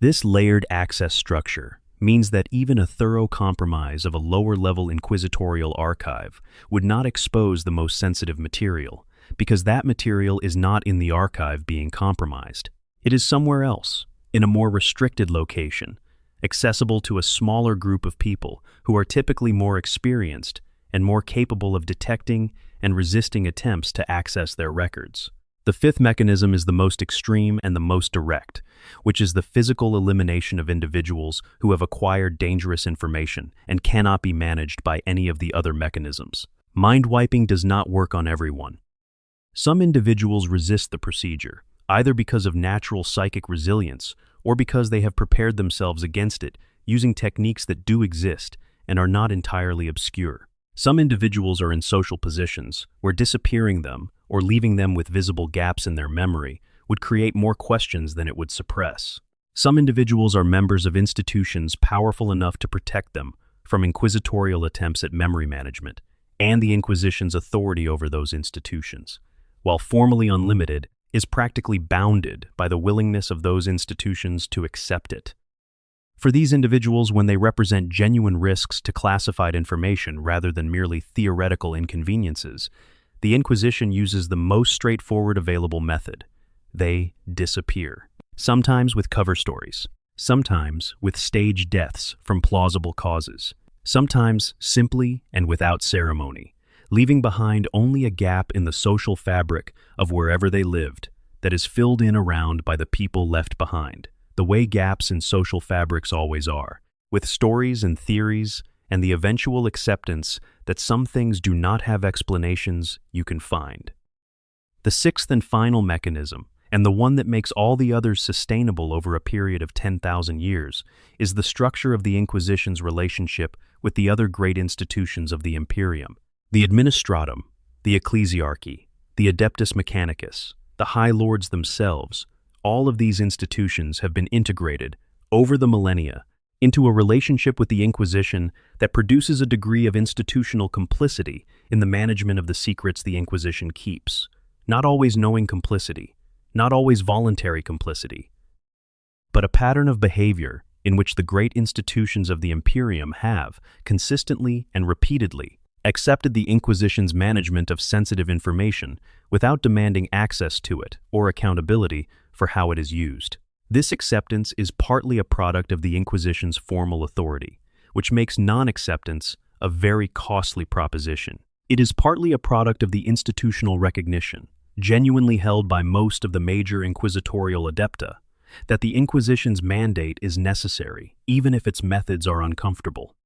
This layered access structure means that even a thorough compromise of a lower-level inquisitorial archive would not expose the most sensitive material, because that material is not in the archive being compromised. It is somewhere else, in a more restricted location, accessible to a smaller group of people who are typically more experienced and more capable of detecting and resisting attempts to access their records. The fifth mechanism is the most extreme and the most direct, which is the physical elimination of individuals who have acquired dangerous information and cannot be managed by any of the other mechanisms. Mind wiping does not work on everyone. Some individuals resist the procedure, either because of natural psychic resilience or because they have prepared themselves against it using techniques that do exist and are not entirely obscure. Some individuals are in social positions where disappearing them or leaving them with visible gaps in their memory would create more questions than it would suppress. Some individuals are members of institutions powerful enough to protect them from inquisitorial attempts at memory management and the Inquisition's authority over those institutions, while formally unlimited, is practically bounded by the willingness of those institutions to accept it. For these individuals, when they represent genuine risks to classified information rather than merely theoretical inconveniences, the Inquisition uses the most straightforward available method. They disappear, sometimes with cover stories, sometimes with staged deaths from plausible causes, sometimes simply and without ceremony, leaving behind only a gap in the social fabric of wherever they lived that is filled in around by the people left behind, the way gaps in social fabrics always are, with stories and theories and the eventual acceptance that some things do not have explanations you can find. The sixth and final mechanism, and the one that makes all the others sustainable over a period of 10,000 years, is the structure of the Inquisition's relationship with the other great institutions of the Imperium: the Administratum, the Ecclesiarchy, the Adeptus Mechanicus, the High Lords themselves. All of these institutions have been integrated, over the millennia, into a relationship with the Inquisition that produces a degree of institutional complicity in the management of the secrets the Inquisition keeps. Not always knowing complicity, not always voluntary complicity, but a pattern of behavior in which the great institutions of the Imperium have, consistently and repeatedly, accepted the Inquisition's management of sensitive information without demanding access to it or accountability for how it is used. This acceptance is partly a product of the Inquisition's formal authority, which makes non-acceptance a very costly proposition. It is partly a product of the institutional recognition, genuinely held by most of the major inquisitorial adepta, that the Inquisition's mandate is necessary, even if its methods are uncomfortable.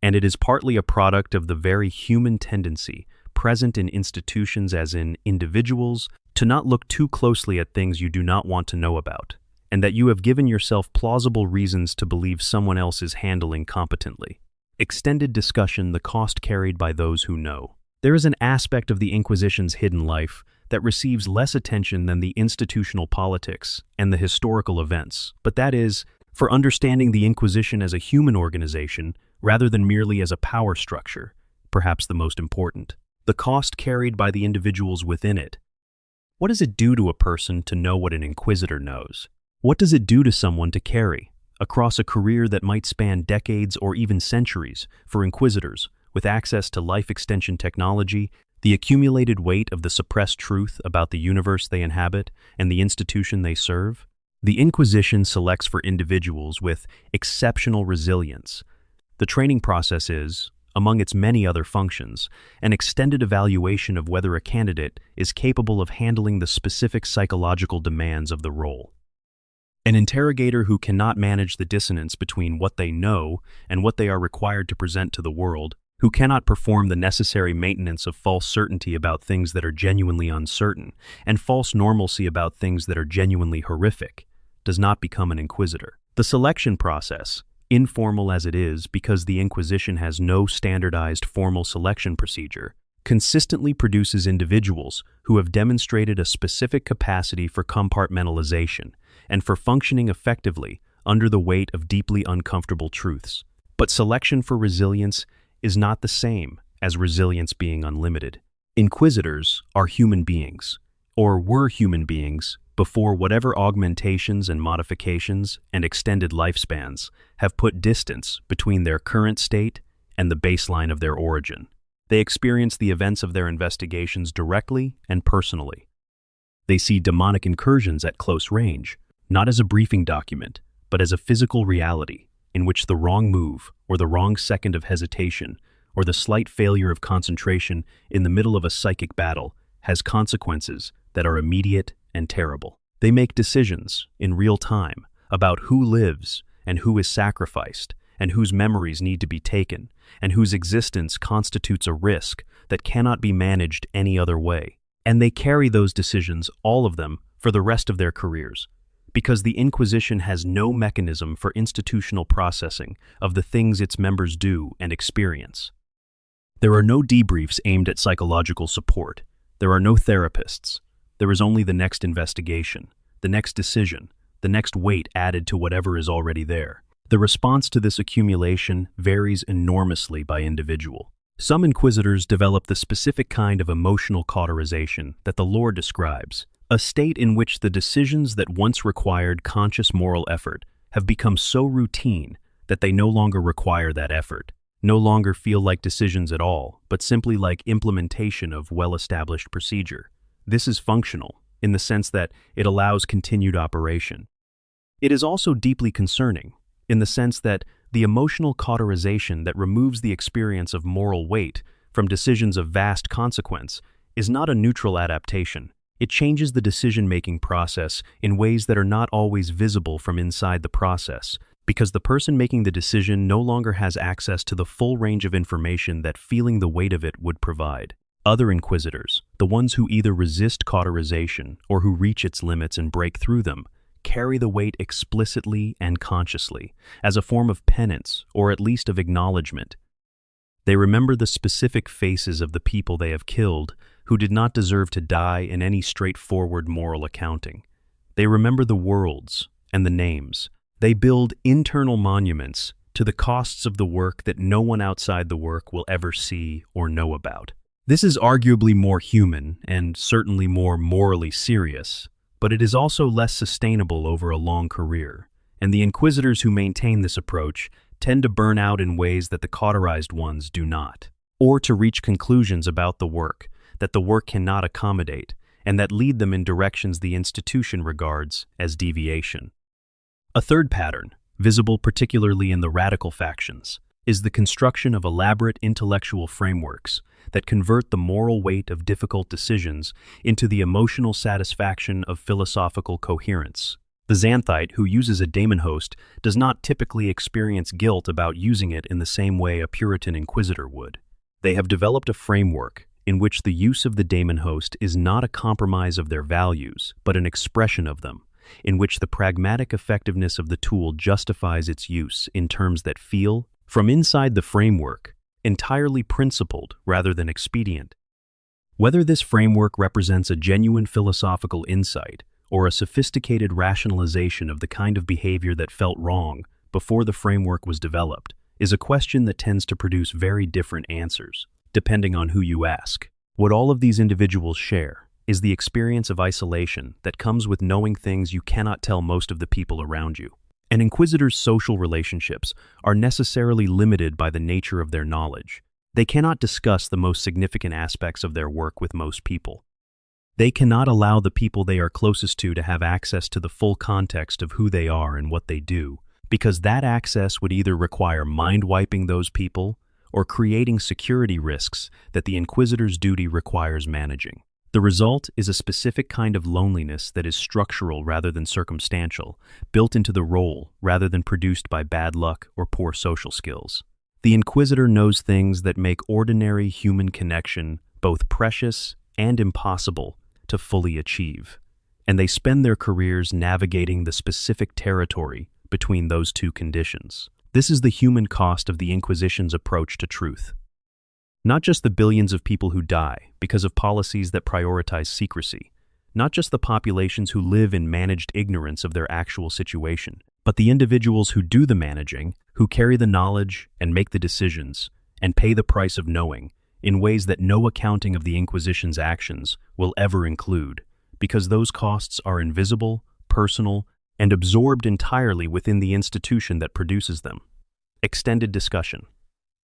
And it is partly a product of the very human tendency present in institutions as in individuals to not look too closely at things you do not want to know about, and that you have given yourself plausible reasons to believe someone else is handling competently. Extended discussion: the cost carried by those who know. There is an aspect of the Inquisition's hidden life that receives less attention than the institutional politics and the historical events, but that is, for understanding the Inquisition as a human organization rather than merely as a power structure, perhaps the most important. The cost carried by the individuals within it. What does it do to a person to know what an inquisitor knows? What does it do to someone to carry, across a career that might span decades or even centuries, for inquisitors, with access to life extension technology, the accumulated weight of the suppressed truth about the universe they inhabit and the institution they serve? The Inquisition selects for individuals with exceptional resilience. The training process is, among its many other functions, an extended evaluation of whether a candidate is capable of handling the specific psychological demands of the role. An interrogator who cannot manage the dissonance between what they know and what they are required to present to the world, who cannot perform the necessary maintenance of false certainty about things that are genuinely uncertain, and false normalcy about things that are genuinely horrific, does not become an inquisitor. The selection process, informal as it is because the Inquisition has no standardized formal selection procedure, consistently produces individuals who have demonstrated a specific capacity for compartmentalization and for functioning effectively under the weight of deeply uncomfortable truths. But selection for resilience is not the same as resilience being unlimited. Inquisitors are human beings, or were human beings, before whatever augmentations and modifications and extended lifespans have put distance between their current state and the baseline of their origin. They experience the events of their investigations directly and personally. They see demonic incursions at close range, not as a briefing document, but as a physical reality in which the wrong move or the wrong second of hesitation or the slight failure of concentration in the middle of a psychic battle has consequences that are immediate and terrible. They make decisions in real time about who lives and who is sacrificed and whose memories need to be taken and whose existence constitutes a risk that cannot be managed any other way. And they carry those decisions, all of them, for the rest of their careers, because the Inquisition has no mechanism for institutional processing of the things its members do and experience. There are no debriefs aimed at psychological support. There are no therapists. There is only the next investigation, the next decision, the next weight added to whatever is already there. The response to this accumulation varies enormously by individual. Some inquisitors develop the specific kind of emotional cauterization that the lore describes, a state in which the decisions that once required conscious moral effort have become so routine that they no longer require that effort, no longer feel like decisions at all, but simply like implementation of well-established procedure. This is functional, in the sense that it allows continued operation. It is also deeply concerning, in the sense that the emotional cauterization that removes the experience of moral weight from decisions of vast consequence is not a neutral adaptation. It changes the decision-making process in ways that are not always visible from inside the process, because the person making the decision no longer has access to the full range of information that feeling the weight of it would provide. Other inquisitors, the ones who either resist cauterization or who reach its limits and break through them, carry the weight explicitly and consciously, as a form of penance or at least of acknowledgement. They remember the specific faces of the people they have killed who did not deserve to die in any straightforward moral accounting. They remember the worlds and the names. They build internal monuments to the costs of the work that no one outside the work will ever see or know about. This is arguably more human and certainly more morally serious, but it is also less sustainable over a long career, and the inquisitors who maintain this approach tend to burn out in ways that the cauterized ones do not, or to reach conclusions about the work that the work cannot accommodate and that lead them in directions the institution regards as deviation. A third pattern, visible particularly in the radical factions, is the construction of elaborate intellectual frameworks that convert the moral weight of difficult decisions into the emotional satisfaction of philosophical coherence. The Xanthite who uses a daemon host does not typically experience guilt about using it in the same way a Puritan inquisitor would. They have developed a framework in which the use of the daemon host is not a compromise of their values, but an expression of them, in which the pragmatic effectiveness of the tool justifies its use in terms that feel, from inside the framework, entirely principled rather than expedient. Whether this framework represents a genuine philosophical insight or a sophisticated rationalization of the kind of behavior that felt wrong before the framework was developed is a question that tends to produce very different answers, depending on who you ask. What all of these individuals share is the experience of isolation that comes with knowing things you cannot tell most of the people around you. An inquisitor's social relationships are necessarily limited by the nature of their knowledge. They cannot discuss the most significant aspects of their work with most people. They cannot allow the people they are closest to have access to the full context of who they are and what they do, because that access would either require mind-wiping those people or creating security risks that the inquisitor's duty requires managing. The result is a specific kind of loneliness that is structural rather than circumstantial, built into the role rather than produced by bad luck or poor social skills. The inquisitor knows things that make ordinary human connection both precious and impossible to fully achieve, and they spend their careers navigating the specific territory between those two conditions. This is the human cost of the Inquisition's approach to truth. Not just the billions of people who die because of policies that prioritize secrecy, not just the populations who live in managed ignorance of their actual situation, but the individuals who do the managing, who carry the knowledge and make the decisions, and pay the price of knowing, in ways that no accounting of the Inquisition's actions will ever include, because those costs are invisible, personal, and absorbed entirely within the institution that produces them. Extended discussion.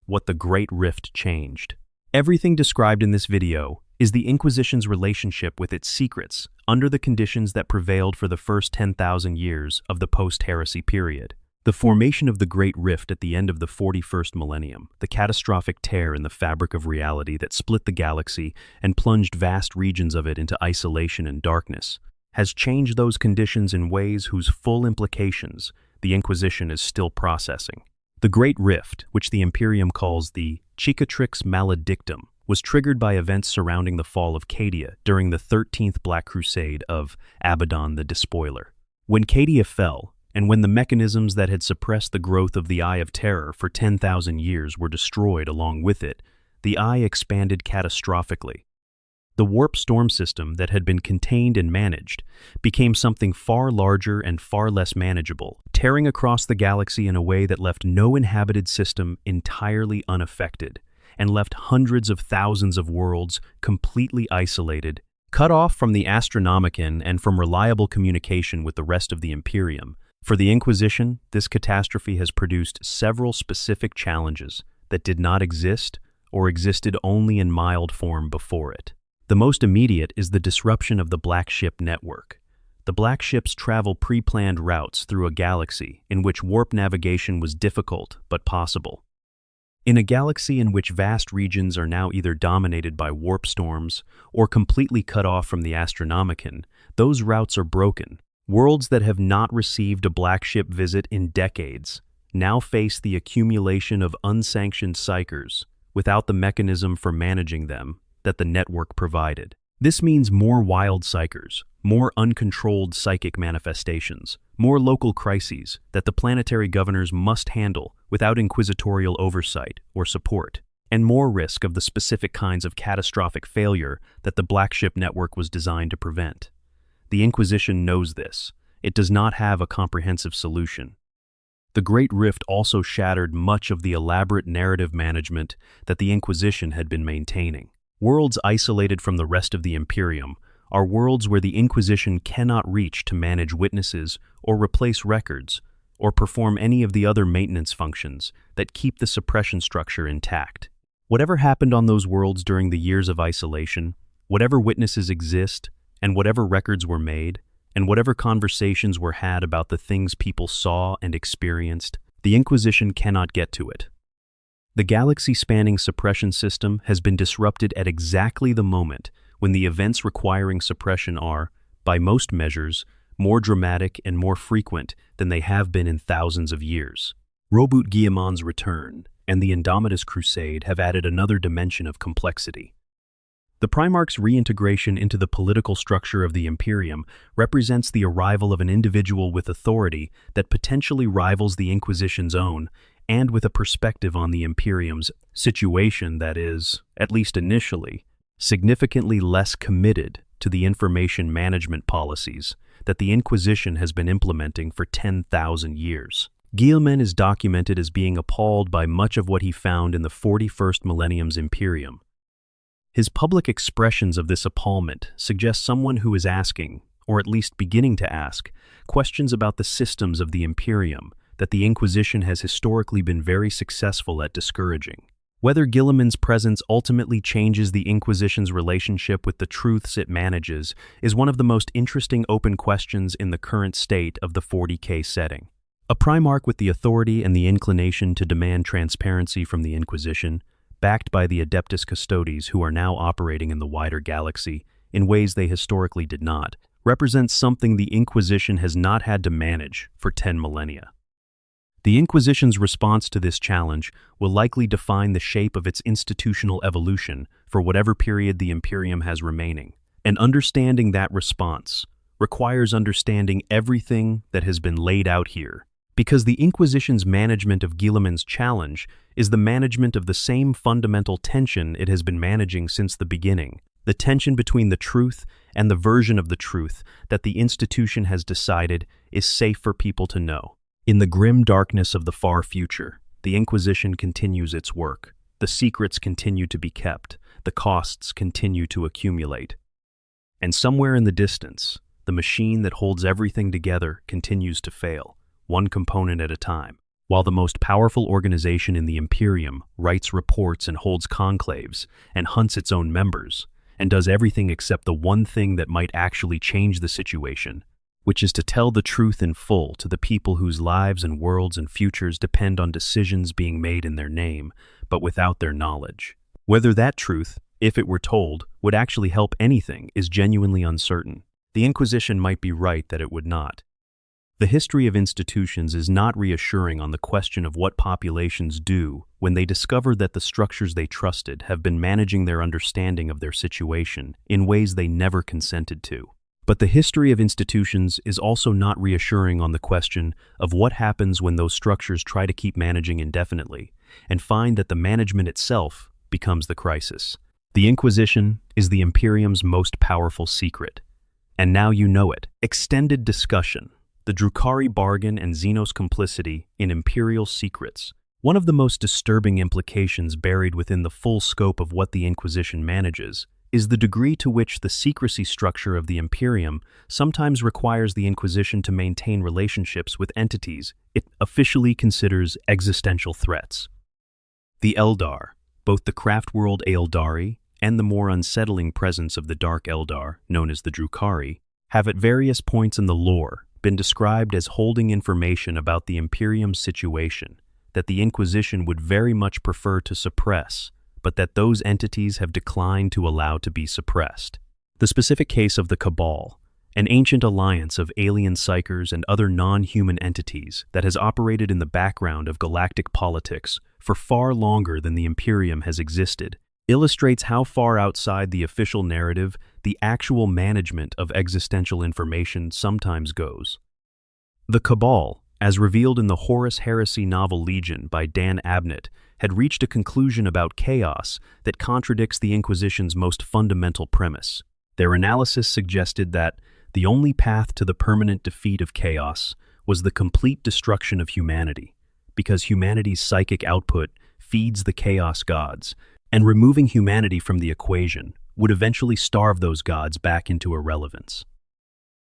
What the Great Rift changed. Everything described in this video is the Inquisition's relationship with its secrets under the conditions that prevailed for the first 10,000 years of the post-heresy period. The formation of the Great Rift at the end of the 41st millennium, the catastrophic tear in the fabric of reality that split the galaxy and plunged vast regions of it into isolation and darkness, has changed those conditions in ways whose full implications the Inquisition is still processing. The Great Rift, which the Imperium calls the Cicatrix Maledictum, was triggered by events surrounding the fall of Cadia during the 13th Black Crusade of Abaddon the Despoiler. When Cadia fell, and when the mechanisms that had suppressed the growth of the Eye of Terror for 10,000 years were destroyed along with it, the Eye expanded catastrophically. The warp storm system that had been contained and managed became something far larger and far less manageable, tearing across the galaxy in a way that left no inhabited system entirely unaffected, and left hundreds of thousands of worlds completely isolated, cut off from the Astronomicon and from reliable communication with the rest of the Imperium. For the Inquisition, this catastrophe has produced several specific challenges that did not exist or existed only in mild form before it. The most immediate is the disruption of the Black Ship network. The Black Ships travel pre-planned routes through a galaxy in which warp navigation was difficult but possible. In a galaxy in which vast regions are now either dominated by warp storms or completely cut off from the Astronomicon, those routes are broken. Worlds that have not received a Black Ship visit in decades now face the accumulation of unsanctioned psychers without the mechanism for managing them that the network provided. This means more wild psychers, more uncontrolled psychic manifestations, more local crises that the planetary governors must handle without inquisitorial oversight or support, and more risk of the specific kinds of catastrophic failure that the Black Ship network was designed to prevent. The Inquisition knows this. It does not have a comprehensive solution. The Great Rift also shattered much of the elaborate narrative management that the Inquisition had been maintaining. Worlds isolated from the rest of the Imperium are worlds where the Inquisition cannot reach to manage witnesses or replace records or perform any of the other maintenance functions that keep the suppression structure intact. Whatever happened on those worlds during the years of isolation, whatever witnesses exist, and whatever records were made, and whatever conversations were had about the things people saw and experienced, the Inquisition cannot get to it. The galaxy-spanning suppression system has been disrupted at exactly the moment when the events requiring suppression are, by most measures, more dramatic and more frequent than they have been in thousands of years. Roboute Guillemot's return and the Indomitus Crusade have added another dimension of complexity. The Primarch's reintegration into the political structure of the Imperium represents the arrival of an individual with authority that potentially rivals the Inquisition's own, and with a perspective on the Imperium's situation that is, at least initially, significantly less committed to the information management policies that the Inquisition has been implementing for 10,000 years. Guillemot is documented as being appalled by much of what he found in the 41st millennium's Imperium. His public expressions of this appallment suggest someone who is asking, or at least beginning to ask, questions about the systems of the Imperium that the Inquisition has historically been very successful at discouraging. Whether Guillemot's presence ultimately changes the Inquisition's relationship with the truths it manages is one of the most interesting open questions in the current state of the 40K setting. A Primarch with the authority and the inclination to demand transparency from the Inquisition, backed by the Adeptus Custodes who are now operating in the wider galaxy in ways they historically did not, represents something the Inquisition has not had to manage for 10 millennia. The Inquisition's response to this challenge will likely define the shape of its institutional evolution for whatever period the Imperium has remaining. And understanding that response requires understanding everything that has been laid out here, because the Inquisition's management of Guillemot's challenge is the management of the same fundamental tension it has been managing since the beginning, the tension between the truth and the version of the truth that the institution has decided is safe for people to know. In the grim darkness of the far future, the Inquisition continues its work. The secrets continue to be kept. The costs continue to accumulate. And somewhere in the distance, the machine that holds everything together continues to fail, one component at a time. While the most powerful organization in the Imperium writes reports and holds conclaves and hunts its own members, and does everything except the one thing that might actually change the situation, which is to tell the truth in full to the people whose lives and worlds and futures depend on decisions being made in their name, but without their knowledge. Whether that truth, if it were told, would actually help anything is genuinely uncertain. The Inquisition might be right that it would not. The history of institutions is not reassuring on the question of what populations do when they discover that the structures they trusted have been managing their understanding of their situation in ways they never consented to. But the history of institutions is also not reassuring on the question of what happens when those structures try to keep managing indefinitely and find that the management itself becomes the crisis. The Inquisition is the Imperium's most powerful secret. And now you know it. Extended discussion. The Drukhari bargain and Xenos complicity in Imperial secrets. One of the most disturbing implications buried within the full scope of what the Inquisition manages is the degree to which the secrecy structure of the Imperium sometimes requires the Inquisition to maintain relationships with entities it officially considers existential threats. The Eldar, both the craft-world Eldari and the more unsettling presence of the Dark Eldar, known as the Drukhari, have at various points in the lore been described as holding information about the Imperium's situation that the Inquisition would very much prefer to suppress, but that those entities have declined to allow to be suppressed. The specific case of the Cabal, an ancient alliance of alien psychers and other non-human entities that has operated in the background of galactic politics for far longer than the Imperium has existed, illustrates how far outside the official narrative the actual management of existential information sometimes goes. The Cabal, as revealed in the Horus Heresy novel Legion by Dan Abnett, had reached a conclusion about chaos that contradicts the Inquisition's most fundamental premise. Their analysis suggested that the only path to the permanent defeat of chaos was the complete destruction of humanity, because humanity's psychic output feeds the chaos gods, and removing humanity from the equation would eventually starve those gods back into irrelevance.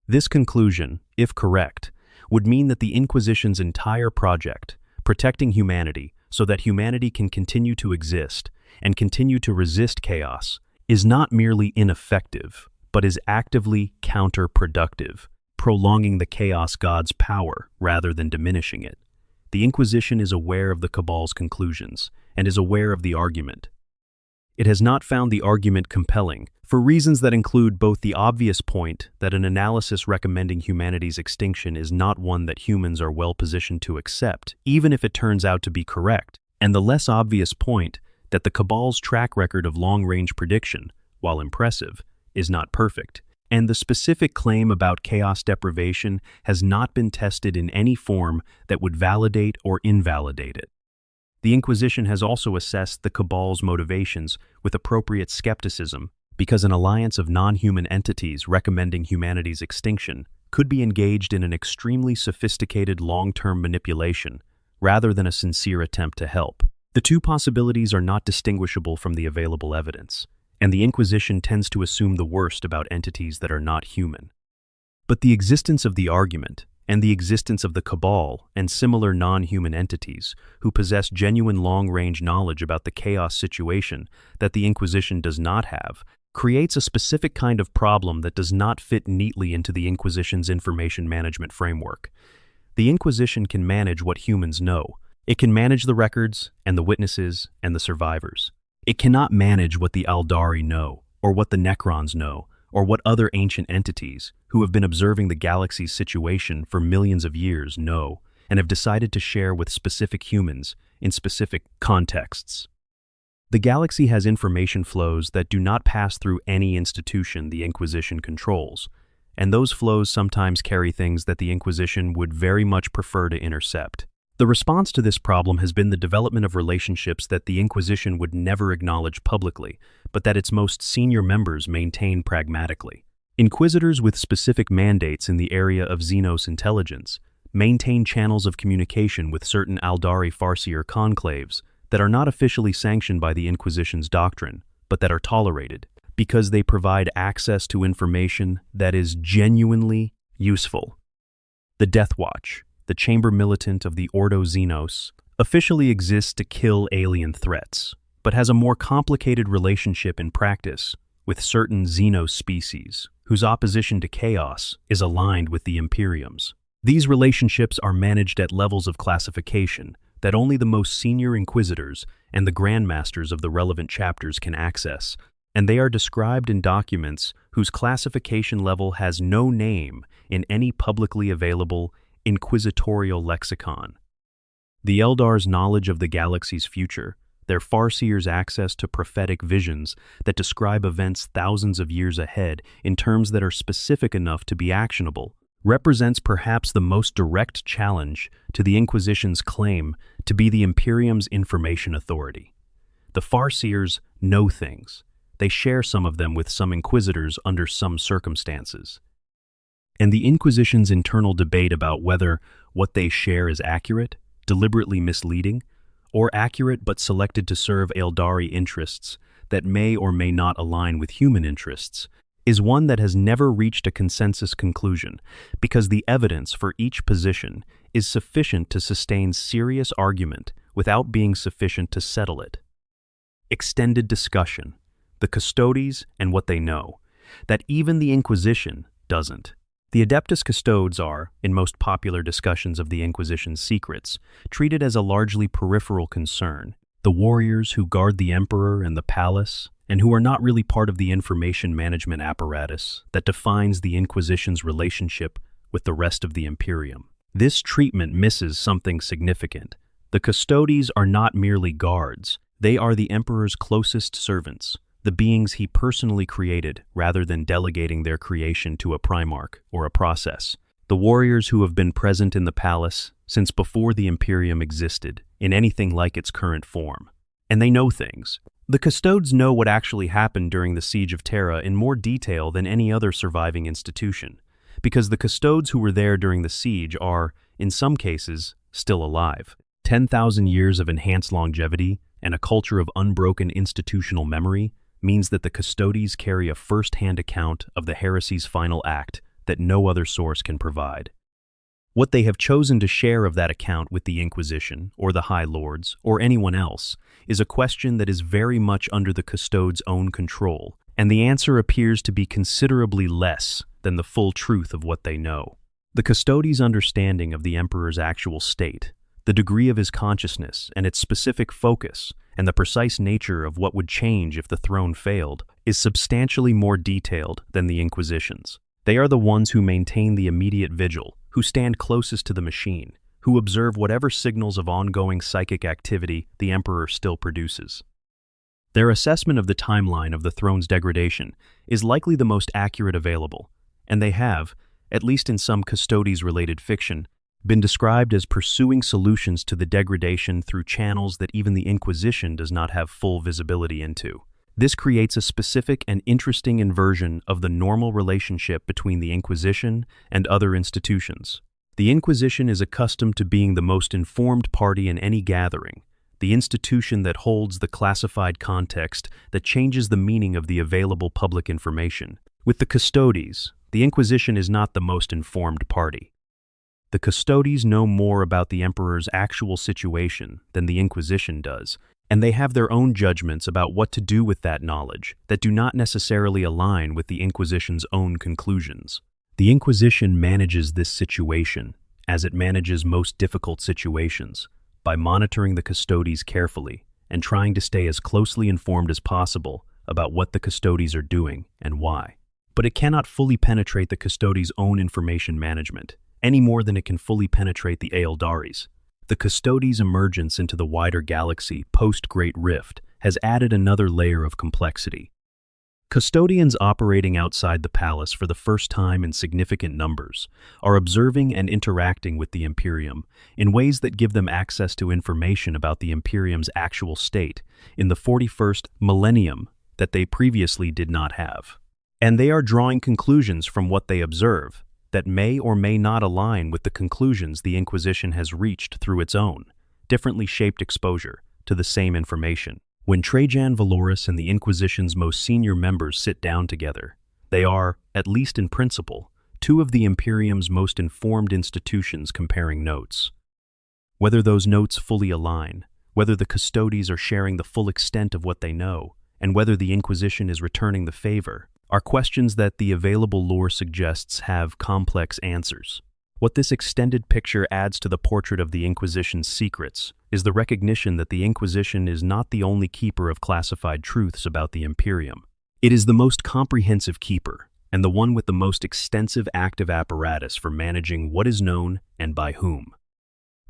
This conclusion, if correct, would mean that the Inquisition's entire project, protecting humanity so that humanity can continue to exist and continue to resist chaos, is not merely ineffective, but is actively counterproductive, prolonging the chaos god's power rather than diminishing it. The Inquisition is aware of the Cabal's conclusions and is aware of the argument. It has not found the argument compelling, for reasons that include both the obvious point that an analysis recommending humanity's extinction is not one that humans are well positioned to accept, even if it turns out to be correct, and the less obvious point that the Cabal's track record of long-range prediction, while impressive, is not perfect, and the specific claim about chaos deprivation has not been tested in any form that would validate or invalidate it. The Inquisition has also assessed the Cabal's motivations with appropriate skepticism, because an alliance of non-human entities recommending humanity's extinction could be engaged in an extremely sophisticated long-term manipulation, rather than a sincere attempt to help. The two possibilities are not distinguishable from the available evidence, and the Inquisition tends to assume the worst about entities that are not human. But the existence of the argument, and the existence of the Cabal and similar non-human entities who possess genuine long-range knowledge about the chaos situation that the Inquisition does not have, creates a specific kind of problem that does not fit neatly into the Inquisition's information management framework. The Inquisition can manage what humans know. It can manage the records and the witnesses and the survivors. It cannot manage what the Eldari know, or what the Necrons know, or what other ancient entities, who have been observing the galaxy's situation for millions of years, know, and have decided to share with specific humans in specific contexts. The galaxy has information flows that do not pass through any institution the Inquisition controls, and those flows sometimes carry things that the Inquisition would very much prefer to intercept. The response to this problem has been the development of relationships that the Inquisition would never acknowledge publicly, but that its most senior members maintain pragmatically. Inquisitors with specific mandates in the area of Xenos intelligence maintain channels of communication with certain Eldari Farseer conclaves that are not officially sanctioned by the Inquisition's doctrine, but that are tolerated, because they provide access to information that is genuinely useful. The Death Watch, the chamber militant of the Ordo Xenos, officially exists to kill alien threats, but has a more complicated relationship in practice with certain Xenos species, whose opposition to chaos is aligned with the Imperium's. These relationships are managed at levels of classification that only the most senior Inquisitors and the Grandmasters of the relevant chapters can access, and they are described in documents whose classification level has no name in any publicly available inquisitorial lexicon. The Eldar's knowledge of the galaxy's future, Their farseers' access to prophetic visions that describe events thousands of years ahead in terms that are specific enough to be actionable represents perhaps the most direct challenge to the Inquisition's claim to be the Imperium's information authority. The farseers know things. They share some of them with some inquisitors under some circumstances. And the Inquisition's internal debate about whether what they share is accurate, deliberately misleading, or accurate but selected to serve Eldari interests that may or may not align with human interests, is one that has never reached a consensus conclusion because the evidence for each position is sufficient to sustain serious argument without being sufficient to settle it. Extended discussion, the Custodes and what they know, that even the Inquisition doesn't. The Adeptus Custodes are, in most popular discussions of the Inquisition's secrets, treated as a largely peripheral concern, the warriors who guard the Emperor and the palace, and who are not really part of the information management apparatus that defines the Inquisition's relationship with the rest of the Imperium. This treatment misses something significant. The Custodes are not merely guards, they are the Emperor's closest servants, the beings he personally created rather than delegating their creation to a Primarch or a process. The warriors who have been present in the palace since before the Imperium existed in anything like its current form. And they know things. The Custodes know what actually happened during the Siege of Terra in more detail than any other surviving institution, because the Custodes who were there during the siege are, in some cases, still alive. 10,000 years of enhanced longevity and a culture of unbroken institutional memory means that the Custodes carry a first-hand account of the heresy's final act that no other source can provide. What they have chosen to share of that account with the Inquisition, or the High Lords, or anyone else, is a question that is very much under the Custodes' own control, and the answer appears to be considerably less than the full truth of what they know. The Custodes' understanding of the Emperor's actual state, the degree of his consciousness and its specific focus, and the precise nature of what would change if the throne failed, is substantially more detailed than the Inquisition's. They are the ones who maintain the immediate vigil, who stand closest to the machine, who observe whatever signals of ongoing psychic activity the Emperor still produces. Their assessment of the timeline of the throne's degradation is likely the most accurate available, and they have, at least in some Custodes-related fiction, been described as pursuing solutions to the degradation through channels that even the Inquisition does not have full visibility into. This creates a specific and interesting inversion of the normal relationship between the Inquisition and other institutions. The Inquisition is accustomed to being the most informed party in any gathering, the institution that holds the classified context that changes the meaning of the available public information. With the Custodes, the Inquisition is not the most informed party. The Custodes know more about the Emperor's actual situation than the Inquisition does, and they have their own judgments about what to do with that knowledge that do not necessarily align with the Inquisition's own conclusions. The Inquisition manages this situation, as it manages most difficult situations, by monitoring the Custodes carefully and trying to stay as closely informed as possible about what the Custodes are doing and why. But it cannot fully penetrate the Custodes' own information management, any more than it can fully penetrate the Eldari's. The Custodes' emergence into the wider galaxy post-Great Rift has added another layer of complexity. Custodians operating outside the palace for the first time in significant numbers are observing and interacting with the Imperium in ways that give them access to information about the Imperium's actual state in the 41st millennium that they previously did not have. And they are drawing conclusions from what they observe that may or may not align with the conclusions the Inquisition has reached through its own, differently shaped exposure to the same information. When Trajan Valoris and the Inquisition's most senior members sit down together, they are, at least in principle, two of the Imperium's most informed institutions comparing notes. Whether those notes fully align, whether the Custodes are sharing the full extent of what they know, and whether the Inquisition is returning the favor, are questions that the available lore suggests have complex answers. What this extended picture adds to the portrait of the Inquisition's secrets is the recognition that the Inquisition is not the only keeper of classified truths about the Imperium. It is the most comprehensive keeper, and the one with the most extensive active apparatus for managing what is known and by whom.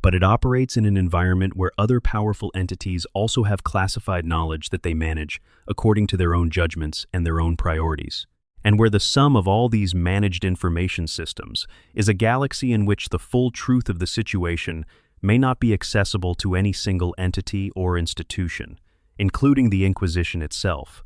but it operates in an environment where other powerful entities also have classified knowledge that they manage according to their own judgments and their own priorities, and where the sum of all these managed information systems is a galaxy in which the full truth of the situation may not be accessible to any single entity or institution, including the Inquisition itself.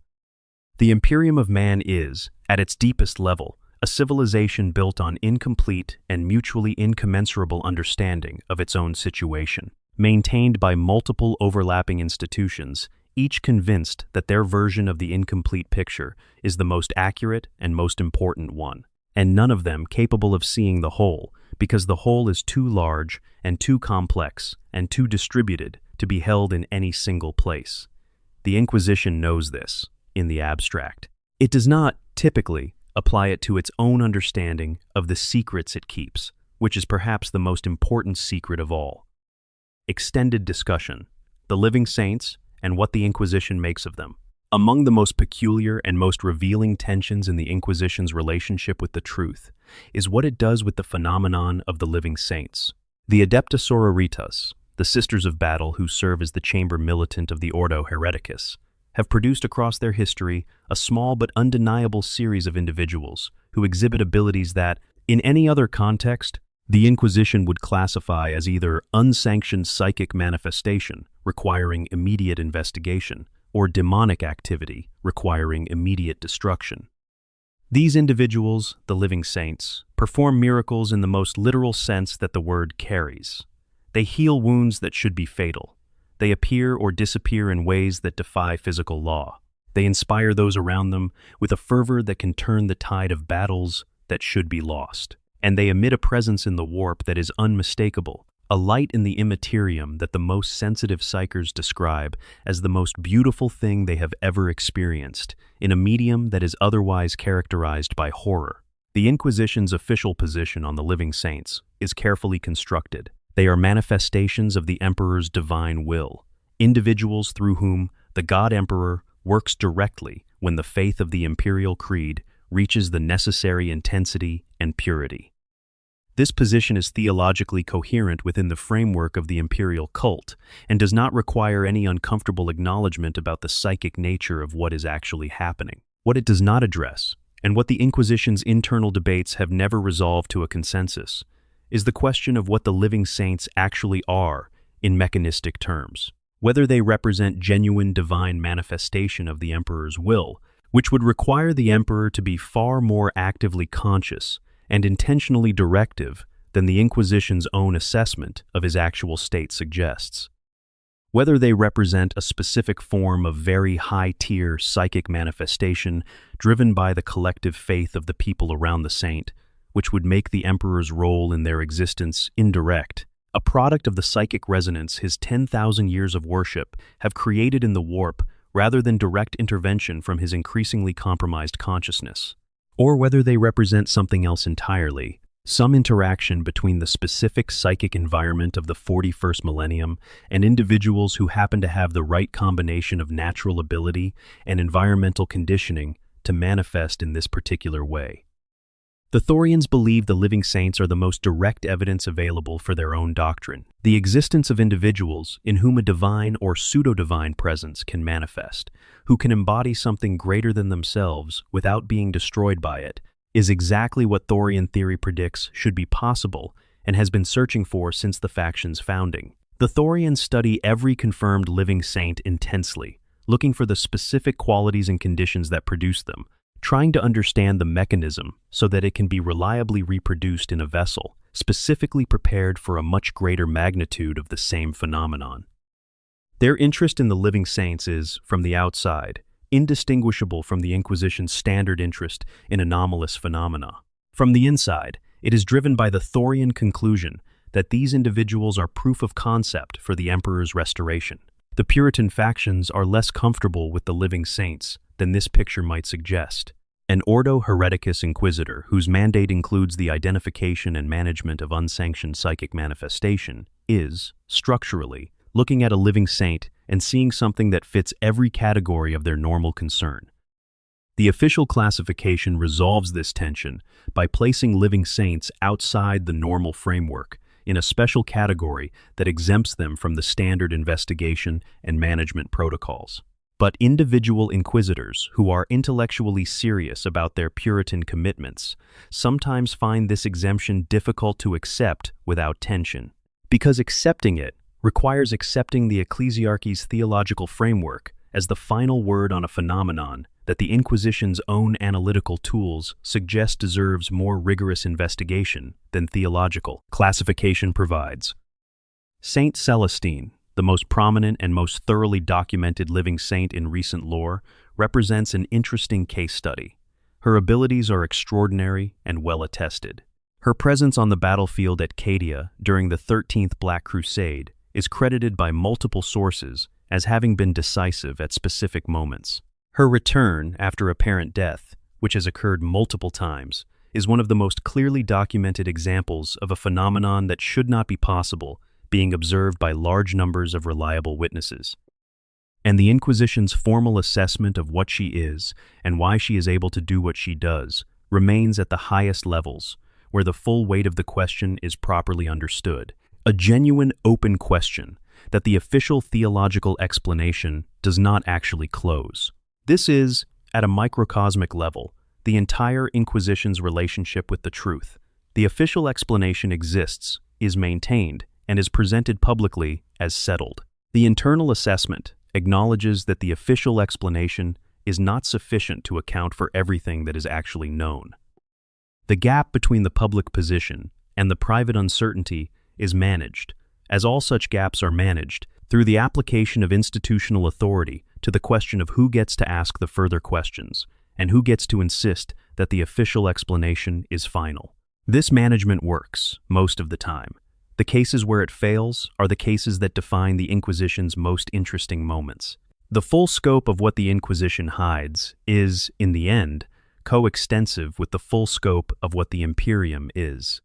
The Imperium of Man is, at its deepest level, a civilization built on incomplete and mutually incommensurable understanding of its own situation, maintained by multiple overlapping institutions, each convinced that their version of the incomplete picture is the most accurate and most important one, and none of them capable of seeing the whole, because the whole is too large and too complex and too distributed to be held in any single place. The Inquisition knows this, in the abstract. It does not, typically, apply it to its own understanding of the secrets it keeps, which is perhaps the most important secret of all. Extended discussion: the living saints and what the Inquisition makes of them. Among the most peculiar and most revealing tensions in the Inquisition's relationship with the truth is what it does with the phenomenon of the living saints. The Adepta Sororitas, the Sisters of Battle who serve as the chamber militant of the Ordo Hereticus, have produced across their history a small but undeniable series of individuals who exhibit abilities that, in any other context, the Inquisition would classify as either unsanctioned psychic manifestation requiring immediate investigation or demonic activity requiring immediate destruction. These individuals, the living saints, perform miracles in the most literal sense that the word carries. They heal wounds that should be fatal. They appear or disappear in ways that defy physical law. They inspire those around them with a fervor that can turn the tide of battles that should be lost. And they emit a presence in the warp that is unmistakable, a light in the immaterium that the most sensitive psychers describe as the most beautiful thing they have ever experienced, in a medium that is otherwise characterized by horror. The Inquisition's official position on the living saints is carefully constructed. They are manifestations of the Emperor's divine will, individuals through whom the God Emperor works directly when the faith of the Imperial Creed reaches the necessary intensity and purity. This position is theologically coherent within the framework of the imperial cult and does not require any uncomfortable acknowledgement about the psychic nature of what is actually happening. What it does not address, and what the Inquisition's internal debates have never resolved to a consensus, is the question of what the living saints actually are in mechanistic terms. Whether they represent genuine divine manifestation of the Emperor's will, which would require the Emperor to be far more actively conscious and intentionally directive than the Inquisition's own assessment of his actual state suggests. Whether they represent a specific form of very high-tier psychic manifestation driven by the collective faith of the people around the saint, which would make the Emperor's role in their existence indirect, a product of the psychic resonance his 10,000 years of worship have created in the warp rather than direct intervention from his increasingly compromised consciousness. Or whether they represent something else entirely, some interaction between the specific psychic environment of the 41st millennium and individuals who happen to have the right combination of natural ability and environmental conditioning to manifest in this particular way. The Thorians believe the living saints are the most direct evidence available for their own doctrine, the existence of individuals in whom a divine or pseudo-divine presence can manifest, who can embody something greater than themselves without being destroyed by it, is exactly what Thorian theory predicts should be possible and has been searching for since the faction's founding. The Thorians study every confirmed living saint intensely, looking for the specific qualities and conditions that produce them, trying to understand the mechanism so that it can be reliably reproduced in a vessel, specifically prepared for a much greater magnitude of the same phenomenon. Their interest in the living saints is, from the outside, indistinguishable from the Inquisition's standard interest in anomalous phenomena. From the inside, it is driven by the Thorian conclusion that these individuals are proof of concept for the Emperor's restoration. The Puritan factions are less comfortable with the living saints than this picture might suggest. An Ordo Hereticus Inquisitor, whose mandate includes the identification and management of unsanctioned psychic manifestation, is, structurally, looking at a living saint and seeing something that fits every category of their normal concern. The official classification resolves this tension by placing living saints outside the normal framework in a special category that exempts them from the standard investigation and management protocols. But individual inquisitors who are intellectually serious about their Puritan commitments sometimes find this exemption difficult to accept without tension, because accepting it requires accepting the ecclesiarchy's theological framework as the final word on a phenomenon that the Inquisition's own analytical tools suggest deserves more rigorous investigation than theological classification provides. Saint Celestine, the most prominent and most thoroughly documented living saint in recent lore, represents an interesting case study. Her abilities are extraordinary and well attested. Her presence on the battlefield at Cadia during the 13th Black Crusade is credited by multiple sources as having been decisive at specific moments. Her return after apparent death, which has occurred multiple times, is one of the most clearly documented examples of a phenomenon that should not be possible being observed by large numbers of reliable witnesses. And the Inquisition's formal assessment of what she is and why she is able to do what she does remains at the highest levels, where the full weight of the question is properly understood. A genuine open question that the official theological explanation does not actually close. This is, at a microcosmic level, the entire Inquisition's relationship with the truth. The official explanation exists, is maintained, and is presented publicly as settled. The internal assessment acknowledges that the official explanation is not sufficient to account for everything that is actually known. The gap between the public position and the private uncertainty is managed, as all such gaps are managed, through the application of institutional authority to the question of who gets to ask the further questions and who gets to insist that the official explanation is final. This management works most of the time. The cases where it fails are the cases that define the Inquisition's most interesting moments. The full scope of what the Inquisition hides is, in the end, coextensive with the full scope of what the Imperium is.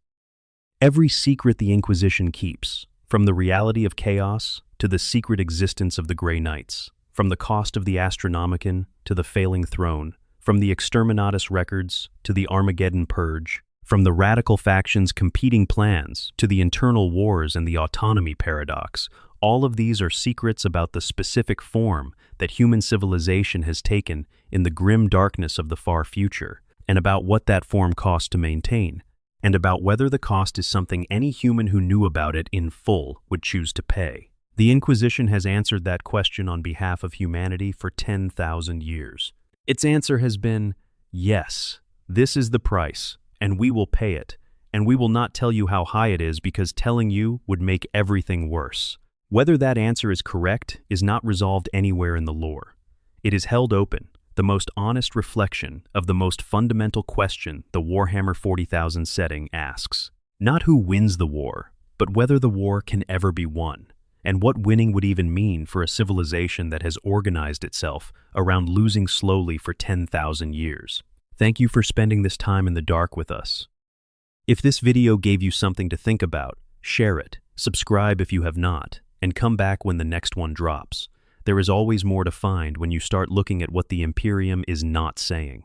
Every secret the Inquisition keeps, from the reality of chaos to the secret existence of the Grey Knights, from the cost of the Astronomicon to the failing throne, from the Exterminatus records to the Armageddon purge, from the radical factions' competing plans to the internal wars and the autonomy paradox, all of these are secrets about the specific form that human civilization has taken in the grim darkness of the far future, and about what that form costs to maintain, and about whether the cost is something any human who knew about it in full would choose to pay. The Inquisition has answered that question on behalf of humanity for 10,000 years. Its answer has been, yes, this is the price, and we will pay it, and we will not tell you how high it is because telling you would make everything worse. Whether that answer is correct is not resolved anywhere in the lore. It is held open, the most honest reflection of the most fundamental question the Warhammer 40,000 setting asks. Not who wins the war, but whether the war can ever be won, and what winning would even mean for a civilization that has organized itself around losing slowly for 10,000 years. Thank you for spending this time in the dark with us. If this video gave you something to think about, share it, subscribe if you have not, and come back when the next one drops. There is always more to find when you start looking at what the Imperium is not saying.